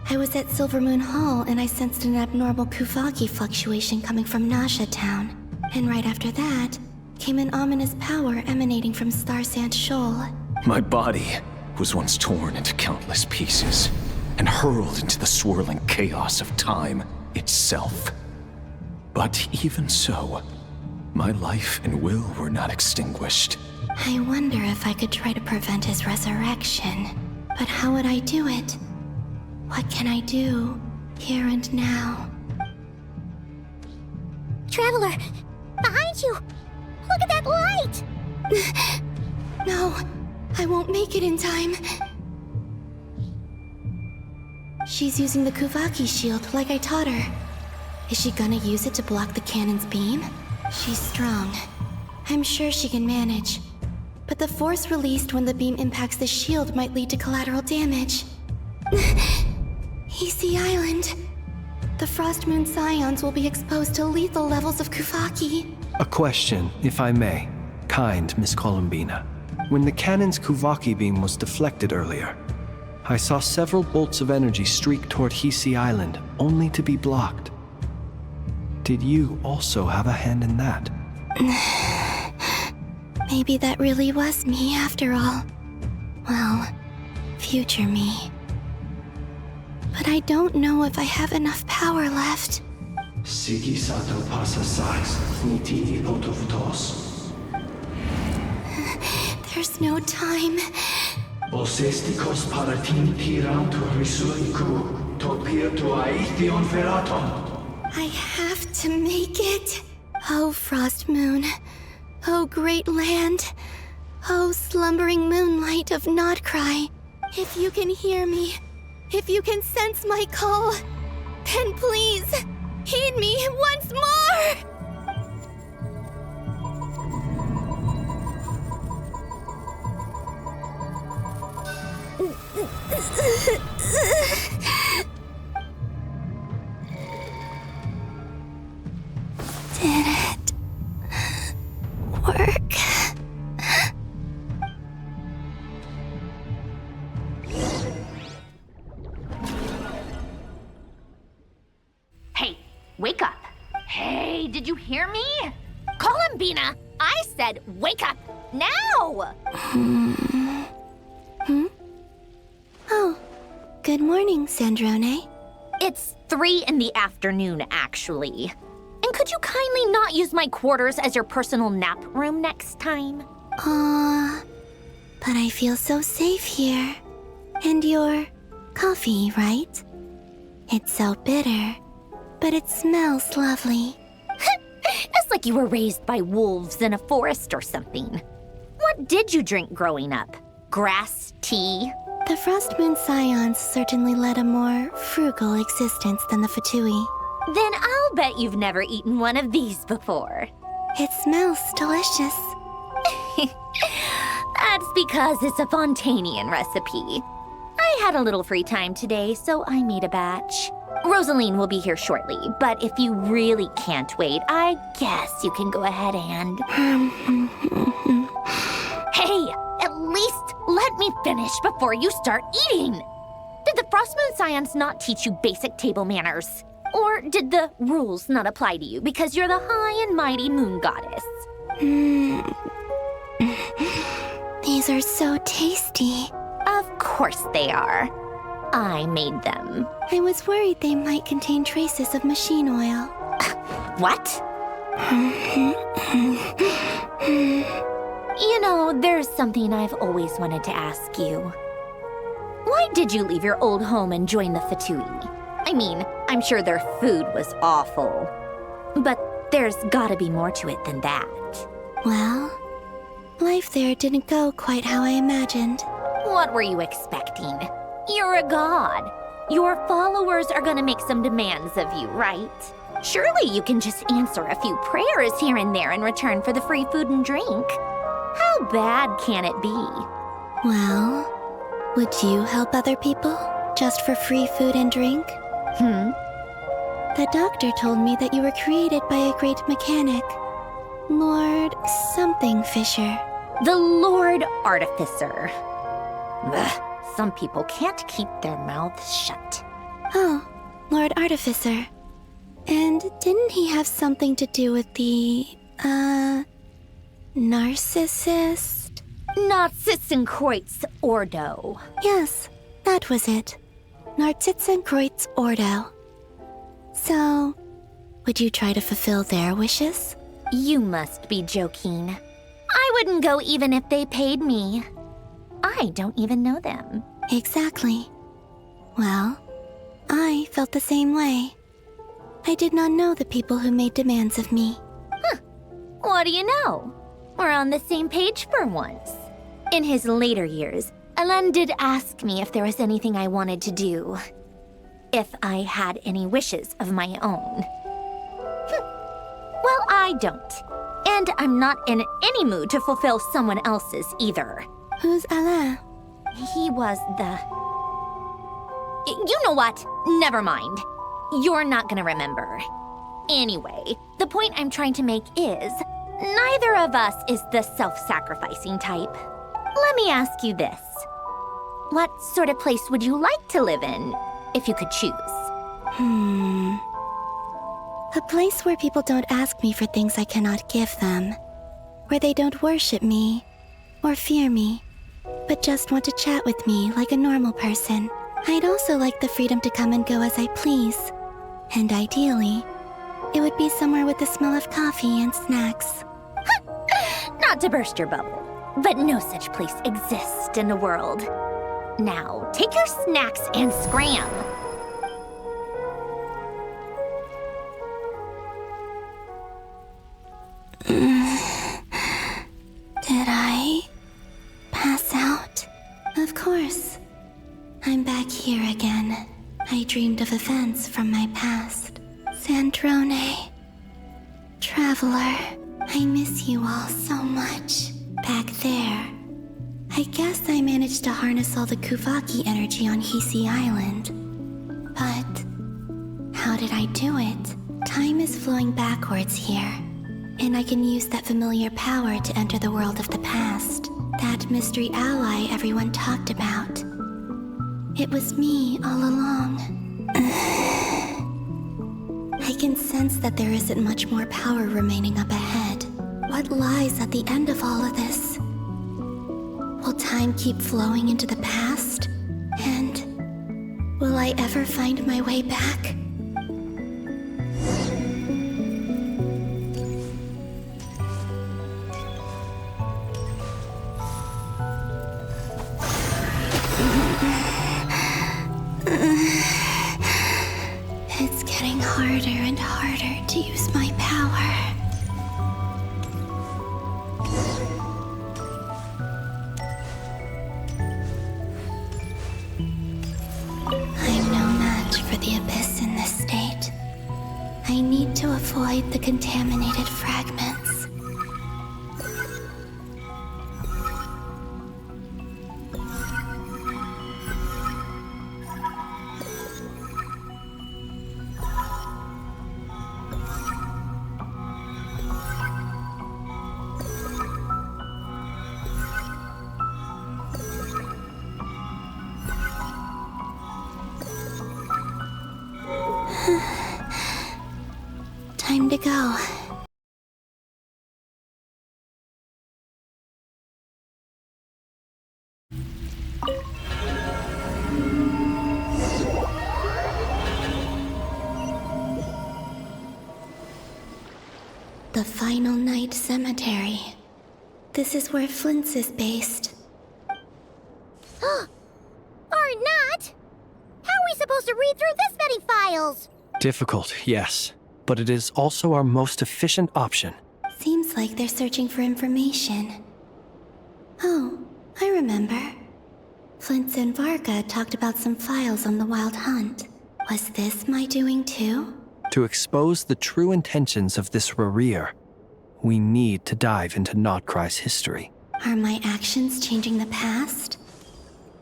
I was at Silvermoon Hall and I sensed an abnormal Kuvaki fluctuation coming from Nasha Town. And right after that, came an ominous power emanating from Star Sand Shoal. My body was once torn into countless pieces and hurled into the swirling chaos of time itself. But even so, my life and will were not extinguished. I wonder if I could try to prevent his resurrection. But how would I do it? What can I do, here and now? Traveler, behind you! Look at that light! No, I won't make it in time. She's using the Kuvaki shield like I taught her. Is she gonna use it to block the cannon's beam? She's strong. I'm sure she can manage. But the force released when the beam impacts the shield might lead to collateral damage. EC Island. The Frost Moon Scions will be exposed to lethal levels of Kuvaki. A question, if I may. Kind Miss Columbina. When the cannon's Kuvaki beam was deflected earlier, I saw several bolts of energy streak toward Hisi Island, only to be blocked. Did you also have a hand in that? Maybe that really was me after all. Well, future me. But I don't know if I have enough power left. There's no time. I have to make it. Oh, Frost Moon. Oh, great land. Oh, slumbering moonlight of Nod-Krai, if you can hear me, if you can sense my call, then please, heed me once more! Did it work? Hey, wake up. Hey, did you hear me? Columbina, I said wake up now! Oh, good morning, Sandrone. It's 3 in the afternoon, actually. And could you kindly not use my quarters as your personal nap room next time? Aw, but I feel so safe here. And your coffee, right? It's so bitter, but it smells lovely. It's like you were raised by wolves in a forest or something. What did you drink growing up? Grass tea? The Frost Moon Scions certainly led a more frugal existence than the Fatui. Then I'll bet you've never eaten one of these before. It smells delicious. That's because it's a Fontanian recipe. I had a little free time today, so I made a batch. Rosaline will be here shortly, but if you really can't wait, I guess you can go ahead and... Hey, at least let me finish before you start eating! Did the Frost Moon Scions not teach you basic table manners? Or did the rules not apply to you because you're the high and mighty moon goddess? These are so tasty. Of course they are. I made them. I was worried they might contain traces of machine oil. What? You know, there's something I've always wanted to ask you. Why did you leave your old home and join the Fatui? I mean, I'm sure their food was awful. But there's gotta be more to it than that. Well, life there didn't go quite how I imagined. What were you expecting? You're a god. Your followers are gonna make some demands of you, right? Surely you can just answer a few prayers here and there in return for the free food and drink. How bad can it be? Well, would you help other people just for free food and drink? The doctor told me that you were created by a great mechanic, Lord something Fisher. The Lord Artificer. Ugh, some people can't keep their mouths shut. Oh, Lord Artificer. And didn't he have something to do with the, narcissist? Narcissenkreuz Ordo. Yes, that was it. Narcissenkreuz Ordo. So, would you try to fulfill their wishes? You must be joking. I wouldn't go even if they paid me. I don't even know them. Exactly. Well, I felt the same way. I did not know the people who made demands of me. What do you know? We're on the same page for once. In his later years, Alan did ask me if there was anything I wanted to do. If I had any wishes of my own. Well, I don't. And I'm not in any mood to fulfill someone else's either. Who's Alain? He was the... You know what? Never mind. You're not gonna remember. Anyway, the point I'm trying to make is, neither of us is the self-sacrificing type. Let me ask you this. What sort of place would you like to live in, if you could choose? A place where people don't ask me for things I cannot give them. Where they don't worship me, or fear me, but just want to chat with me like a normal person. I'd also like the freedom to come and go as I please. And ideally, it would be somewhere with the smell of coffee and snacks. Not to burst your bubble, but no such place exists in the world. Now, take your snacks and scram. Did I dreamed of events from my past. Sandrone, Traveler, I miss you all so much. Back there, I guess I managed to harness all the Kuvaki energy on Hisi Island. But how did I do it? Time is flowing backwards here, and I can use that familiar power to enter the world of the past. That mystery ally everyone talked about. It was me all along. I can sense that there isn't much more power remaining up ahead. What lies at the end of all of this? Will time keep flowing into the past? And will I ever find my way back? It's getting harder and harder to use my power. I'm no match for the Abyss in this state. I need to avoid the contaminated fragments. Time to go. The Final Night Cemetery. This is where Flint's is based. Or not! How are we supposed to read through this many files? Difficult, yes, but it is also our most efficient option. Seems like they're searching for information. Oh, I remember. Flint and Varga talked about some files on the Wild Hunt. Was this my doing too? To expose the true intentions of this Rerir, we need to dive into Nod-Krai's history. Are my actions changing the past?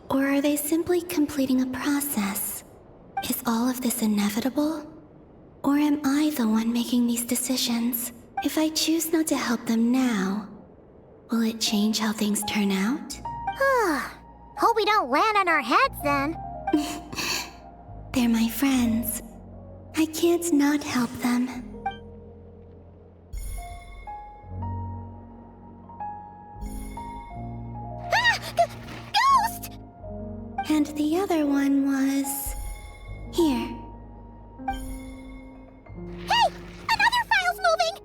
Or are they simply completing a process? Is all of this inevitable? Or am I the one making these decisions? If I choose not to help them now, will it change how things turn out? Hope we don't land on our heads then. They're my friends. I can't not help them. Ghost! And the other one was... here. Hey! Another file's moving!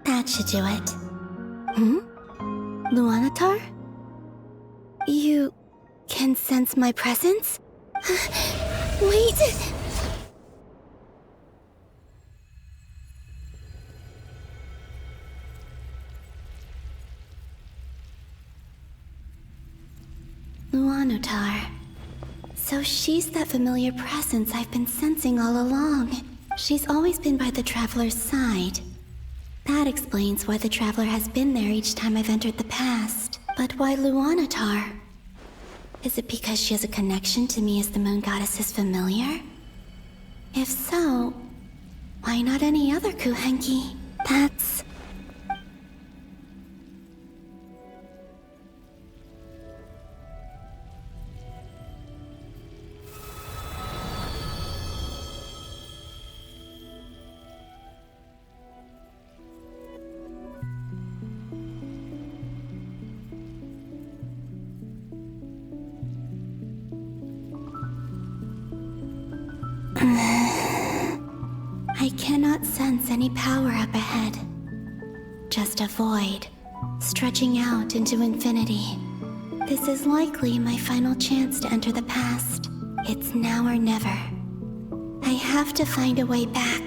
That should do it. Luanatar? You can sense my presence? Wait! Luanatar. So she's that familiar presence I've been sensing all along. She's always been by the Traveler's side. That explains why the Traveler has been there each time I've entered the past. But why Luanatar? Is it because she has a connection to me as the Moon Goddess's familiar? If so, why not any other Kuhenki? That's... I cannot sense any power up ahead. Just a void, stretching out into infinity. This is likely my final chance to enter the past. It's now or never. I have to find a way back.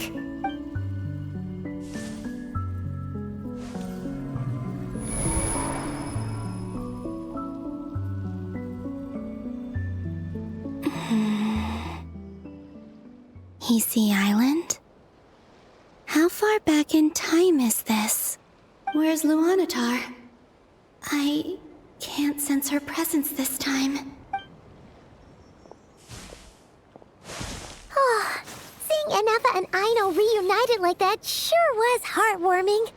Easy Island? How far back in time is this? Where's Luanatar? I can't sense her presence this time. Oh, seeing Anafa and Aino reunited like that sure was heartwarming.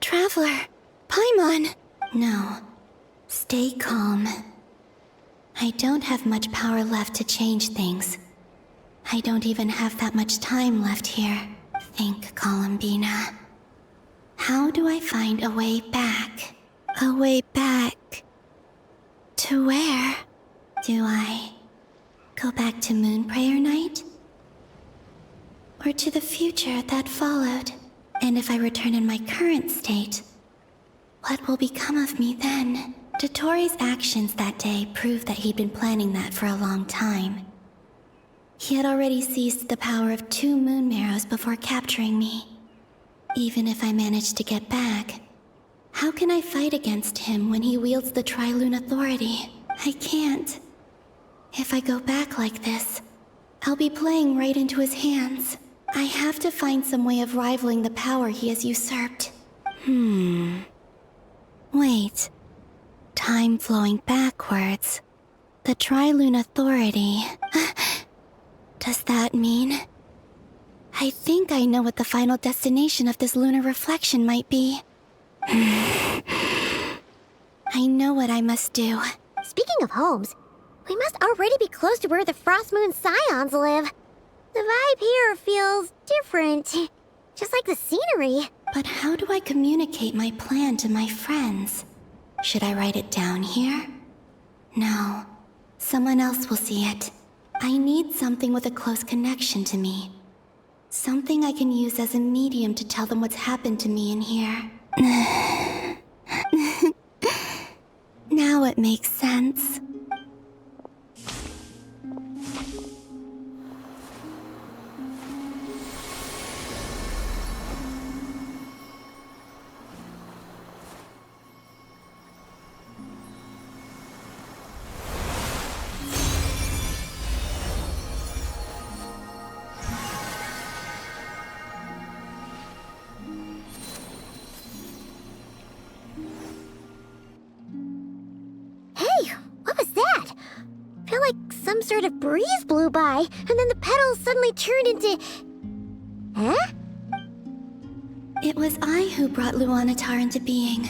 Traveler, Paimon. No, stay calm. I don't have much power left to change things. I don't even have that much time left here. Think, Columbina. How do I find a way back? A way back? To where? Do I go back to Moon Prayer Night? Or to the future that followed? And if I return in my current state, what will become of me then? Dottoro's actions that day proved that he'd been planning that for a long time. He had already seized the power of 2 moon marrows before capturing me. Even if I managed to get back, how can I fight against him when he wields the Tri-Lune Authority? I can't. If I go back like this, I'll be playing right into his hands. I have to find some way of rivaling the power he has usurped. Wait. Time flowing backwards. The Tri-Lune Authority. Does that mean? I think I know what the final destination of this lunar reflection might be. I know what I must do. Speaking of homes, we must already be close to where the Frost Moon Scions live. The vibe here feels different, just like the scenery. But how do I communicate my plan to my friends? Should I write it down here? No. Someone else will see it. I need something with a close connection to me. Something I can use as a medium to tell them what's happened to me in here. Now it makes sense. Some sort of breeze blew by, and then the petals suddenly turned into... Huh? It was I who brought Luanatar into being.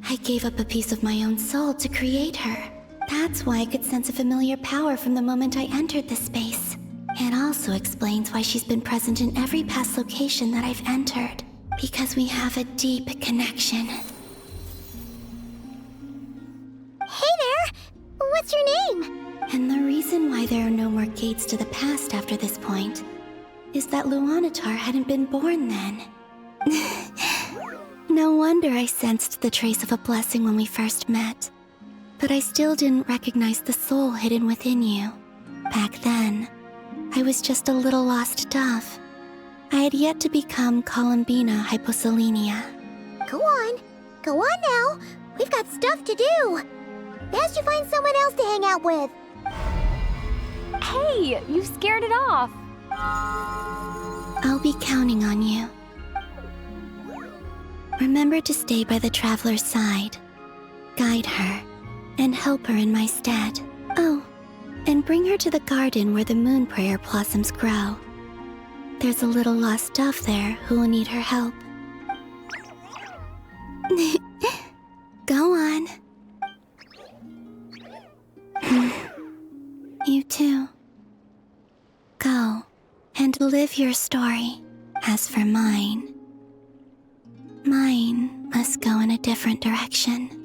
I gave up a piece of my own soul to create her. That's why I could sense a familiar power from the moment I entered this space. It also explains why she's been present in every past location that I've entered. Because we have a deep connection. Hey there! What's your name? And the reason why there are no more gates to the past after this point is that Luanatar hadn't been born then. No wonder I sensed the trace of a blessing when we first met. But I still didn't recognize the soul hidden within you. Back then, I was just a little lost dove. I had yet to become Columbina Hyposelenia. Go on now. We've got stuff to do. Best you find someone else to hang out with. Hey, you scared it off. I'll be counting on you. Remember to stay by the traveler's side, guide her, and help her in my stead. Oh, and bring her to the garden where the moon prayer blossoms grow. There's a little lost dove there who will need her help. Go on. You too. Go and live your story. As for mine must go in a different direction.